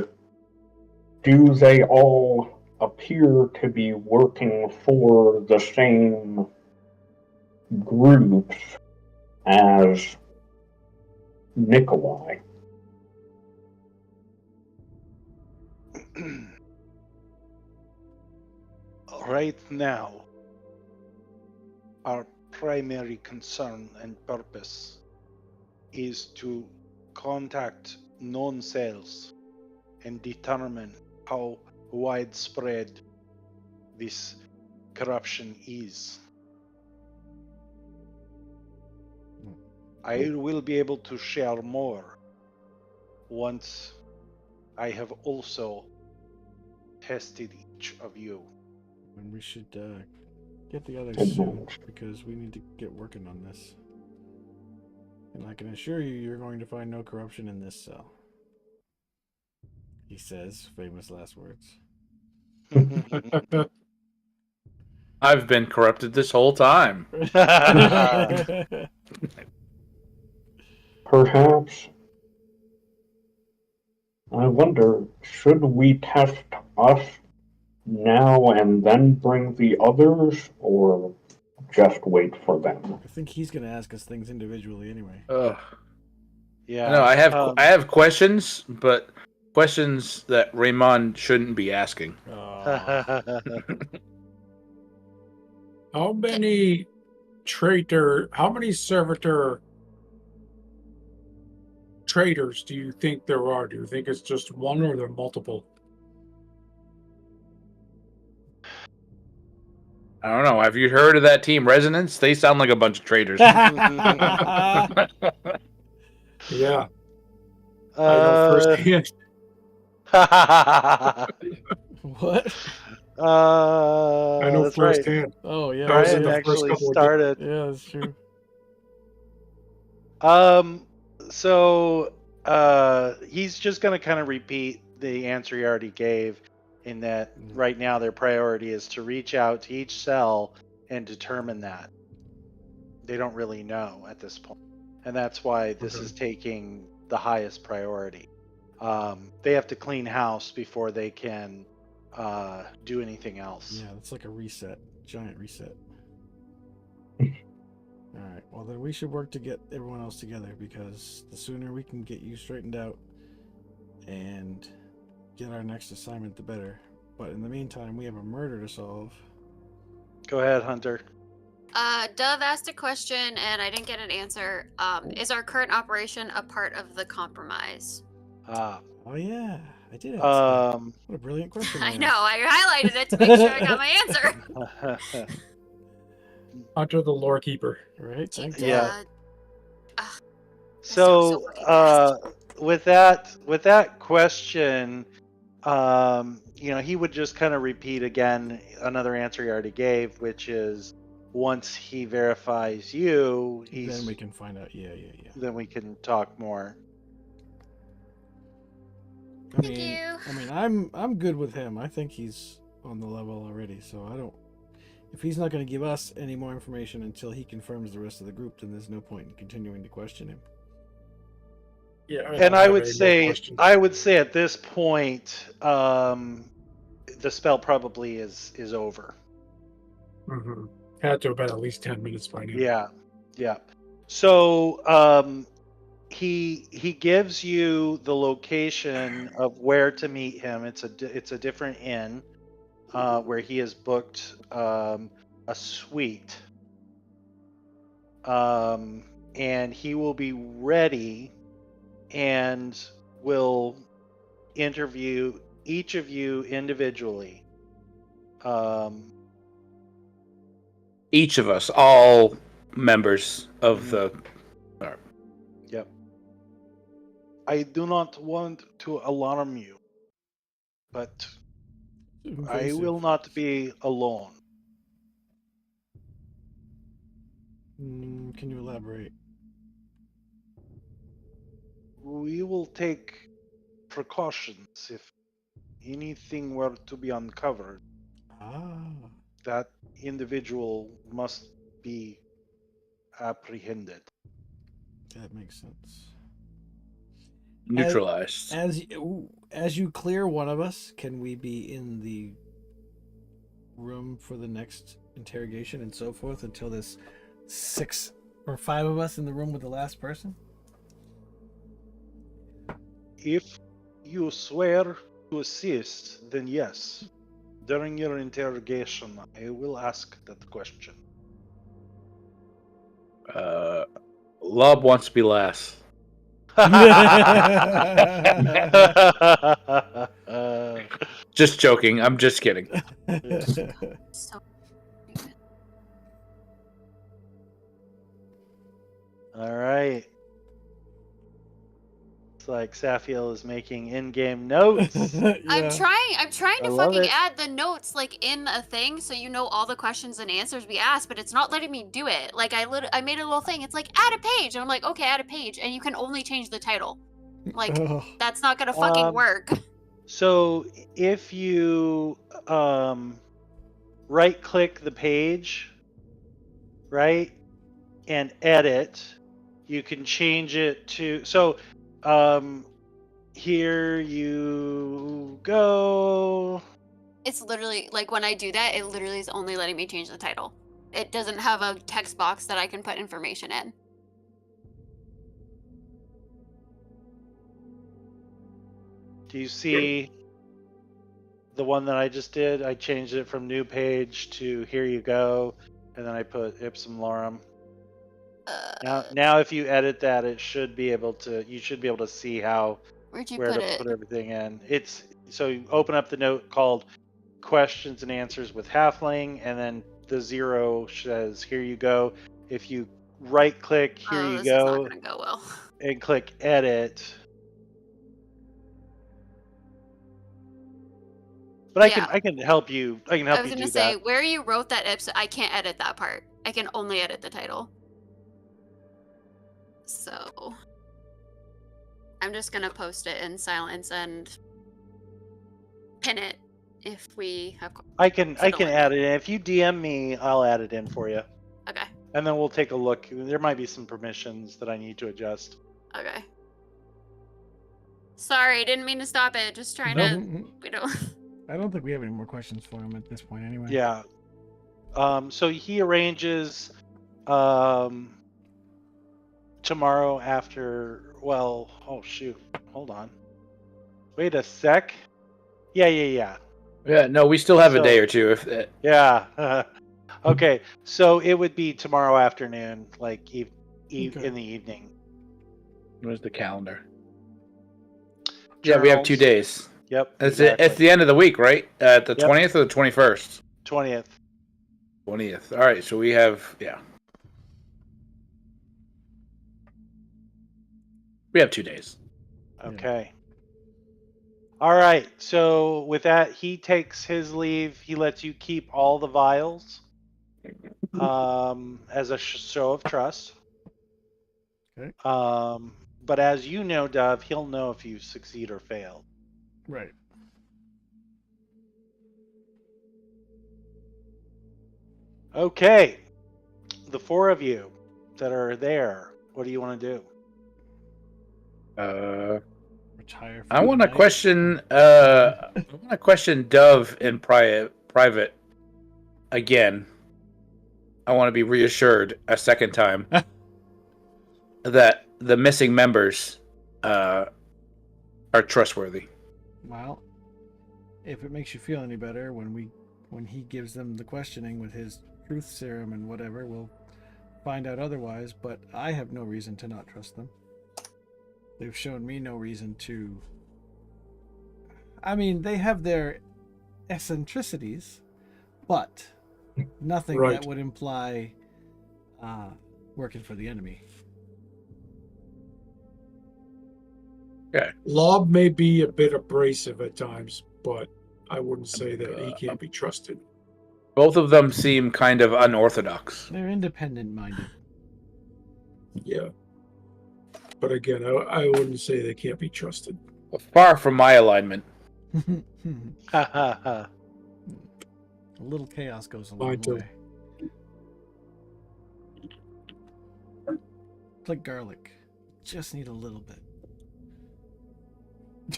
do they all appear to be working for the same groups as Nikolai? Right now, our primary concern and purpose is to contact known cells and determine how widespread this corruption is. I will be able to share more once I have also tested each of you. And we should get the others soon, because we need to get working on this. And I can assure you, you're going to find no corruption in this cell. He says, famous last words. I've been corrupted this whole time. Perhaps. I wonder, should we test us now and then bring the others, or just wait for them? I think he's going to ask us things individually anyway. Ugh. Yeah. No, I have questions, but questions that Raymond shouldn't be asking. How many servitor traitors do you think there are? Do you think it's just one, or there are multiple? I don't know. Have you heard of that team Resonance? They sound like a bunch of traitors. Yeah. I know firsthand. What? I know that's right. firsthand. Oh, yeah. I was in Brian the first actually couple of started. Yeah, that's true. So he's just going to kind of repeat the answer he already gave, in that right now their priority is to reach out to each cell and determine that. They don't really know at this point. And that's why this is taking the highest priority. They have to clean house before they can do anything else. Yeah, it's like a reset. Giant reset. Alright, well then we should work to get everyone else together, because the sooner we can get you straightened out and get our next assignment, the better. But in the meantime, we have a murder to solve. Go ahead, Hunter. Dove asked a question and I didn't get an answer. Is our current operation a part of the compromise? Oh yeah, I did ask that. What a brilliant question. I know, I highlighted it to make sure I got my answer. Hunter the lore keeper. Right? Thank Yeah. God. So with that question, he would just kind of repeat again another answer he already gave, which is once he verifies you, then we can find out. Yeah. Then we can talk more. I mean, I'm good with him. I think he's on the level already, so I don't. If he's not going to give us any more information until he confirms the rest of the group, then there's no point in continuing to question him. Yeah, And I would say at this point, the spell probably is over. Mm-hmm. Had to have been at least 10 minutes by now. Yeah, yeah. So he gives you the location of where to meet him. It's a different inn where he has booked a suite, and he will be ready and will interview each of you individually. Each of us, all members of the. Yep. I do not want to alarm you, but I will not be alone. Can you elaborate? We will take precautions if anything were to be uncovered. Ah, That individual must be apprehended. that makes sense. Neutralized. As you clear one of us, can we be in the room for the next interrogation and so forth until there's 6 or 5 of us in the room with the last person? If you swear to assist, then yes. During your interrogation, I will ask that question. Lob wants to be last. Just joking. I'm just kidding. So All right. It's like Safiel is making in-game notes. I'm trying I to love fucking it. add the notes like in a thing so you know all the questions and answers we asked, but it's not letting me do it. Like I made a little thing. It's like add a page, and I'm like, okay, add a page, and you can only change the title. Like that's not gonna fucking work. So if you right-click the page, right, and edit, you can change it to. So here you go. It's literally like when I do that, it literally is only letting me change the title. It doesn't have a text box that I can put information in. Do you see the one that I just did? I changed it from new page to here you go, and then I put ipsum lorem. Now if you edit that, you should be able to see how Where'd you where put to it? put everything in. It's so you open up the note called questions and answers with Halfling, and then the 0 says here you go. If you right click here you This is not go gonna go well. and click edit. But Yeah. I can help you. I can help I was you gonna do say that. where you wrote that ipsum, I can't edit that part. I can only edit the title. So I'm just gonna post it in silence and pin it if we have. I can add it in. If you DM me, I'll add it in for you. Okay. And then we'll take a look. There might be some permissions that I need to adjust. Okay. Sorry, didn't mean to stop it. Just trying to. We don't. I don't think we have any more questions for him at this point, anyway. Yeah. So he arranges tomorrow after. Well, oh shoot, hold on. Wait a sec. Yeah. Yeah, no, we still have a day or two. If that... Yeah. Okay, so it would be tomorrow afternoon, like in the evening. Where's the calendar? Yeah, we have 2 days. Yep. It's at the end of the week, right? At the 20th or the 21st? 20th. 20th. All right, so we have, we have 2 days. Okay. All right. So with that, he takes his leave. He lets you keep all the vials as a show of trust. Okay. But as you know, Dove, he'll know if you succeed or fail. Right. Okay. The 4 of you that are there, what do you want to do? Retire. I from want the to night. question. I want to question Dove in private again. I want to be reassured a second time that the missing members are trustworthy. Well, if it makes you feel any better, when he gives them the questioning with his truth serum and whatever, we'll find out otherwise. But I have no reason to not trust them. They've shown me no reason to. I mean, they have their eccentricities, but nothing Right. that would imply working for the enemy. Lob may be a bit abrasive at times, but I wouldn't say that he can't be trusted. Both of them seem kind of unorthodox. They're independent-minded. Yeah. But again, I wouldn't say they can't be trusted. Far from my alignment. Ha ha ha. A little chaos goes a Mine long too. way. It's like garlic. Just need a little bit.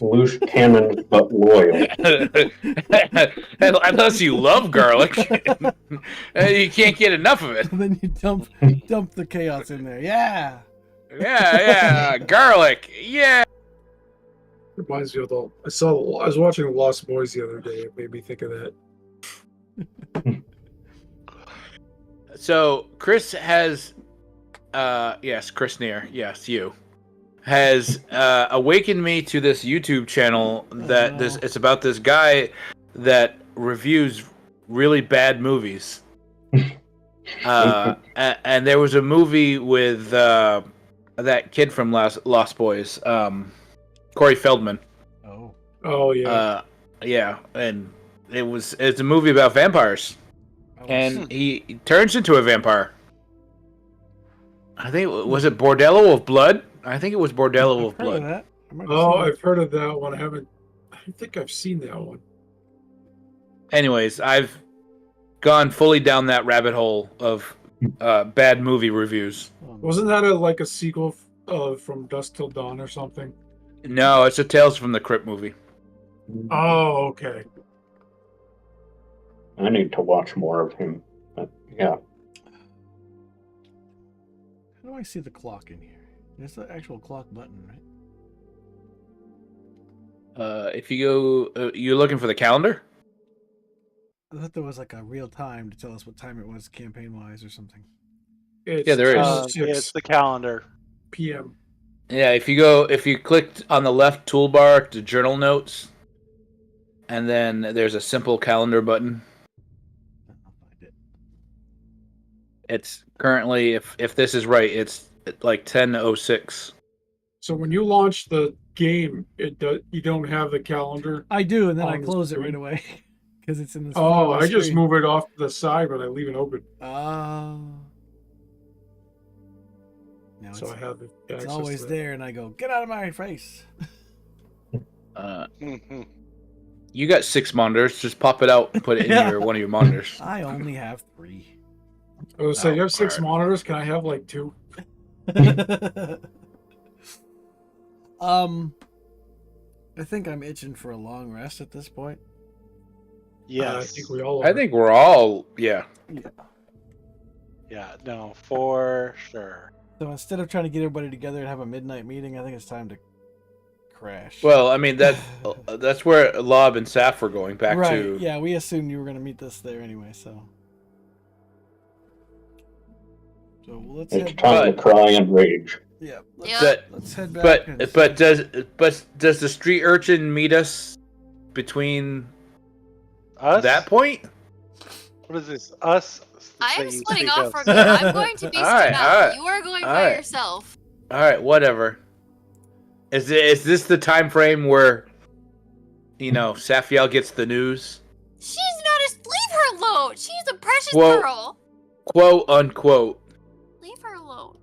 Loose cannons, but loyal. Unless you love garlic, you can't get enough of it. And then you dump the chaos in there. Yeah. Yeah, garlic. Yeah. Reminds me of I was watching The Lost Boys the other day. It made me think of that. So Chris has, yes, Chris Neer, yes, you, has awakened me to this YouTube channel that it's about this guy that reviews really bad movies. And there was a movie with that kid from Lost Boys, Corey Feldman. Oh. Oh yeah. Yeah, and it's a movie about vampires, and he turns into a vampire. I think was it Bordello of Blood? I think it was Bordello of I've heard of Blood. that. I might have Oh, seen it. I've heard of that one. I don't think I've seen that one. Anyways, I've gone fully down that rabbit hole of bad movie reviews. Wasn't that like a sequel from Dusk Till Dawn or something? No, it's a Tales from the Crypt movie. Oh, okay. I need to watch more of him. But yeah. How do I see the clock in here? There's the actual clock button, right? If you go, you're looking for the calendar? I thought there was like a real time to tell us what time it was campaign-wise or something. It's Yeah, there is. 6 It's the calendar. p.m. Yeah, if you clicked on the left toolbar to journal notes, and then there's a simple calendar button. I'll find it. It's currently, if this is right, it's like 10:06. So when you launch the game, you don't have the calendar. I do, and then I On the close it right screen. away because it's in the. Oh, I just move it off to the side, but I leave it open, Oh. Now so I have it's access always to that. there, and I go, "Get out of my face!" You got 6 monitors. Just pop it out and put it in Yeah. one of your monitors. I only have 3. I was saying, you have 6 alright. monitors. Can I have like 2? I think I'm itching for a long rest at this point. I Yes. think we all. I Are. think we're all, yeah. Yeah, no, for sure. So instead of trying to get everybody together and have a midnight meeting, I think it's time to crash. Well, I mean that's where Lob and Saf were going back right? to. Yeah, we assumed you were going to meet us there anyway. So let's It's head. time to cry and rage. Yeah, Yeah. let's head back. and- But does the street urchin meet us between Us? that point? What is this? Us? I am that you splitting speak off of? from you. I'm going to be Alright, stood up. alright, You are going by alright. yourself. All right, whatever. Is this the time frame where, Safiel gets the news, She's not a. Leave her alone. She's a precious Well- girl. quote unquote? Leave her alone.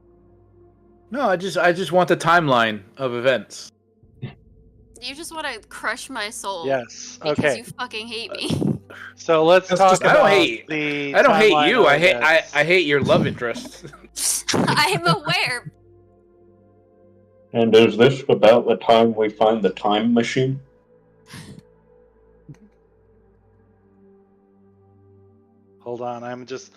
No, I just want the timeline of events. You just want to crush my soul. Yes. Because Okay. you fucking hate me. So let's That's talk just- I don't about hate- the. I don't hate timeline you. of I hate events. I hate your love interest. I'm aware. And is this about the time we find the time machine? Hold on, I'm just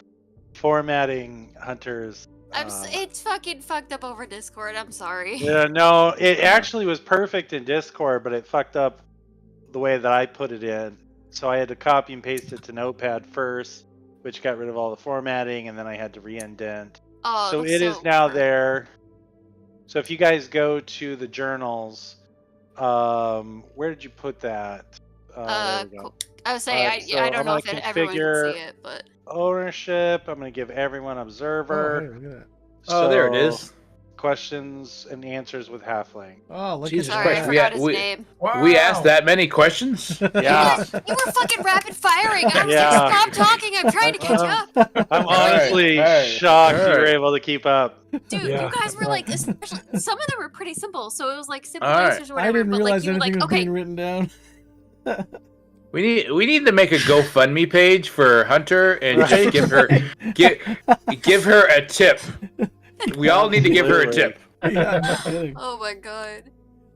formatting Hunter's. It's fucking fucked up over Discord. I'm sorry. Yeah, no, it actually was perfect in Discord, but it fucked up the way that I put it in. So I had to copy and paste it to Notepad first, which got rid of all the formatting, and then I had to re-indent. Oh, So that's it is so now bad. there. So if you guys go to the journals, where did you put that? There we go. Cool. I would say Alright, so I don't I'm know gonna if everyone can configure see it, but ownership. I'm going to give everyone Oh, observer. hey, look at that. Oh, there it So, is. Questions and answers with halfling. Oh, look Jesus at sorry, Christ, I that. forgot his name. We asked that many questions? Yeah. You were fucking rapid firing. I was Yeah. like, stop talking. I'm trying to catch up. I'm Alright, honestly alright, shocked you were alright. able to keep up. Dude, Yeah. you guys were like, especially some of them were pretty simple. So it was like simple Alright. answers or I whatever. didn't But like realize you were anything like, was okay, being written down. We need to make a GoFundMe page for Hunter and just Right. give her a tip. We all need to give her a Absolutely. tip. Yeah, no kidding. oh my god.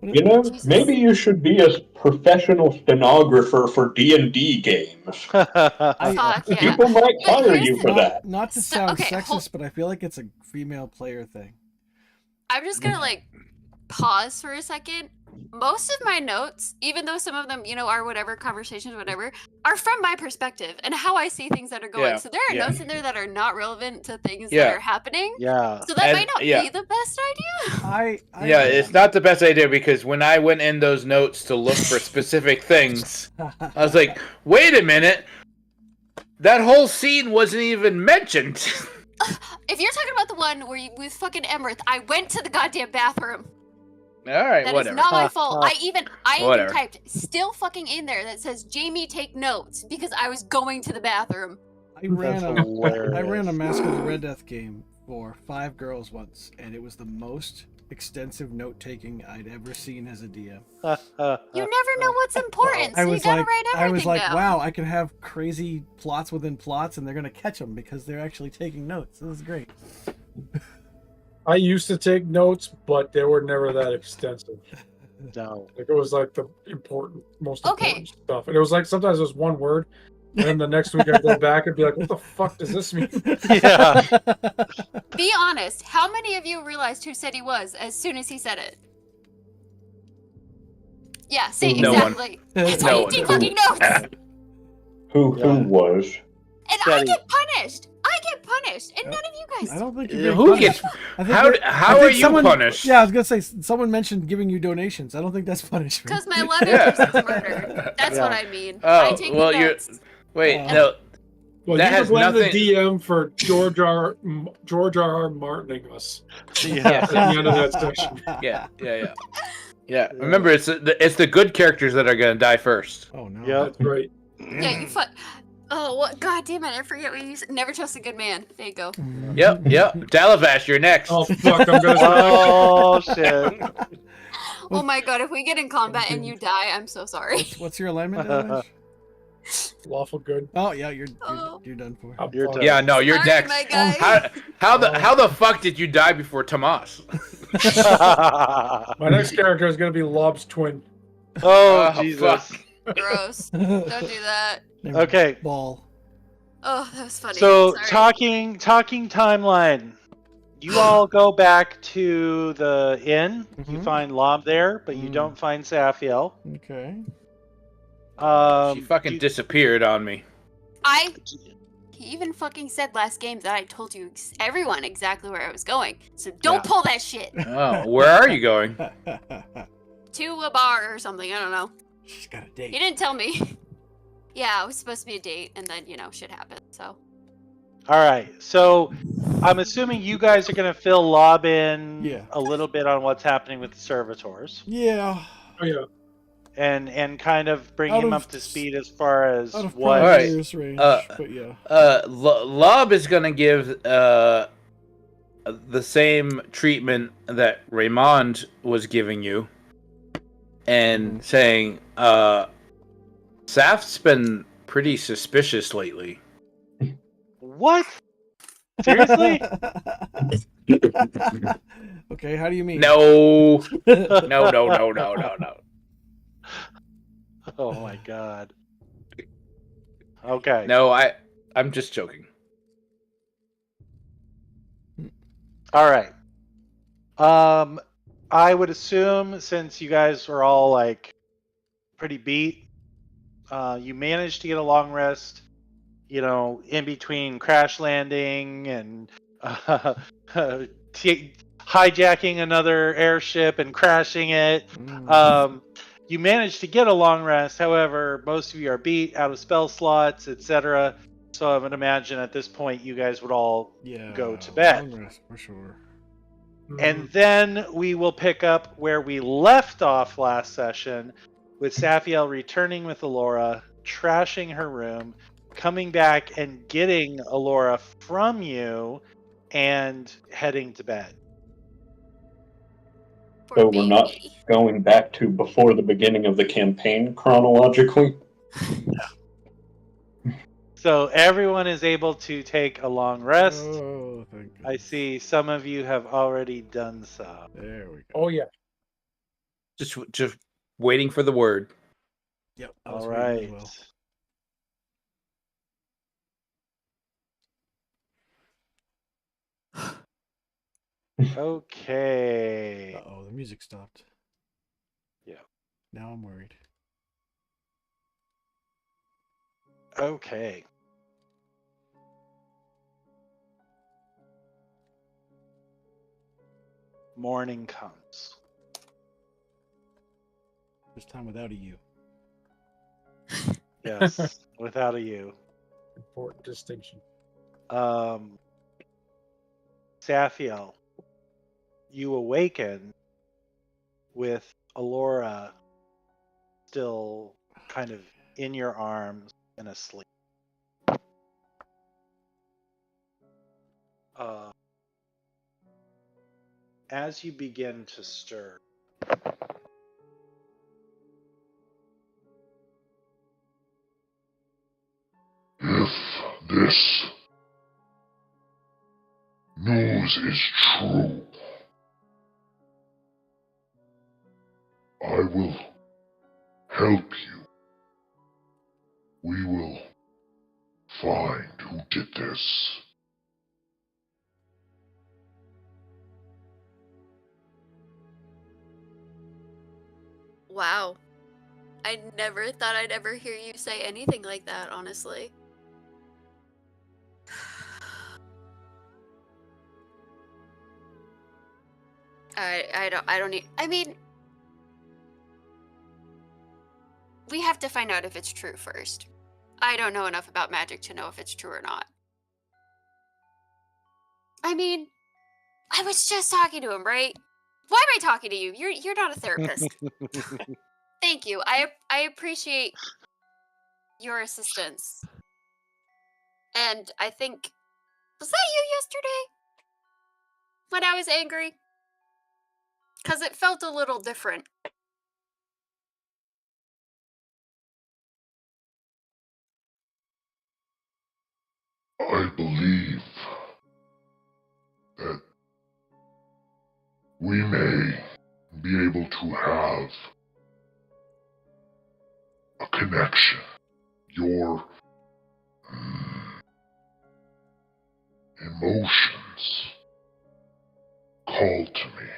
You know, Jesus. maybe you should be a professional stenographer for D&D games. Fuck yeah. People might But hire here's you the- for that. Not to So- sound okay, sexist, but I feel like it's a female player thing. I'm just gonna like pause for a second. Most of my notes, even though some of them, you know, are whatever conversations, whatever, are from my perspective and how I see things that are going. Yeah, So there are yeah. notes in there that are not relevant to things Yeah. that are happening. Yeah. So that And- might not yeah. be the best idea. Yeah, it's not the best idea because when I went in those notes to look for specific things, I was like, wait a minute. That whole scene wasn't even mentioned. If you're talking about the one where you with fucking Emerith, I went to the goddamn bathroom. Alright, That is whatever. not my fault. I even Whatever. typed still fucking in there that says Jamie take notes because I was going to the bathroom. I ran That's a hilarious. Mask of the Red Death game for 5 girls once, and it was the most extensive note taking I'd ever seen as a DM. You never know what's important, so you gotta write everything I was like, down. wow, I can have crazy plots within plots, and they're gonna catch them because they're actually taking notes. This is great. I used to take notes, but they were never that extensive. No. Like it was like the most Okay. important stuff. And it was like sometimes it was one word, and then the next week I'd go back and be like, what the fuck does this mean? Yeah. Be honest. How many of you realized who said he was as soon as he said it? Yeah, see, No one. exactly. That's why No you one. take fucking notes. Who Yeah. was? And I Steady. get punished. I get punished, and none of you I guys. don't think you're Who being gets? punished. I think How you're- how I are think you someone- punished? Yeah, I was gonna say someone mentioned giving you donations. I don't think that's punishment. Because my 11 Yeah. person's murdered. That's Yeah. what I mean. Oh, I take well, the you're- notes. Wait, Uh, no. Well, That you has can blame nothing- the DM for George R. Martining us Yeah. at the end of that section. Yeah. Remember, it's the good characters that are gonna die first. Oh no. Yep. That's right. Yeah, you fuck. Oh, what? God damn it! I forget what you said. Never trust a good man. There you go. Yep. Dalavash, you're next. Oh fuck! I'm gonna. Oh shit. Oh my god! If we get in combat and you die, I'm so sorry. What's your alignment, Dalmash? Lawful good. Oh yeah, you're Oh. done for. I'm You're fine. done. Yeah, no, you're Sorry, next. my guy. How the fuck did you die before Tomas? My next character is gonna be Lob's twin. Oh, Oh, Jesus. fuck. Gross. Don't do that. Okay. Ball. Oh, that was funny. So Sorry. talking timeline. You all go back to the inn. You Mhm. find Lob there, but you Mm. don't find Safiel. Okay. She fucking disappeared on me. He even fucking said last game that I told you everyone exactly where I was going. So don't Yeah. pull that shit. Oh, where are you going? To a bar or something. I don't know. She's got a He date. didn't tell me. Yeah, it was supposed to be a date, and then shit happened. So All right. So I'm assuming you guys are going to fill Lob in Yeah. a little bit on what's happening with the servitors Yeah. Oh yeah. and kind of bring Out him of- up to speed as far as Out of what. All right. Privateer's range, but yeah. Lob is gonna give the same treatment that Raymond was giving you, and saying, Saf's been pretty suspicious lately. What? Seriously? Okay, how do you mean? No, no. Oh my god. Okay. No, I'm just joking. All right. I would assume since you guys are all like pretty beat, you managed to get a long rest. You know, in between crash landing and uh, hijacking another airship and crashing it. You managed to get a long rest. However, most of you are beat, out of spell slots, etc. So I would imagine at this point you guys would all Yeah, go to bed. long rest for sure. And then we will pick up where we left off last session with Saphiel returning with Alora, trashing her room, coming back and getting Alora from you, and heading to bed. Poor So we're not baby. going back to before the beginning of the campaign chronologically. So everyone is able to take a long rest. Oh, thank I goodness. see some of you have already done so. There we go. Oh yeah. Just waiting for the word. Yep. I All was waiting right. as well. Okay. Uh-oh, the music stopped. Yeah. Now I'm worried. Okay. Morning comes. This time without a U. Yes, without a U. Important distinction. Saphiel, you awaken with Alora still kind of in your arms and asleep. As you begin to stir, If this news is true, I will help you. We will find who did this. Wow. I never thought I'd ever hear you say anything like that, honestly. I don't need, I mean, we have to find out if it's true first. I don't know enough about magic to know if it's true or not. I mean, I was just talking to him, right? Why am I talking to you? You're not a therapist. Thank you. I appreciate your assistance. And I think, was that you yesterday? When I was angry? Because it felt a little different. I believe that we may be able to have a connection. Your emotions call to me.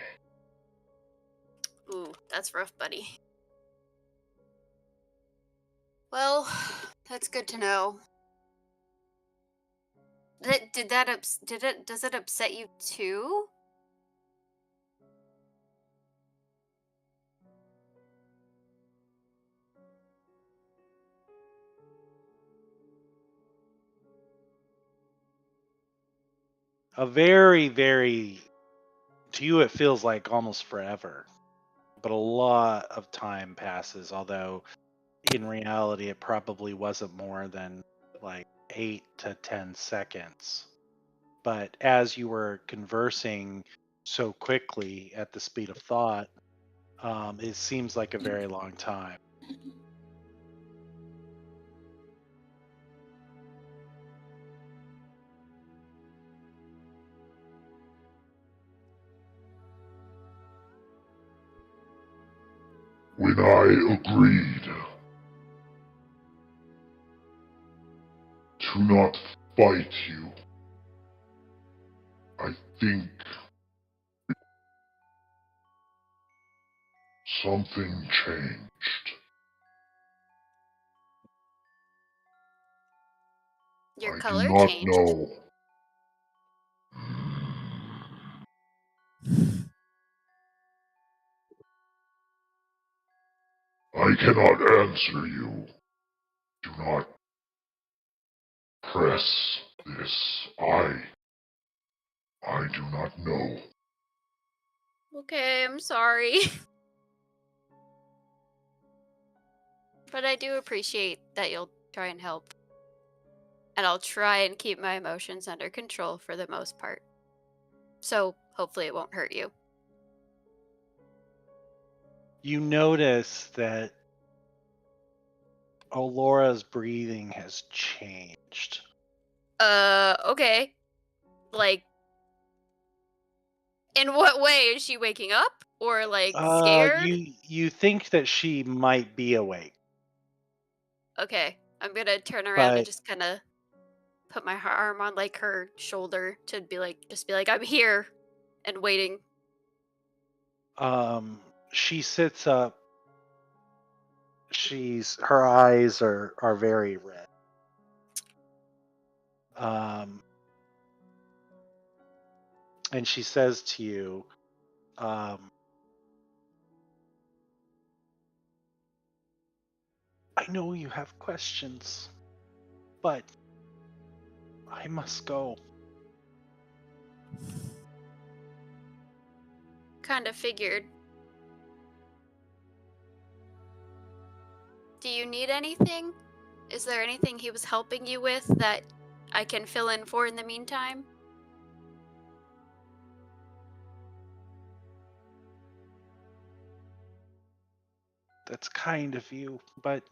Ooh, that's rough, buddy. Well, that's good to know. Does it upset you too? a very, very, to you, it feels like almost forever, but a lot of time passes, although in reality, it probably wasn't more than like 8 to 10 seconds. But as you were conversing so quickly at the speed of thought, it seems like a very long time. when I agreed to not fight you, I think something changed. Your I color do not changed. know. I cannot answer you. Do not press this. I do not know. Okay, I'm sorry. But I do appreciate that you'll try and help. And I'll try and keep my emotions under control for the most part. So hopefully it won't hurt you. You notice that Alora's breathing has changed. Okay. Like, in what way? Is she waking up? Or, like, scared? You think that she might be awake, Okay. I'm gonna turn around and but just kind of put my arm on, like, her shoulder to be like, just be like, I'm here and waiting. she sits up. Her eyes are very red. And she says to you, I know you have questions, but I must go. Kind of figured. Do you need anything? Is there anything he was helping you with that I can fill in for in the meantime? That's kind of you, but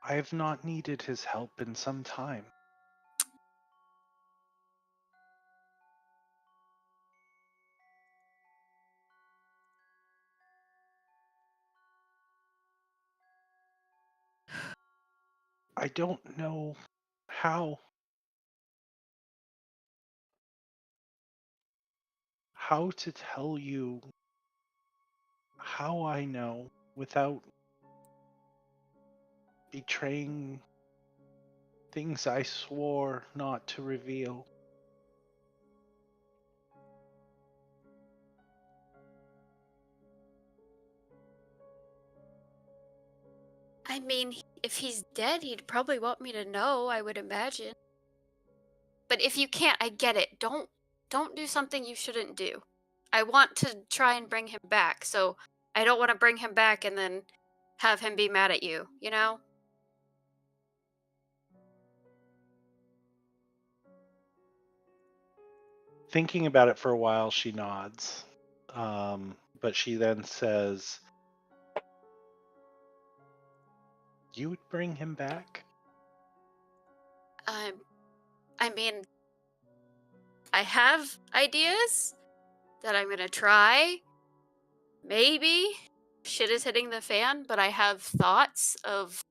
I have not needed his help in some time. I don't know how to tell you how I know without betraying things I swore not to reveal. I mean, if he's dead, he'd probably want me to know, I would imagine. But if you can't, I get it. Don't do something you shouldn't do. I want to try and bring him back, so I don't want to bring him back and then have him be mad at you, you know? Thinking about it for a while, she nods. But she then says, You would bring him back? I mean, I have ideas that I'm gonna try. Maybe shit is hitting the fan, but I have thoughts of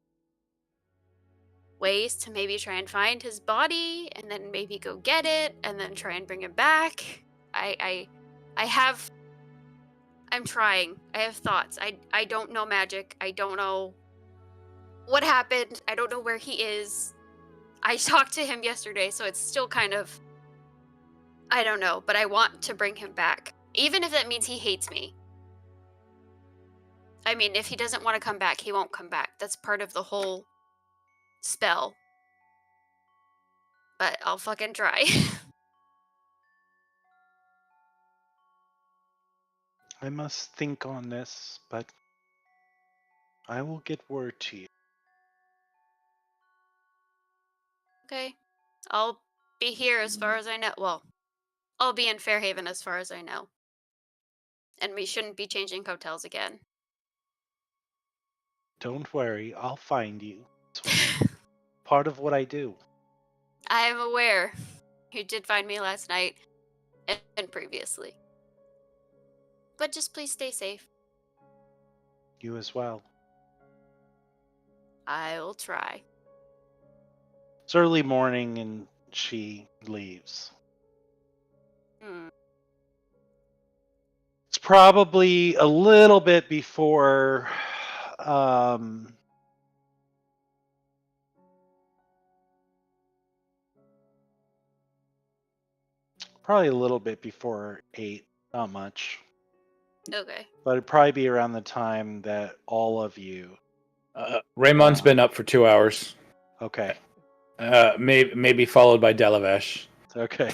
ways to maybe try and find his body and then maybe go get it and then try and bring him back. I have I'm trying. I have thoughts. I don't know magic. I don't know what happened. I don't know where he is. I talked to him yesterday, so it's still kind of I don't know, but I want to bring him back. Even if that means he hates me. I mean, if he doesn't want to come back, he won't come back. That's part of the whole spell. But I'll fucking try. I must think on this, but I will get word to you. Okay. I'll be here as far as I know. Well, I'll be in Fairhaven as far as I know. And we shouldn't be changing hotels again. Don't worry, I'll find you. It's part of what I do. I am aware. You did find me last night and previously. But just please stay safe. You as well. I'll try. It's early morning and she leaves. Hmm. It's probably a little bit before probably a little bit before 8, not much. Okay. But it'd probably be around the time that all of you. Raymond's been up for 2 hours. Okay. Maybe followed by Delavesh. Okay.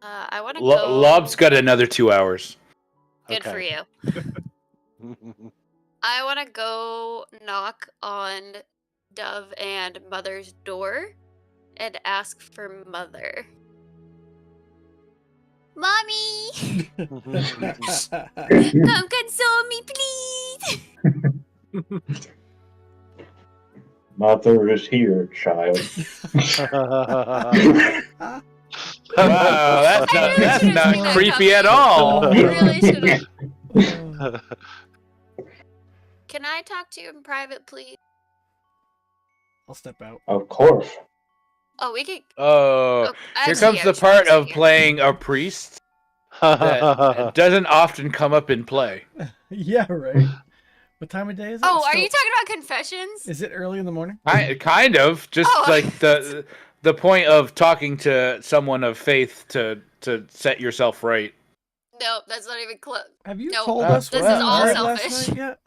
I want to go. Lob's got another 2 hours. Good for Okay. you. I want to go knock on Dove and Mother's door and ask for Mother. Mommy! Come console me, please! Mother is here, child. Wow, that's I not, really that's should've not seen that creepy at coming. all. I really should've. Can I talk to you in private, please? I'll step out. Of course. Oh, we could. Oh, here actually, comes yeah, the we should part sit of here. playing a priest that doesn't often come up in play. Yeah, right. What time of day is it? Oh, It's are still- you talking about confessions? Is it early in the morning? Kind of, just Oh. like the point of talking to someone of faith to set yourself right. No, that's not even close. Have you No, told this us what is you all heard selfish. last night yet?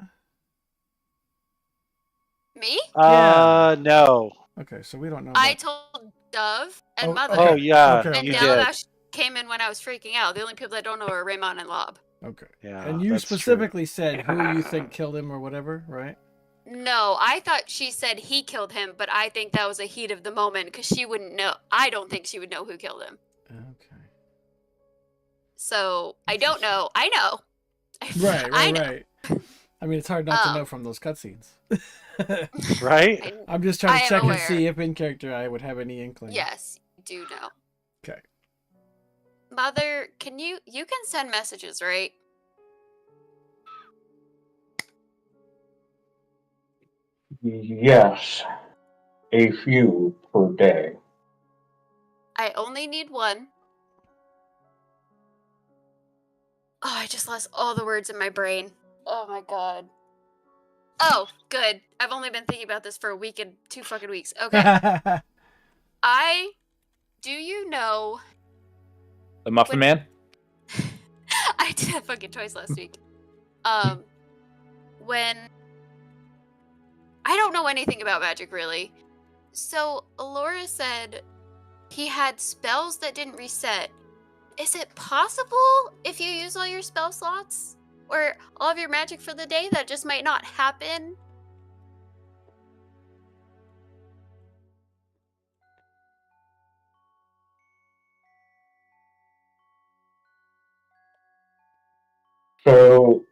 Me? Yeah. No. Okay, so we don't know. I About... told Dove and Oh, Mother. Oh yeah, Okay, And you okay. did. Delavesh came in when I was freaking out. The only people that don't know are Raymond and Lob. Okay. Yeah, And you that's true. specifically said who you think killed him or whatever, right? No, I thought she said he killed him, but I think that was a heat of the moment because she wouldn't know. I don't think she would know who killed him. Okay. So I don't know. I know. Right, I right, know. right. I mean, it's hard not to know from those cutscenes. Right? I'm just trying I to am check aware. and see if in character I would have any inkling. Yes, you do know. Okay. Mother, can you can send messages, right? Yes. A few per day. I only need one. Oh, I just lost all the words in my brain. Oh my god. Oh, good. I've only been thinking about this for a week and 2 fucking weeks. Okay. Do you know The Muffin Man? I did that fucking twice last week. When I don't know anything about magic really. So Alora said he had spells that didn't reset. Is it possible if you use all your spell slots or all of your magic for the day that just might not happen? So,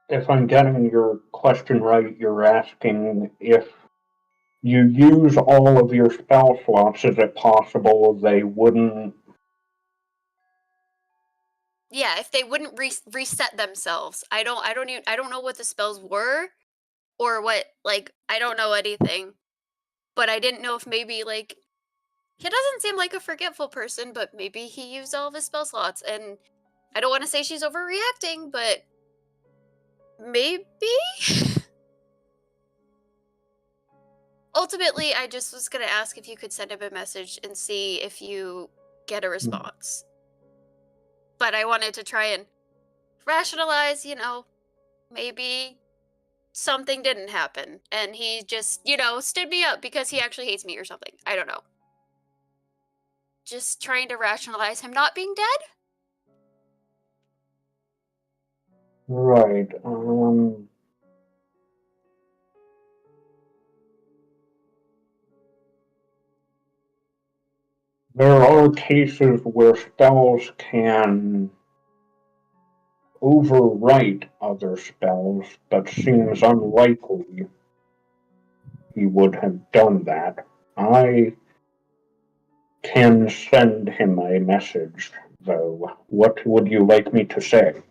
if I'm getting your question right, you're asking if you use all of your spell slots, is it possible they wouldn't? Yeah, if they wouldn't reset themselves. I don't know what the spells were or what, like, I don't know anything. But I didn't know if maybe, like, he doesn't seem like a forgetful person, but maybe he used all of his spell slots. And I don't want to say she's overreacting, but maybe? Ultimately, I just was going to ask if you could send him a message and see if you get a response. But I wanted to try and rationalize, maybe something didn't happen. And he just, stood me up because he actually hates me or something. I don't know. Just trying to rationalize him not being dead? Right. There are cases where spells can overwrite other spells, but seems unlikely he would have done that. I can send him a message, though. What would you like me to say?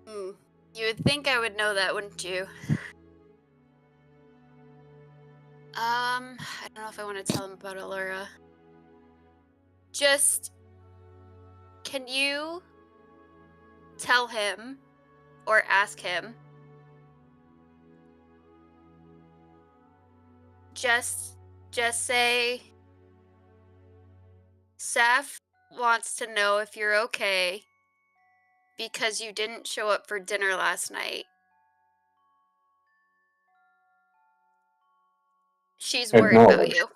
You would think I would know that, wouldn't you? I don't know if I want to tell him about Allura. Just, can you tell him or ask him just say Saf wants to know if you're okay because you didn't show up for dinner last night. She's worried about Acknowledged. you.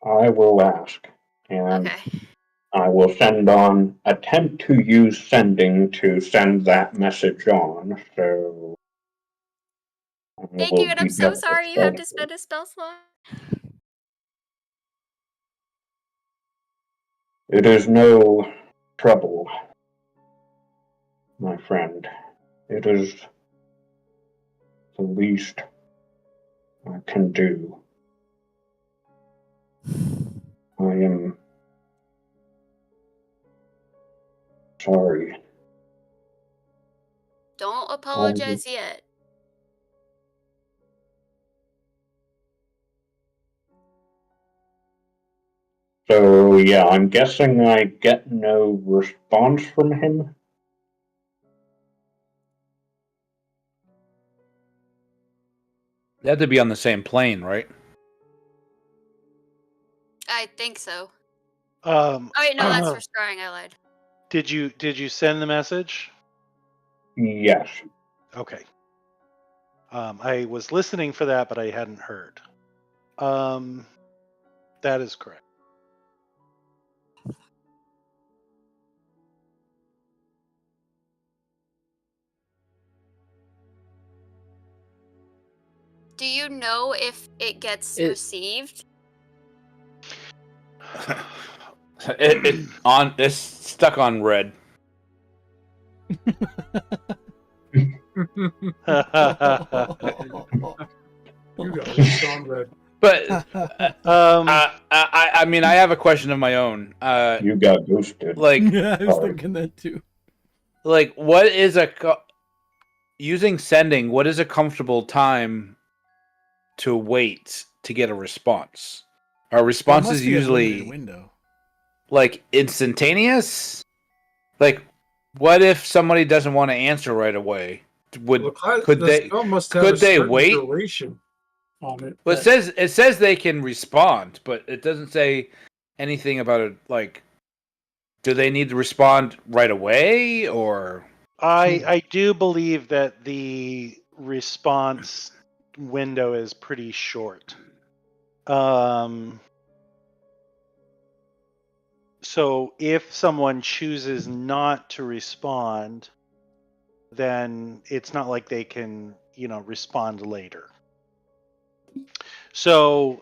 I will ask, and Okay. I will attempt to use sending to send that message on, so. I Thank will you, and I'm be so just sorry you have to as spend a spell slot. It is no trouble, my friend. It is the least I can do. I am sorry. Don't apologize yet. So, yeah, I'm guessing I get no response from him. They have to be on the same plane, right? I think so. Oh Oh wait, no, that's for scrying. I lied. Did you send the message? Yes. Okay. I was listening for that, but I hadn't heard. That is correct. Do you know if it gets received? It's stuck on red. You got it on red. But I mean, I have a question of my own. You got boosted. Like, Yeah, I was thinking that too. like, what is using sending? What is a comfortable time to wait to get a response? Our response is usually window. like instantaneous. Like, what if somebody doesn't want to answer right away? Could they wait? Duration on it. Well, it says they can respond, but it doesn't say anything about it. Like, do they need to respond right away, or? I do believe that the response window is pretty short. So if someone chooses not to respond, then it's not like they can, respond later. So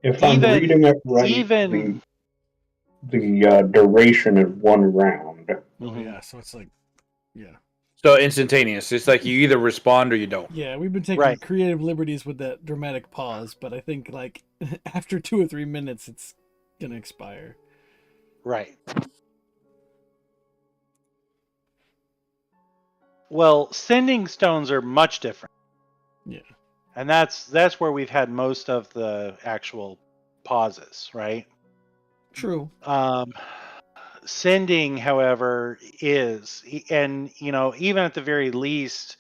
if I'm reading it right, the duration is 1 round. Oh yeah, so it's like, yeah. So instantaneous. It's like you either respond or you don't. Yeah, we've been taking creative liberties with that dramatic pause, but I think like after 2 or 3 minutes, it's gonna expire. Right. Well, sending stones are much different. Yeah. And that's where we've had most of the actual pauses, right? True. Sending, however, is, and even at the very least,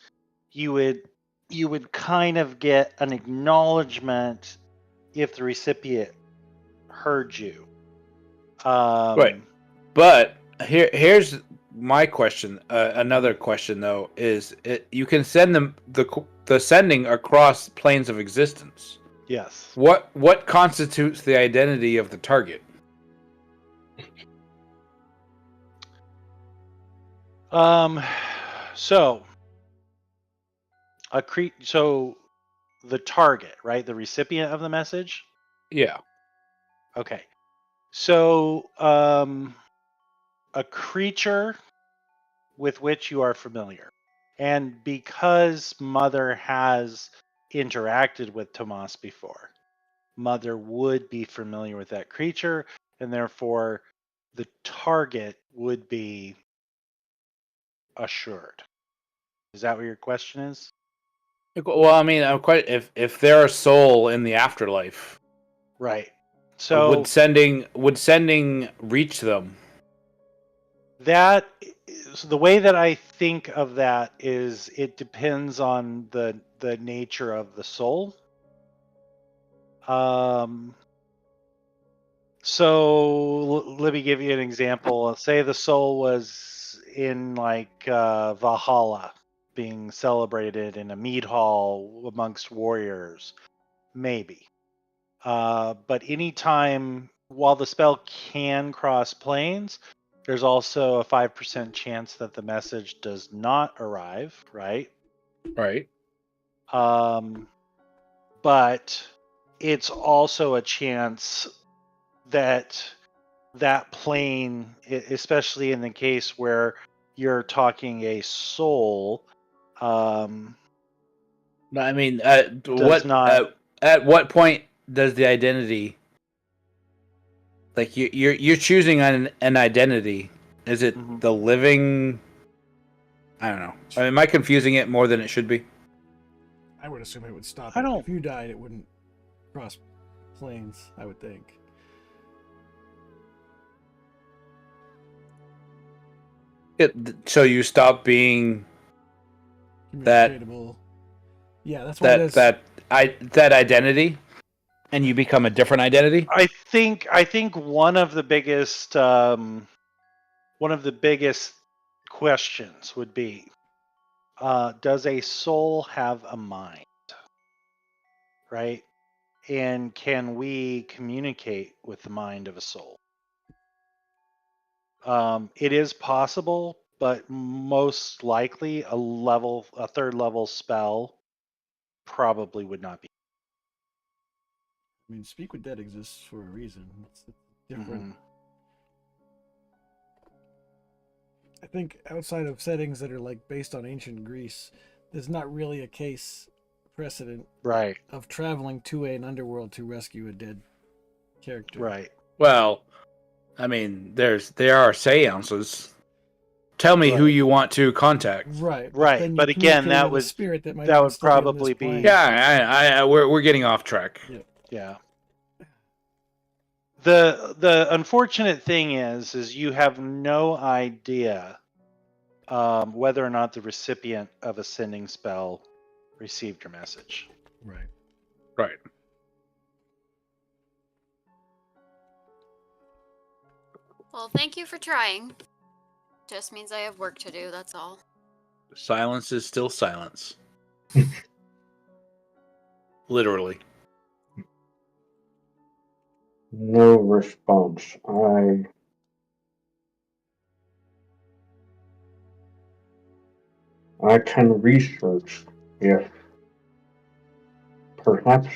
you would kind of get an acknowledgement if the recipient heard you. Right. But here's my question. Another question though is you can send them the sending across planes of existence. Yes. What constitutes the identity of the target? So the target, right? The recipient of the message? Yeah. Okay. So a creature with which you are familiar. And because Mother has interacted with Tomas before, mother would be familiar with that creature, and therefore the target would be assured. Is that what your question is? Well, I mean, I'm quite if they're a soul in the afterlife, Right. So would sending reach them? that is, the way that I think of that is it depends on the nature of the soul. So let me give you an example. Say the soul was in like Valhalla, being celebrated in a mead hall amongst warriors, maybe. But anytime, while the spell can cross planes, there's also a 5% chance that the message does not arrive, right? Right. But it's also a chance that that plane, especially in the case where you're talking a soul, I mean, does not. at what point does the identity, like you're choosing an identity? Is it Mhm. the living? I don't know. Am I confusing it more than it should be? I would assume it would stop I it. don't- If you died, it wouldn't cross planes, I would think. So you stop being that Communicatable. Yeah, that's why there's that identity, and you become a different identity. I think one of the biggest questions would be, does a soul have a mind, right? And can we communicate with the mind of a soul? It is possible, but most likely a third level spell probably would not be. I mean, Speak with Dead exists for a reason. It's different. Mhm. I think outside of settings that are like based on ancient Greece, there's not really a case precedent Right, of traveling to an underworld to rescue a dead character. right. Well, I mean, there are seances. Tell me who Right. you want to contact. Right. Right, Then you but again, communicate that with a would- spirit that might that even would still be on probably this be- plane. Yeah, we're getting off track. Yeah. Yeah. The unfortunate thing is you have no idea whether or not the recipient of a sending spell received your message. Right. Right. Well, thank you for trying. Just means I have work to do, that's all. Silence is still silence. Literally. No response. I can research if perhaps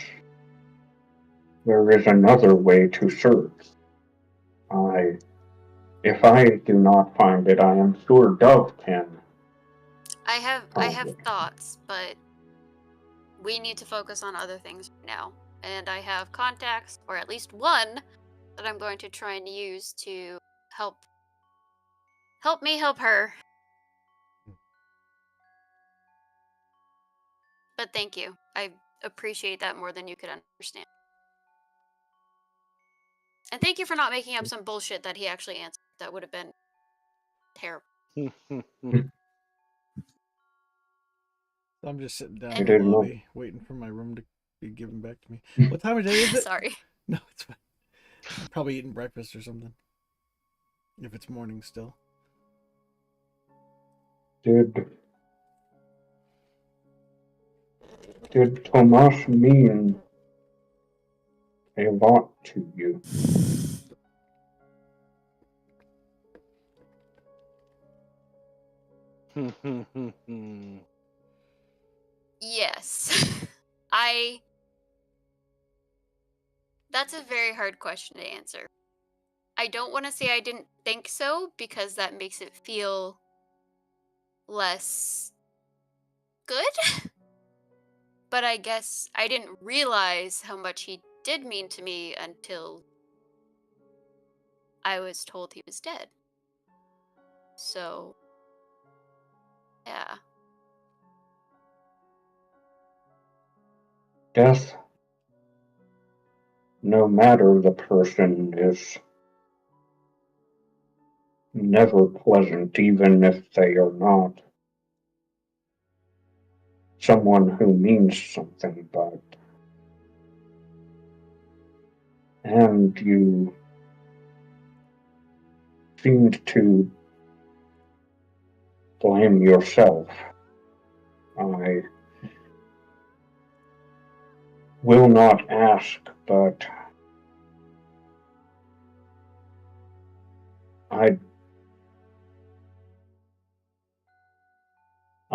there is another way to search. If I do not find it, I am sure Dove can. I have Oh. thoughts, but we need to focus on other things right now. And I have contacts, or at least one, that I'm going to try and use to help me help her. But thank you. I appreciate that more than you could understand. And thank you for not making up some bullshit that he actually answered. That would have been terrible. I'm just sitting down I in the didn't know. lobby waiting for my room to be given back to me. What time of day is it? Sorry. No, it's fine. I'm probably eating breakfast or something. If it's morning still. Did Tomas mean a lot to you? Yes. That's a very hard question to answer. I don't want to say I didn't think so, because that makes it feel less good. But I guess I didn't realize how much he did mean to me until I was told he was dead. So, yeah. Death, no matter the person, is never pleasant, even if they are not someone who means something, and you seemed to blame yourself. I will not ask, but I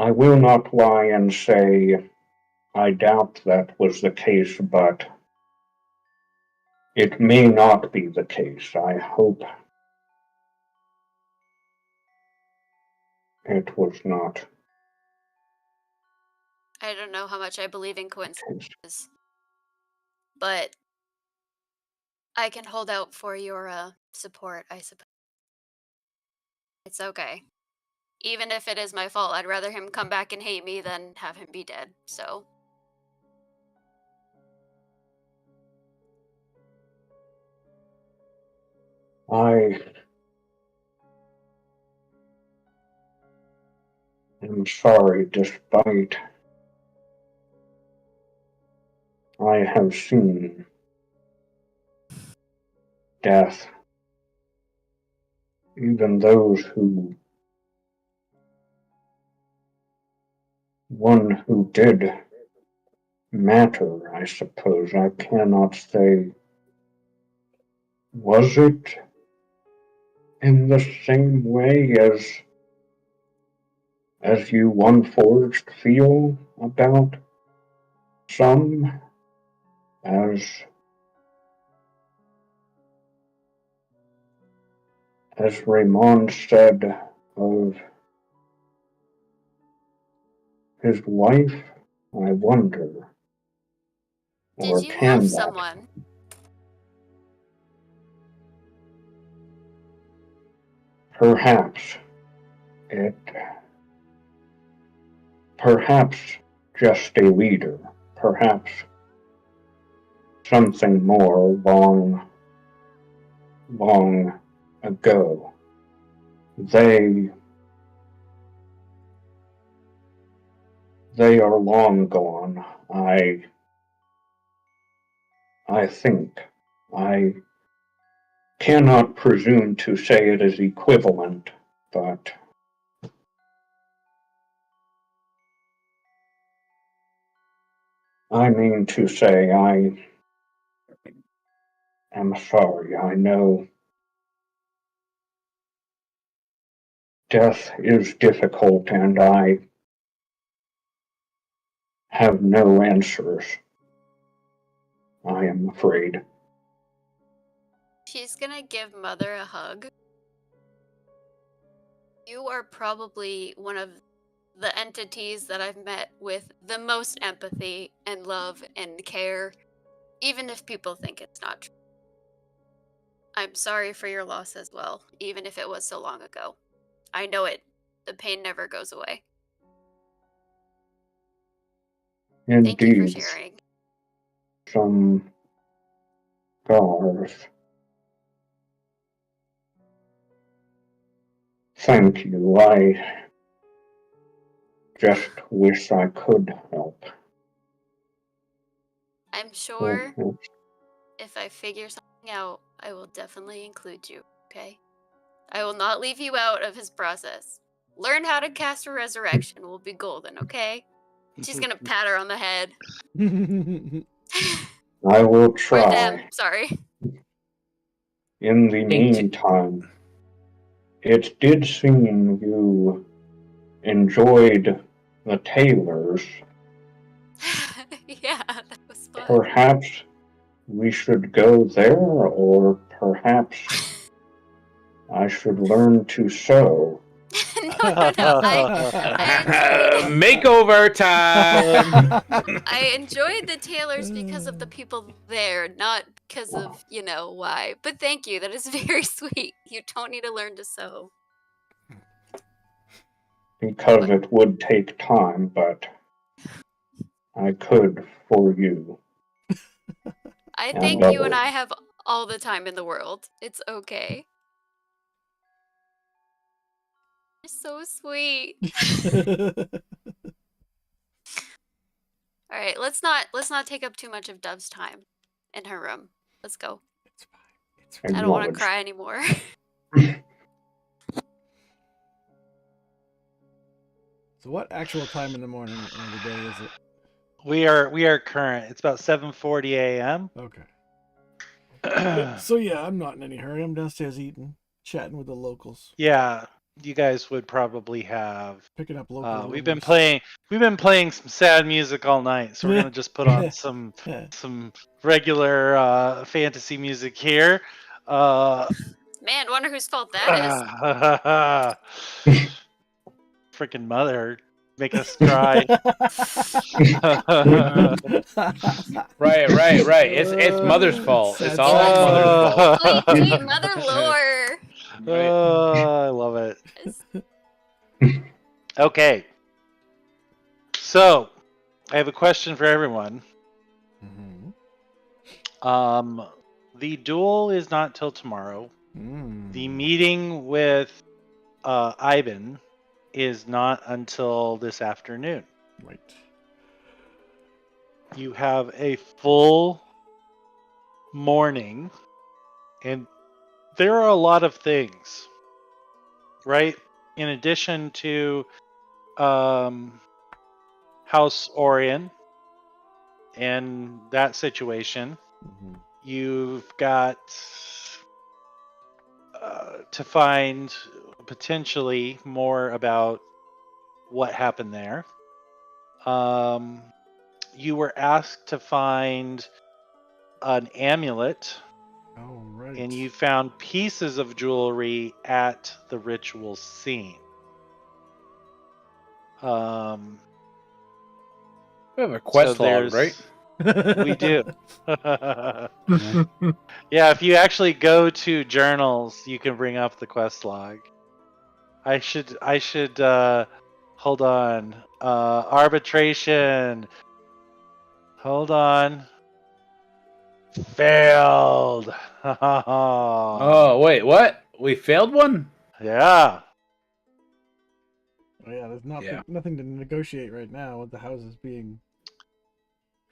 will not lie and say I doubt that was the case, but it may not be the case. I hope it was not. I don't know how much I believe in coincidences, but I can hold out for your support, I suppose. It's okay. Even if it is my fault, I'd rather him come back and hate me than have him be dead, so. I am sorry, despite I have seen death, even those one who did matter, I suppose. I cannot say, was it in the same way as you One-Forged feel about some, as Raymond said of his wife? I wonder. Or Did you can have that? someone? Perhaps just a leader, perhaps something more long ago. They are long gone. I think. I cannot presume to say it is equivalent, but I mean to say I am sorry. I know death is difficult and I have no answers. I am afraid. She's gonna give Mother a hug. You are probably one of the entities that I've met with the most empathy and love and care, even if people think it's not true. I'm sorry for your loss as well, even if it was so long ago. I know it. The pain never goes away. Thank you for Indeed, sharing. some scars. Thank you. I just wish I could help. I'm sure if I figure something out, I will definitely include you, okay? I will not leave you out of his process. Learn how to cast a resurrection. We'll be golden, okay? She's gonna pat her on the head. I will Or try. them, sorry. In the meantime, it did seem you enjoyed the tailors. Yeah, that was fun. Perhaps we should go there, or perhaps I should learn to sew. No, Makeover time. I enjoyed the tailors because of the people there, not because of, why. But thank you. That is very sweet. You don't need to learn to sew. Because it would take time, but I could for you. I And think you and others. I have all the time in the world. It's okay. You're so sweet. All right, let's not take up too much of Dove's time in her room. Let's go. It's fine. It's fine. I don't want to Acknowledged. cry anymore. So what actual time in the morning of the day is it? We are current. It's about 7:40 a.m. Okay. So yeah, I'm not in any hurry. I'm downstairs eating, chatting with the locals, Yeah, you guys would probably have. picking up local. We've been rumors. playing some sad music all night, so we're gonna just put on some regular fantasy music here. Man, wonder whose fault that is. Freaking mother, make us cry. Right. It's mother's fault. It's all mother's fault. Sweet mother lore. Right. I love it. Okay. So, I have a question for everyone. Mhm. The duel is not till tomorrow. The Mm. meeting with Ivan is not until this afternoon. Right. You have a full morning, and there are a lot of things, right? In addition to House Orion and that situation, Mhm. you've got to find potentially more about what happened there. You were asked to find an amulet, Oh right. and you found pieces of jewelry at the ritual scene. We have a quest log, right? We do. Yeah, if you actually go to journals, you can bring up the quest log. I should hold on. Arbitration. Hold on. Failed. Oh wait, what? We failed one? Yeah. Oh, yeah, there's Yeah. nothing to negotiate right now with the houses being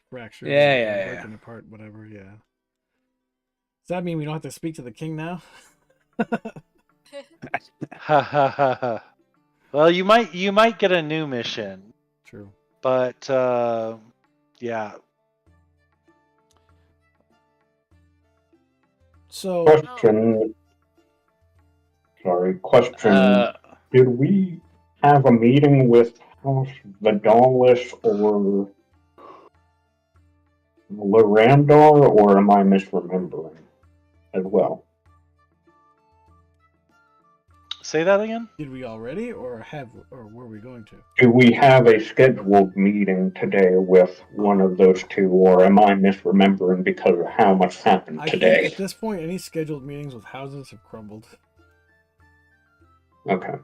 fractured. Yeah. Breaking apart, whatever. Yeah. Does that mean we don't have to speak to the king now? Well, you might get a new mission, True. but yeah. So Question. Sorry, question. Did we have a meeting with House Vidalis or Lorandor, or am I misremembering as well? Say that again? did we already, or were we going to? Do we have a scheduled meeting today with one of those two, or am I misremembering because of how much happened I think today? at this point, any scheduled meetings with houses have crumbled. Okay.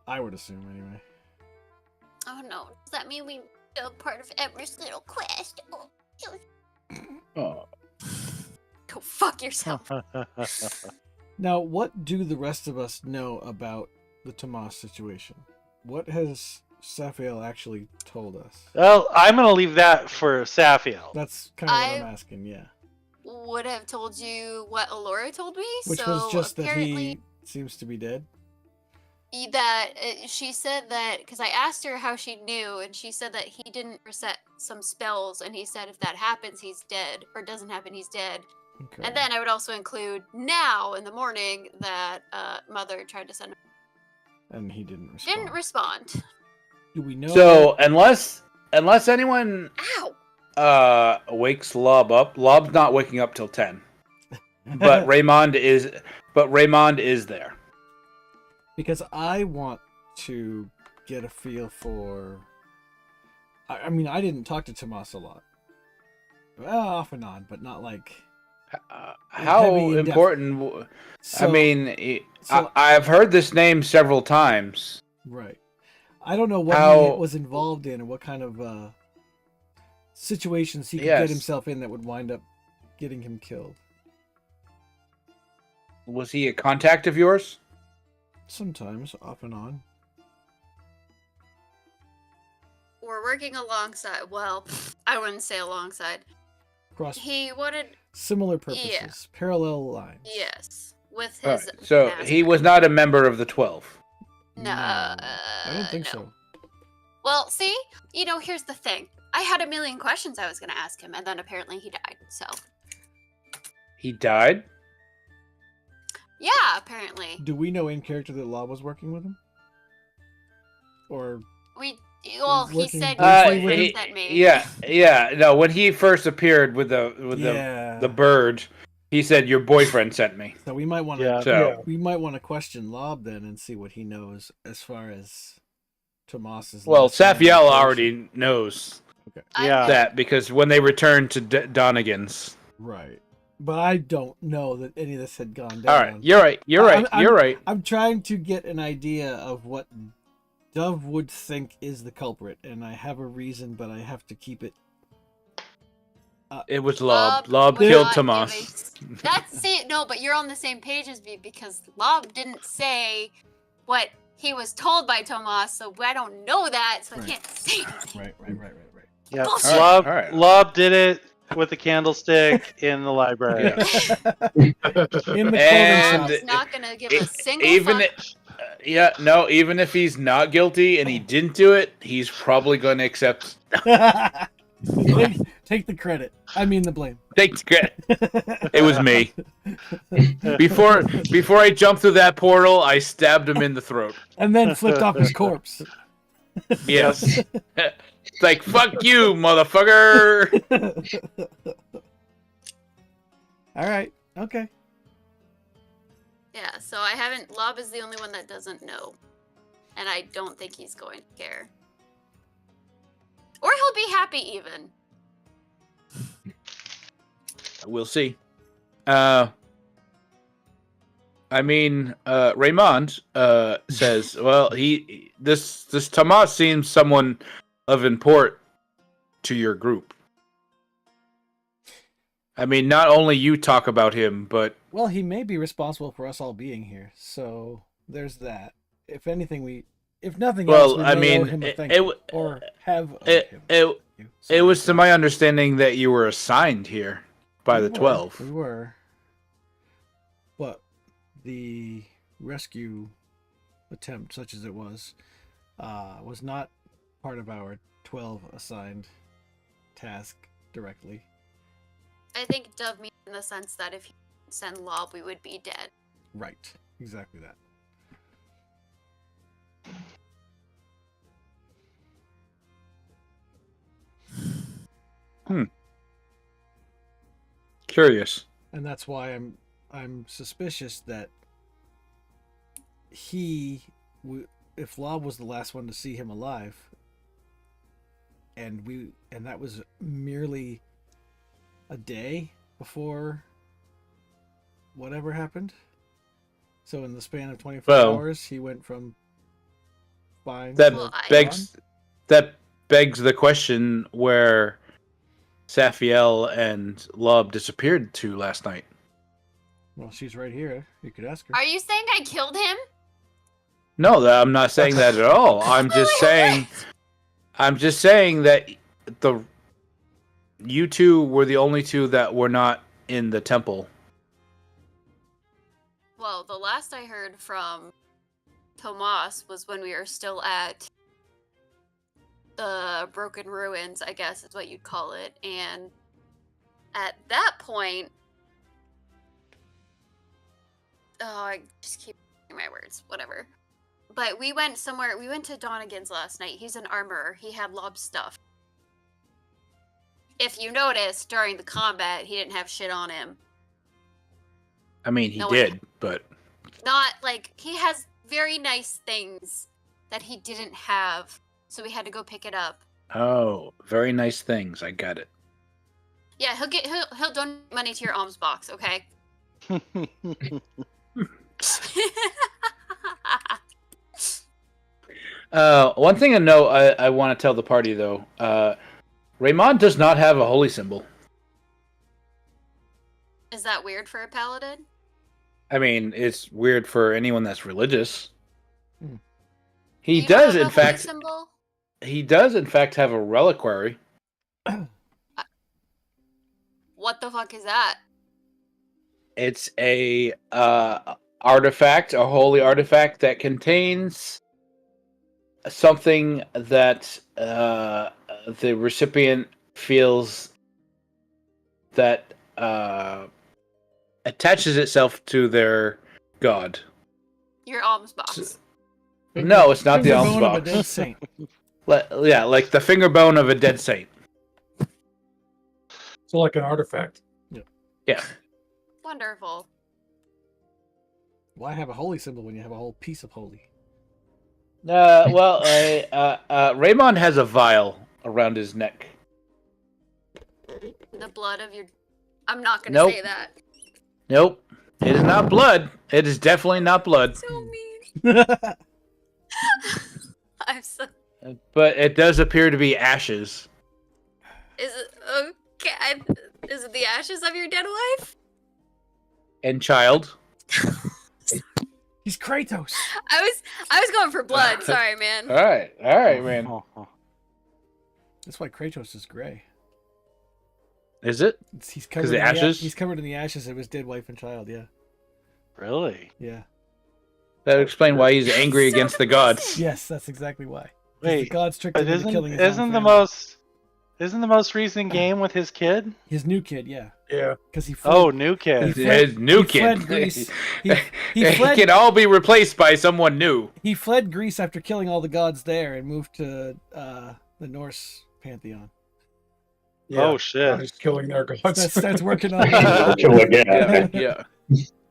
I would assume, anyway. Oh no, does that mean we do part of Everett's little quest? Oh. Go fuck yourself. Now, what do the rest of us know about the Tomas situation? What has Saphiel actually told us? Well, I'm gonna leave that for Saphiel. That's kind of what I'm asking, yeah. Would have told you what Alora told me. Which so was just that apparently he seems to be dead. She said that because I asked her how she knew, and she said that he didn't reset some spells, and he said if that happens, he's dead, or doesn't happen, he's dead. Okay. And then I would also include now in the morning that Mother tried to send him. And he didn't respond. Didn't respond. Do we know? So unless anyone Ow! wakes Lob up, Lob's not waking up till 10. But Raymond is there. Because I want to get a feel for. I mean, I didn't talk to Tomas a lot. Well, off and on, but not like. How heavy in-depth. important? So, I mean, so- I've heard this name several times. right. I don't know what How- he was involved in, or what kind of situations he could Yes. get himself in that would wind up getting him killed. Was he a contact of yours? Sometimes, off and on. We're working alongside. Well, I wouldn't say alongside. Cross He wanted, similar purposes, Yeah. parallel lines. yes, with All his. right, so he was not a member of the 12. No, I don't think no. so. Well, see, here's the thing. I had a million questions I was going to ask him, and then apparently he died. So, He died? yeah, apparently. Do we know in character that Law was working with him? Or Well, he Working said briefly he with him? sent me. Yeah. No, when he first appeared with yeah. the bird, he said your boyfriend sent me. So we might want to Yeah. So we might want to question Lob then and see what he knows as far as Tomas's. well, last name Safiel goes. already knows I Yeah. think- that because when they returned to Donegan's. Right, but I don't know that any of this had gone down. All right, you're right. You're right. I'm- You're right. I'm trying to get an idea of what Dove would think is the culprit, and I have a reason, but I have to keep it. It was Lob. Lob Lob would killed not Tomas. give That's it. No, but you're on the same page as me because Lob didn't say what he was told by Tomas, so I don't know that, so Right. I can't say anything. Right. Yeah, Bullshit. Lob, All right. Lob did it with a candlestick in the library. Yeah. In the clothing And- shop. Lob's not gonna give a E- single even fuck. even if he's not guilty and he didn't do it, he's probably going to accept. Take the credit. I mean the blame. Take the credit. It was me. Before I jumped through that portal, I stabbed him in the throat. And then flipped off his corpse. Yes. It's like fuck you, motherfucker. All right. Okay. Yeah, so I haven't. Lob is the only one that doesn't know, and I don't think he's going to care, or he'll be happy even. We'll see. I mean, Raymond says, well, this Tomas seems someone of import to your group. I mean, not only you talk about him, but Well, he may be responsible for us all being here, so there's that. If anything, if nothing else, well, we I may owe mean, him a it, thank it, you, or have owed it, him. it, You. it was to my understanding that you were assigned here by the 12. We were. But the rescue attempt, such as it was not part of our 12 assigned task directly. I think Dove means in the sense that if he didn't send Lob, we would be dead. Right. Exactly that. Curious. And that's why I'm suspicious that if Lob was the last one to see him alive, and that was merely a day before whatever happened. So in the span of 24 Well, hours, he went from fine That to Well, I- begs the question where Safiel and Lob disappeared to last night. well, she's right here. You could ask her. Are you saying I killed him? No, I'm not saying that at all. I'm just saying that you two were the only two that were not in the temple. Well, the last I heard from Tomas was when we were still at the Broken Ruins, I guess is what you'd call it. And at that point, I just keep my words, whatever. But we went somewhere, we went to Donegan's last night. He's an armorer. He had Lob stuff. If you noticed, during the combat, he didn't have shit on him. I mean, he No, did, but Not like he has very nice things that he didn't have, so we had to go pick it up. Oh, very nice things. I got it. Yeah, he'll donate money to your alms box, okay? One thing I want to tell the party though. Raymond does not have a holy symbol. Is that weird for a paladin? I mean, it's weird for anyone that's religious. Hmm. He You don't does, have in a holy fact. symbol? He does, in fact, have a reliquary. What the fuck is that? It's a artifact, a holy artifact that contains something that the recipient feels that attaches itself to their god. Your alms box. No, it's not the Finger alms bone of a box. dead saint. Yeah, like the finger bone of a dead saint. So like an artifact. Yeah. Wonderful. Why have a holy symbol when you have a whole piece of holy? Raymond has a vial around his neck. The blood of your... I'm not gonna Nope. say that. Nope. It is not blood. It is definitely not blood. So mean. I'm so... But it does appear to be ashes. Is it... Okay. Is it the ashes of your dead wife? And child. He's Kratos. I was going for blood. Sorry, man. Alright, man. That's why Kratos is gray. Is it? He's covered the in ashes? He's covered in the ashes of his dead wife and child. Yeah. Really? Yeah. That would explain why he's angry So against the gods. depressing. Yes, that's exactly why. 'Cause the Wait, gods tricked but him into killing his own isn't family. the most recent game with his kid? His new kid? Yeah. Yeah. Because he fled, Oh, new kid. He fled- His new he kid. fled Greece. He He fled- can all be replaced by someone new. He fled Greece after killing all the gods there and moved to the Norse pantheon. Yeah. Oh Now shit. he's killing their gods. Starts working on. Kill again. Yeah.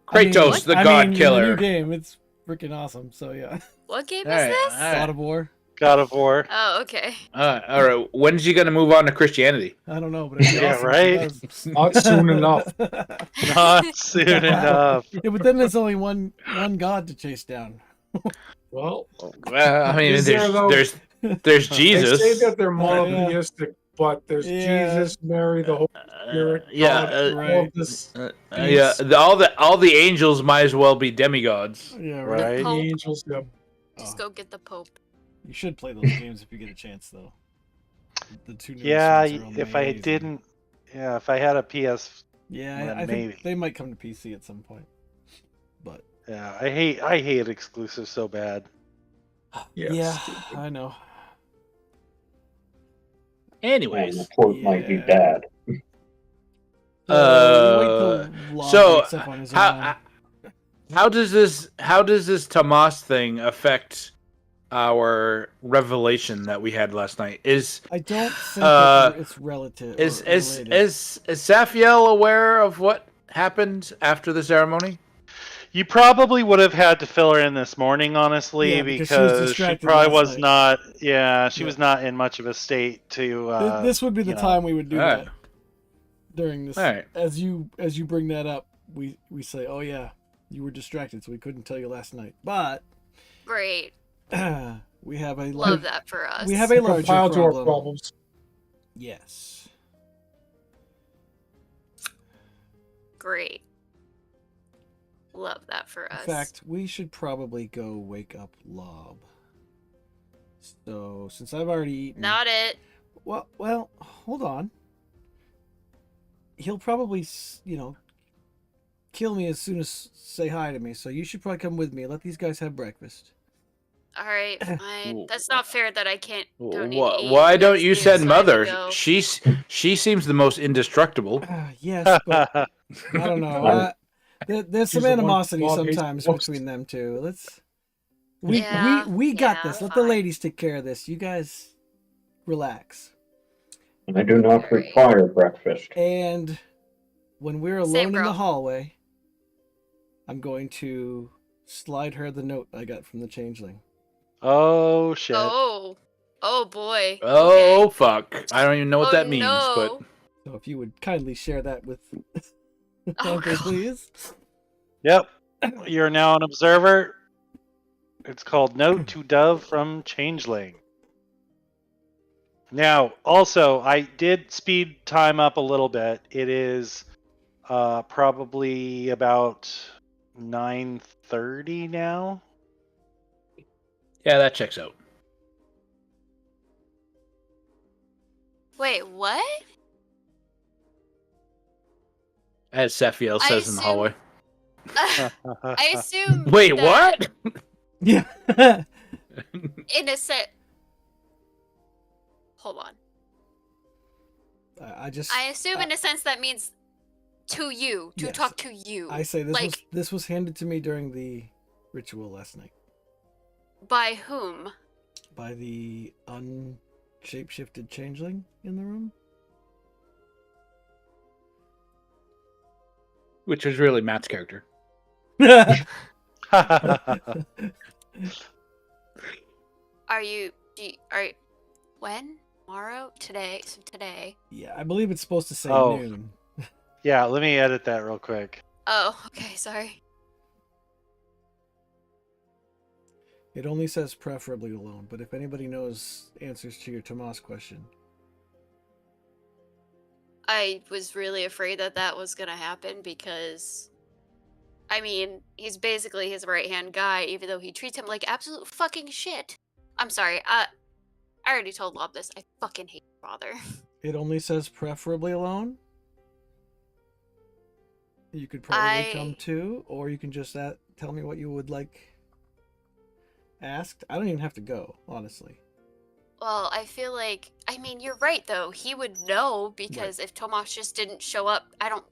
I mean, Kratos, the I god mean, killer. The new game, it's freaking awesome. So yeah, What game Alright, is this? alright. God of War. God of War. Oh, okay. All right. When is he gonna move on to Christianity? I don't know, but it'd be Yeah, awesome right? if it does. Not soon enough. Not soon enough. Yeah, but then there's only one god to chase down. Well, Well, I mean, Is there, though? there's they Jesus. say that they're Oh, yeah. monotheistic, but there's Yeah. Jesus, Mary, the Holy Spirit, yeah, God, right. all of this. yeah. All the angels might as well be demigods. Yeah, right. Right. The Pope. angels. Yep. Just Oh, go get the Pope. you should play those games if you get a chance, though. The two newest Yeah, ones are if I amazing. didn't, yeah, if I had a PS, Yeah, then I maybe. think they might come to PC at some point. But yeah, I hate exclusives so bad. yeah, stupid. I know. And Anyways, the port might be Yeah. bad. Wait till Law so wakes up on his own. how does this Tomas thing affect our revelation that we had last night? I don't think it's relative. Is or is related. is is Safiel aware of what happened after the ceremony? You probably would have had to fill her in this morning, honestly, Yeah, because she was because she distracted probably last was night. not. Yeah, she Yeah. was not in much of a state to. This would be the you know. time we would do Alright. that during this. Alright. As you bring that up, we say, "Oh yeah, you were distracted, so we couldn't tell you last night." But Great. we have a Love that for us. we have a larger Compile to our problem. problems. Yes. Great. Love that for In us. fact, we should probably go wake up Lob. So since I've already eaten, Not it. well, hold on. He'll probably, kill me as soon as say hi to me. So you should probably come with me. Let these guys have breakfast. All right, fine. That's not fair that I can't. Don't need to eat Why the don't next you day, send so I have to Mother? go. She seems the most indestructible. Yes, but I don't know. There's some She's the one animosity Bob hates sometimes most. between them two. We got Yeah, this. Let the fine. ladies take care of this. You guys relax. And I do not Alright. require breakfast. And when we're alone Same, in bro. the hallway, I'm going to slide her the note I got from the changeling. Oh shit. Oh. Oh boy. Oh Okay. fuck! I don't even know what Oh, that means, but no. So if you would kindly share that with Oh, Dante, God. please. Yep. You're now an observer. It's called Note to Dove from Changeling. Now, also, I did speed time up a little bit. It is probably about 9:30 now. yeah, that checks out. Wait, what? As Sephiel I says in the hallway. I assume. Wait, that what? Yeah. In a set. Hold on. I just I assume in a sense that means to you, to Yes. talk to you. I say like, this was handed to me during the ritual last night by whom? by the unshapeshifted changeling in the room. Which was really Matt's character. Are you when? Tomorrow? Today? So today. Yeah, I believe it's supposed to say Oh. noon. Yeah, let me edit that real quick. Oh, okay, sorry. It only says preferably alone, but if anybody knows answers to your Tomas question, I was really afraid that that was gonna happen because, I mean, he's basically his right-hand guy, even though he treats him like absolute fucking shit. I'm sorry, I already told Lob this. I fucking hate your father. it only says preferably alone. You could probably come too, or you can just tell me what you would like asked. I don't even have to go, honestly. Well, I feel like, I mean, you're right though. He would know because if Tomas just didn't show up, I don't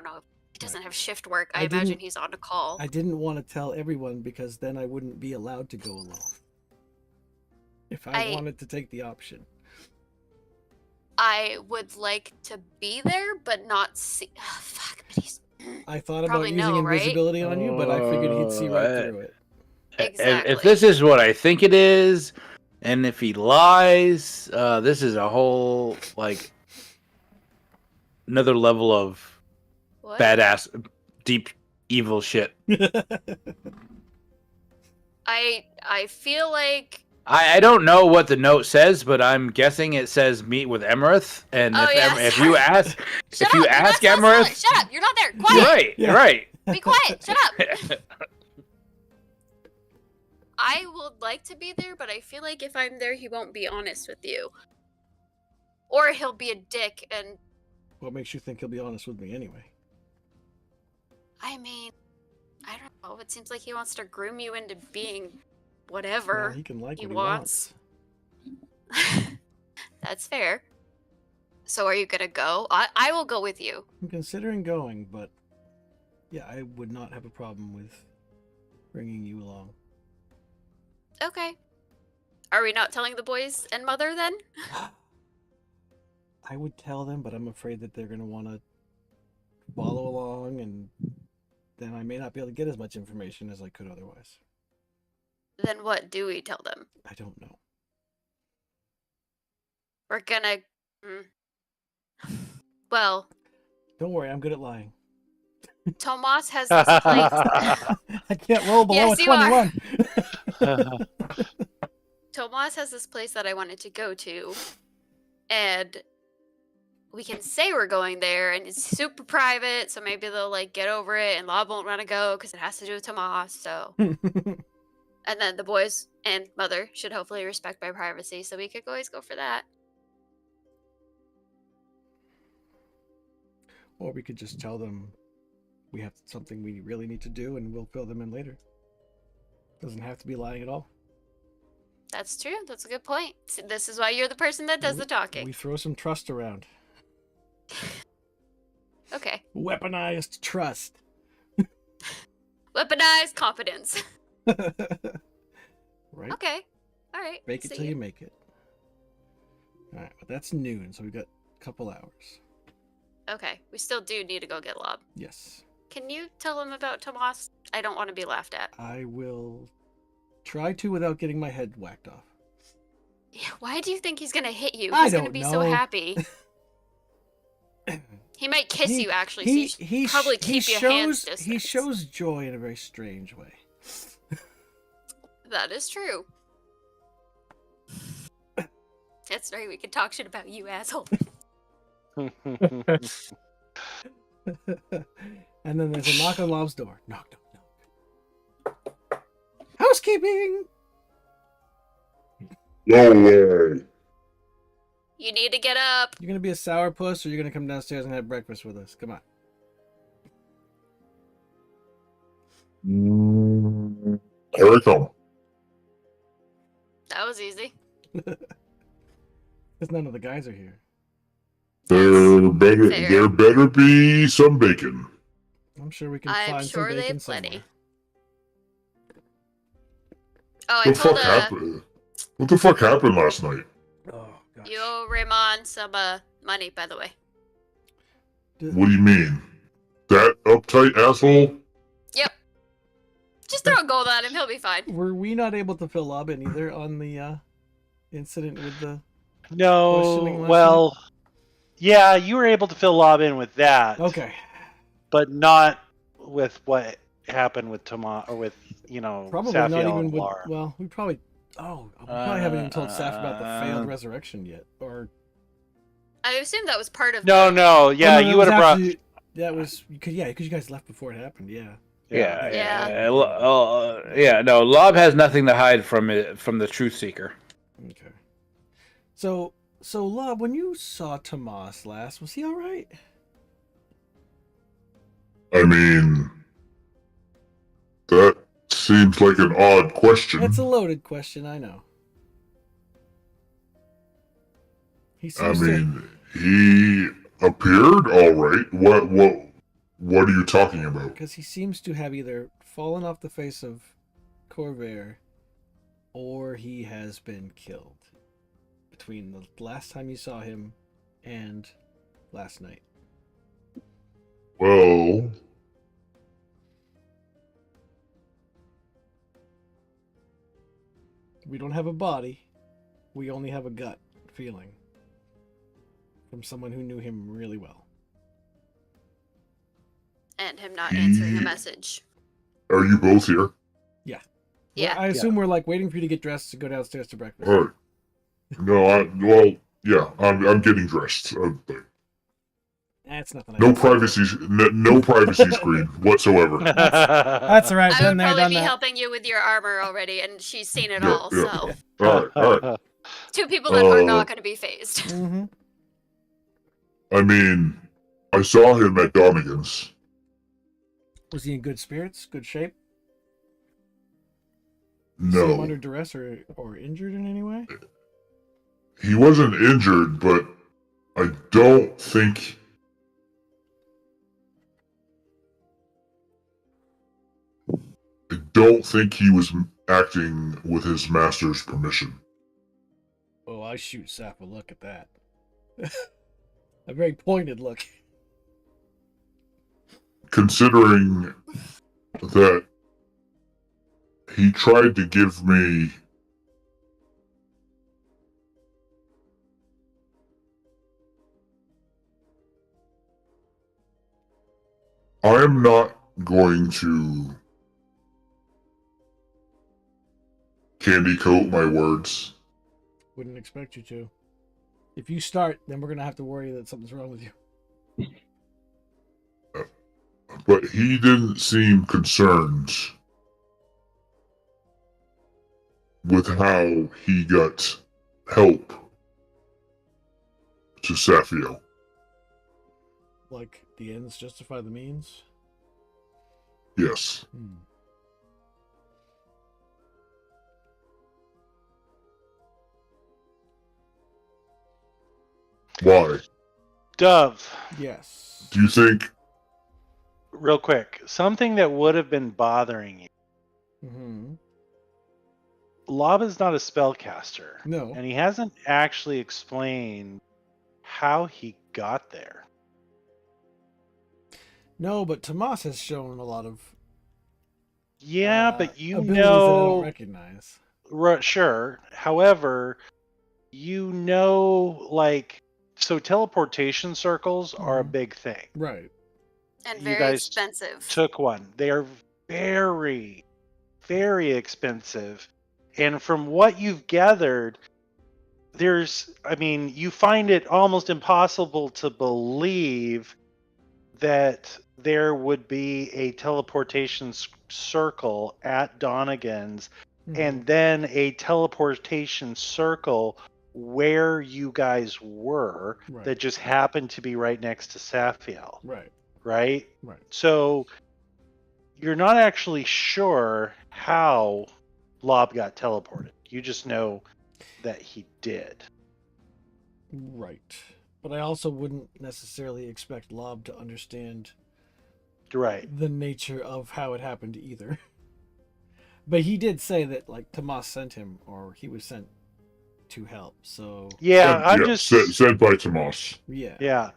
know. He doesn't have shift work. I imagine didn't- he's on a call. I didn't want to tell everyone because then I wouldn't be allowed to go alone. If I wanted to take the option. I would like to be there, but not see. Fuck, but he's. I thought about Probably using no, right? invisibility on you, but I figured he'd see right through it. Exactly. If this is what I think it is, and if he lies, this is a whole like another level of What? badass, deep evil shit. I feel like. I don't know what the note says, but I'm guessing it says meet with Emerith. And Oh, yeah, if you ask, Shut if you up! You're ask not supposed to tell it. Emerith, Shut up! You're not there. you're Quiet. right, Yeah. you're right. Be quiet. Shut up. I would like to be there, but I feel like if I'm there, he won't be honest with you, or he'll be a dick. And What makes you think he'll be honest with me anyway? I mean, I don't know. It seems like he wants to groom you into being whatever Well, he can like he what he wants. wants. That's fair. So are you gonna go? I will go with you. I'm considering going, but yeah, I would not have a problem with bringing you along. Okay. Are we not telling the boys and mother then? I would tell them, but I'm afraid that they're going to want to follow along, and then I may not be able to get as much information as I could otherwise. Then what do we tell them? I don't know. We're gonna. Well, Don't worry, I'm good at lying. Tomas has this place. I can't roll below Yes, a you are. 21. Tomas has this place that I wanted to go to, and we can say we're going there, and it's super private, so maybe they'll like get over it, and Lob won't want to go because it has to do with Tomas. So, and then the boys and mother should hopefully respect my privacy, so we could always go for that. Or we could just tell them we have something we really need to do, and we'll fill them in later. Doesn't have to be lying at all. That's true. That's a good point. This is why you're the person that does the talking. We throw some trust around. Okay. Weaponized trust. Weaponized competence. Right? Okay. All right. Make it see till you make it. Alright, but that's noon, so we've got a couple hours. Okay. We still do need to go get Lob. Yes. Can you tell them about Tomas? I don't want to be laughed at. I will Try to without getting my head whacked off. Yeah, why do you think he's gonna hit you? I He's gonna don't be so know. happy. He might kiss you actually, so you should he probably he keep your hands shows distance. he shows joy in a very strange way. That is true. That's right, we can talk shit about you, asshole. And then there's a knock on Lob's door. Knock, knock, knock. Housekeeping. No way. You need to get up. You're gonna be a sourpuss, or you're gonna come downstairs and have breakfast with us. Come on. Here I come. That was easy. Because none of the guys are here. Fair. There better be some bacon. I'm sure we can I'm find sure some they bacon have plenty. somewhere. Oh, I What the told fuck happened? What the fuck happened last night? Oh gosh. you owe Raymond some money, by the way. What do you mean? That uptight asshole? Just throw gold at him, he'll be fine. Were we not able to fill Lob in either on the incident with the? No, Questioning last well, yeah, you were able to fill Lob in with that. Okay. But not with what happened with Tomas, or with, Probably Safiel not even and with. Lar. Well, we probably. Oh, we probably haven't even told Saf about the failed resurrection yet. Or I assume that was part of No, Oh, yeah, no, you would have brought. That was because you guys left before it happened. Yeah. Yeah. No, Lob has nothing to hide from it, from the Truth Seeker. Okay. So Lob, when you saw Tomas last, was he all right? I mean, that seems like an odd question. That's a loaded question, I know. He I seems mean, he appeared all right. What are you talking about? because he seems to have either fallen off the face of Corvair, or he has been killed between the last time you saw him and last night. Well, We don't have a body. We only have a gut feeling from someone who knew him really well. and him not answering a message. are you both here? Yeah. I assume we're like waiting for you to get dressed to go downstairs to breakfast. All right. No, yeah, I'm getting dressed. That's nothing. No privacy screen whatsoever. That's all right. I Been would there, probably done be that. helping you with your armor already, and she's seen it Yeah, all, yeah. so. All right. Two people that are not going to be phased. Mm-hmm. I mean, I saw him at Donegan's. Was he in good spirits, good shape? See him under No, duress or injured in any way? he wasn't injured, but I don't think. I don't think he was acting with his master's permission. Oh, I shoot Saf a look at that. A very pointed look. Considering that he tried to give me I am not going to candy coat my words, Wouldn't expect you to. If you start, then we're gonna have to worry that something's wrong with you. but he didn't seem concerned with how he got help to Safio. Like the ends justify the means. Yes. Why? Dove, Yes. Do you think? real quick, something that would have been bothering you. Mm-hmm. Lob is not a spellcaster, No. and he hasn't actually explained how he got there. No, but Tomas has shown a lot of Yeah, but you abilities that I don't know, recognize. sure. However, you know, like, so teleportation circles are a Mhm. big thing. Right. And You very guys expensive. took one. They are very, very expensive. And from what you've gathered, you find it almost impossible to believe that there would be a teleportation circle at Donegan's and then a teleportation circle where you guys were Right. that just happened to be right next to Saphiel, Right. right? Right. So you're not actually sure how Lob got teleported. You just know that he did. Right. But I also wouldn't necessarily expect Lob to understand Right. the nature of how it happened either. But he did say that like Tomas sent him, or he was sent to help. So Yeah, I'm yeah, just said by Tomas. yeah. yeah.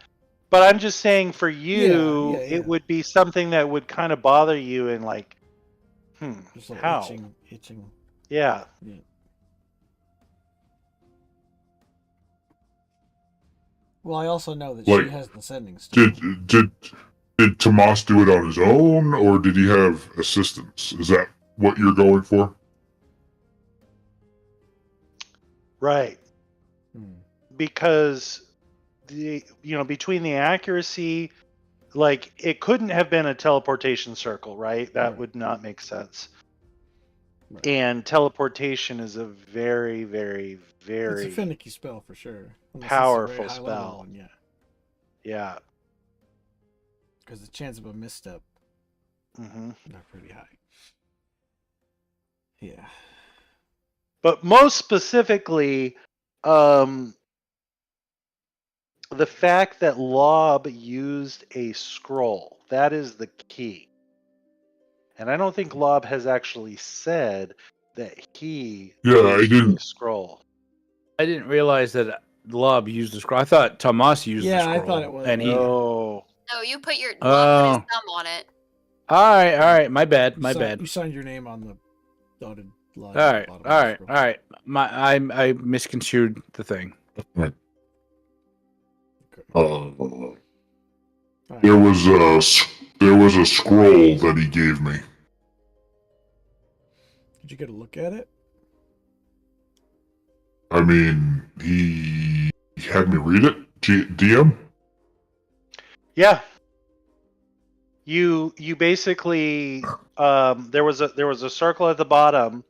But I'm just saying for you, Yeah. it would be something that would kind of bother you and like, Just a little how? itching. Yeah. Yeah. Well, I also know that Like, she has the sending stone. Did Tomas do it on his own, or did he have assistance? Is that what you're going for? Right. Hmm. Because between the accuracy, like it couldn't have been a teleportation circle, right? That Right. would not make sense. Right. And teleportation is a very, very, very It's a finicky spell for sure. Unless powerful it's a very high level spell. one, yeah. Yeah. Because the chance of a misstep Hmm. are pretty high. Yeah. But most specifically, the fact that Lob used a scroll, that is the key. And I don't think Lob has actually said that he Yeah, I used didn't. a scroll. I didn't realize that Lob used the scroll. I thought Tomas used the Yeah, scroll. I thought it was. And he. No. No, you put your Oh. put his thumb on it. All right. My bad. You signed your name on the dotted line. All at right. the All bottom of the right. scroll. I misconstrued the thing. Okay. There was a scroll that he gave me. Did you get a look at it? I mean, he had me read it. DM. Yeah. You basically there was a circle at the bottom.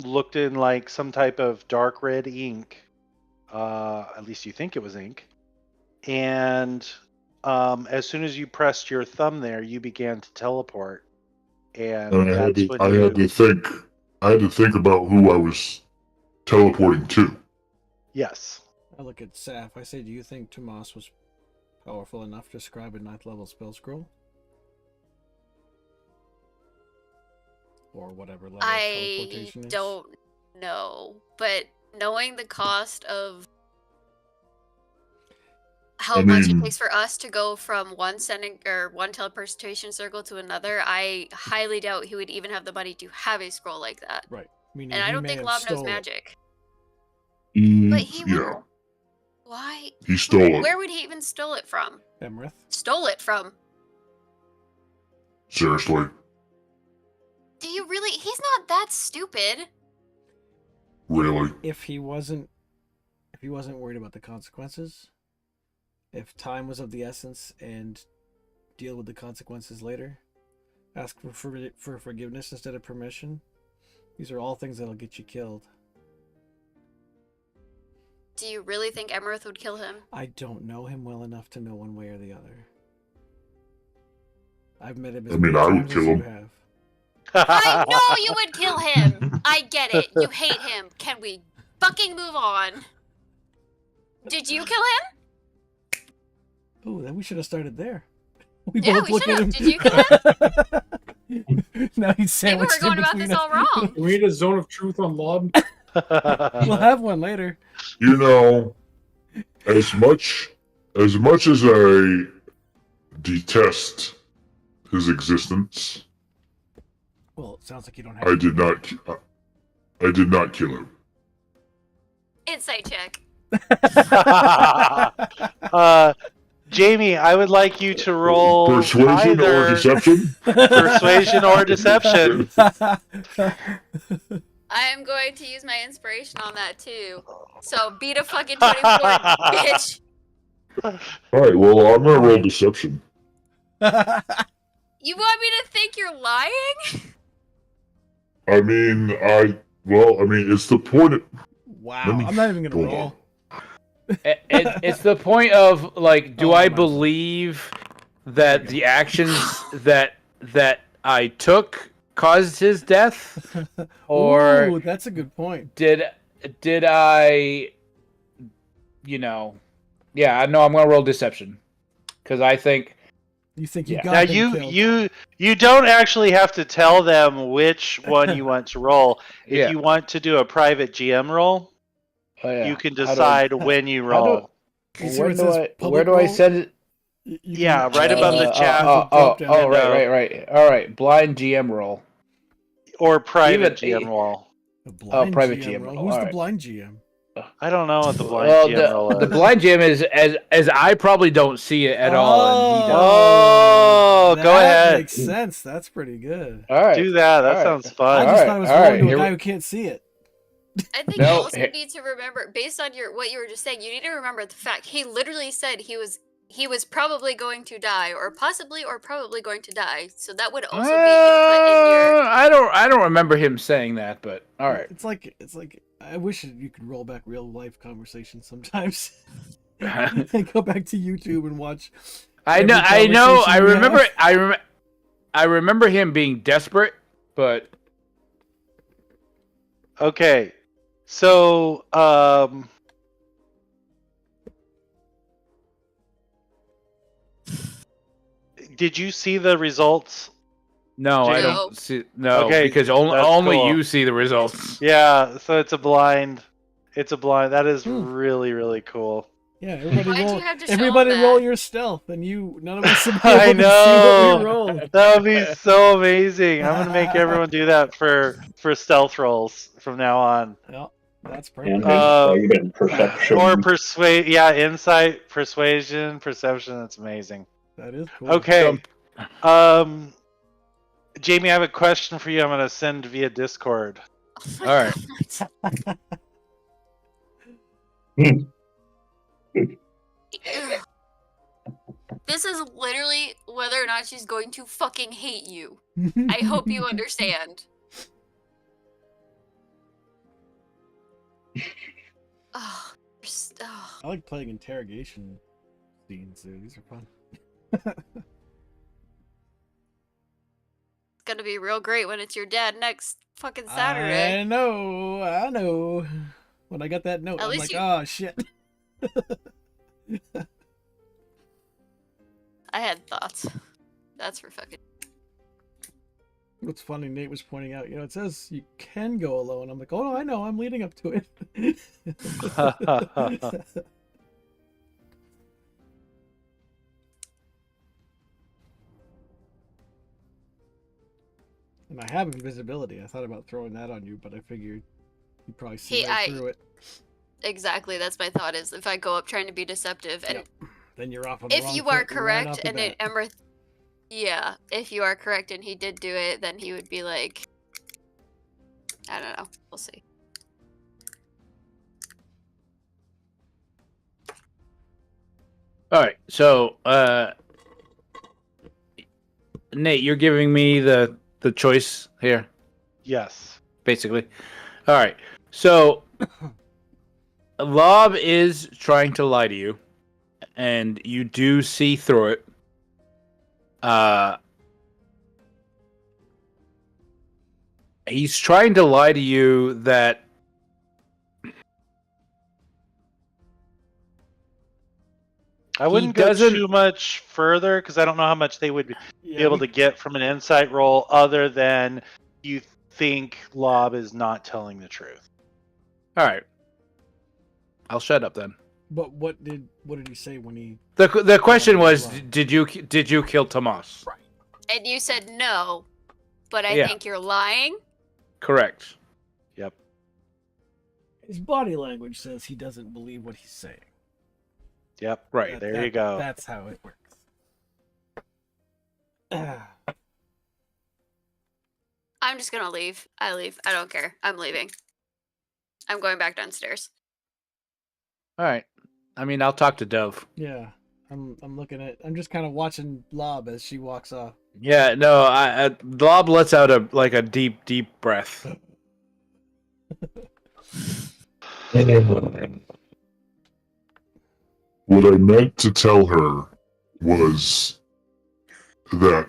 Looked in like some type of dark red ink. At least you think it was ink. And as soon as you pressed your thumb there, you began to teleport. And And I had that's to, when I you had to think. I had to think about who I was teleporting to. Yes. I look at Saf. I say, do you think Tomas was powerful enough to scribe a 9th level spell scroll? Or whatever level I teleportation is? don't know, but knowing the cost of how I much it mean- takes for us to go from one teleportation circle to another, I highly doubt he would even have the money to have a scroll like that. Right. Meaning And I he don't may think have Lob knows stole it. magic. Mm, But he would. yeah, Why? he stole it. Where would he even stole it from? Emerith? Stole it from? Seriously. Do you really? He's not that stupid. Really? If he wasn't worried about the consequences, if time was of the essence and deal with the consequences later, ask for forgiveness instead of permission, these are all things that'll get you killed. Do you really think Emerith would kill him? I don't know him well enough to know one way or the other. I've met him as I mean, many I would times as kill you him. have. I know you would kill him. I get it. You hate him. Can we fucking move on? Did you kill him? Oh, then we should have started there. We Yeah, both we look should at have. him. Did you kill him? Now he's Maybe we're sandwiched going in about between this us. all wrong. We need a zone of truth on Lob. We'll have one later. You know, as much as I detest his existence. Well, it sounds like you don't have. I did not. I did not kill him. Insight check. Jamie, I would like you to roll Persuasion or either deception? persuasion or deception. I am going to use my inspiration on that too. So beat a fucking 24, bitch. Alright, well, I'm gonna roll deception. You want me to think you're lying? I mean, it's the point of... Wow, Let me- I'm not even gonna hold roll. It's the point of like, do Oh, I my- believe that the actions that I took caused his death, or Ooh, that's a good point. did I, you know? Yeah, no, I'm gonna roll deception because I think You think you Yeah. got Now them killed. you don't actually have to tell them which one you want to roll. If yeah. you want to do a private GM roll, Oh, yeah. you can How do I- decide when you how do- roll. You see Where where it do says I public where do I roll? send it? You Yeah, can- right above the chat. Right. All right, blind GM roll. Or private Even- GM roll. A blind private GM GM roll. roll, Who's the alright. blind GM? I don't know what the blind Well, GM roll the is. blind GM is as I probably don't see it at all, and he does. Oh, go that ahead. Makes sense. That's pretty good. All right, Do that. That All right. sounds I fun. just Alright, thought it was alright, rolling to a here guy we- who can't see it. I think No, you also here- need to remember, based on what you were just saying, you need to remember the fact he literally said he was probably going to die, or possibly or probably going to die. So that would also be input in your. I don't remember him saying that, but all right. It's like I wish you could roll back real life conversations sometimes. And go back to YouTube and watch. I every know. conversation I you remember. have. I remember him being desperate, but Okay. So, did you see the results? no, I No. don't see. No, Okay, because only that's only cool. you see the results. Yeah, so it's a blind. It's a blind. That is Hmm. really, really cool. Yeah, everybody Why'd roll. you have to show Everybody him roll that? your stealth, and none of us will be I able to see what we know. rolled. That would be so amazing. I'm gonna make everyone do that for stealth rolls from now on. Well, that's And perfect. insight and perception. Or persuade. Yeah, insight, persuasion, perception. That's amazing. That is cool. Okay. Jamie, I have a question for you. I'm gonna send via Discord. Oh my All right. God. Ugh. This is literally whether or not she's going to fucking hate you. I hope you understand. Oh, I like playing interrogation scenes. Dude. These are fun. it's gonna be real great when it's your dad next fucking Saturday. I know. When I got that note, At I'm least like, oh shit. I had thoughts. That's for fucking. What's funny, Nate was pointing out, it says you can go alone. I'm like, oh no, I know, I'm leading up to it. And I have invisibility. I thought about throwing that on you, but I figured you'd probably see right through it. Exactly, that's my thought. Is if I go up trying to be deceptive, and Yep. Then you're off on the if wrong you are foot right off correct, the and it bat. Ember, yeah, if you are correct and he did do it, then he would be like, I don't know. We'll see. All right. So, Nate, you're giving me the choice here, Yes. basically. All right. So, Lob is trying to lie to you, and you do see through it. He's trying to lie to you that I wouldn't go doesn't- too much further because I don't know how much they would be Yeah, able to get from an insight roll other than you think Lob is not telling the truth. All right. I'll shut up then. But what did he say when he? The question was, Right. did you kill Tomas? And you said no, but I Yeah. think you're lying. Correct. Yep. His body language says he doesn't believe what he's saying. Yep. Right. There you go. That's how it works. Ah, I'm just gonna leave. I leave. I don't care. I'm leaving. I'm going back downstairs. All right. I mean, I'll talk to Dove. yeah, I'm looking at. I'm just kind of watching Lob as she walks off. Yeah, no, Blob lets out a deep, deep breath. What I meant to tell her was that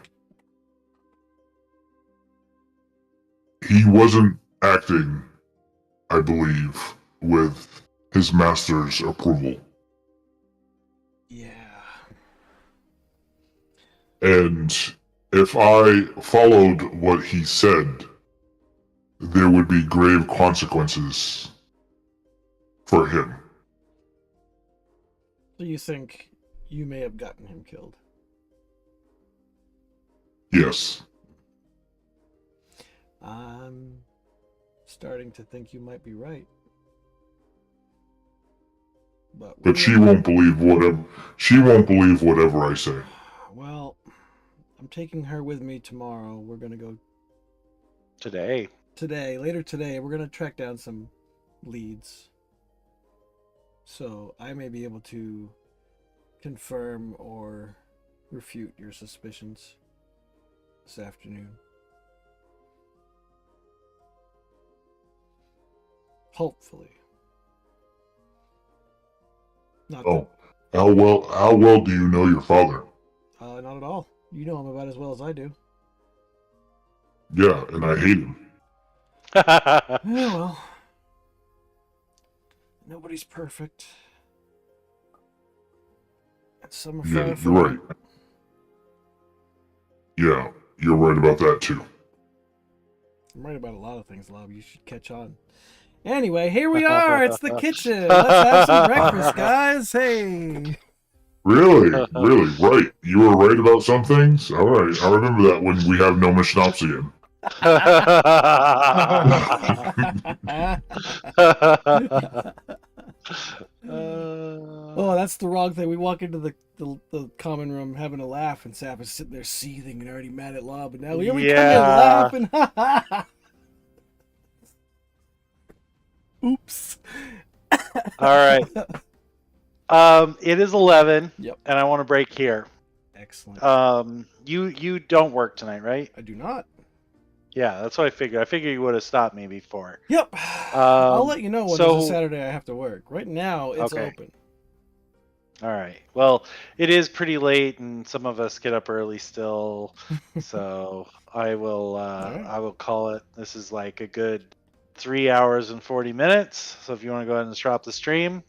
he wasn't acting, I believe, with his master's approval. Yeah. And if I followed what he said, there would be grave consequences for him. So you think you may have gotten him killed? Yes. I'm starting to think you might be right. But she won't believe whatever I say. Well, I'm taking her with me tomorrow. We're gonna go later today. We're gonna track down some leads. So I may be able to confirm or refute your suspicions this afternoon. Hopefully. Not Oh, how well do you know your father? not at all. You know him about as well as I do. Yeah, and I hate him. Yeah, well, nobody's perfect. And some are Yeah, far from you're right. it. Yeah, you're right about that too. I'm right about a lot of things, Lob. You should catch on. Anyway, here we are. It's the kitchen. Let's have some breakfast, guys. Hey. Really? Really? Right. You were right about some things? Alright, I remember that when we have no Mishnopsy in. Oh, that's the wrong thing. We walk into the common room having a laugh, and Sap is sitting there seething and already mad at Lob. And now here we come in laughing. Oops. All right. It is 11. Yep. And I want to break here. Excellent. You don't work tonight, right? I do not. Yeah, that's what I figured. I figured you would have stopped me before. Yep. I'll let you know when there's a Saturday I have to work. Right now, it's Okay. open. All right. Well, it is pretty late, and some of us get up early still. So I will. right. I will call it. This is like a good 3 hours and 40 minutes. So if you want to go ahead and drop the stream,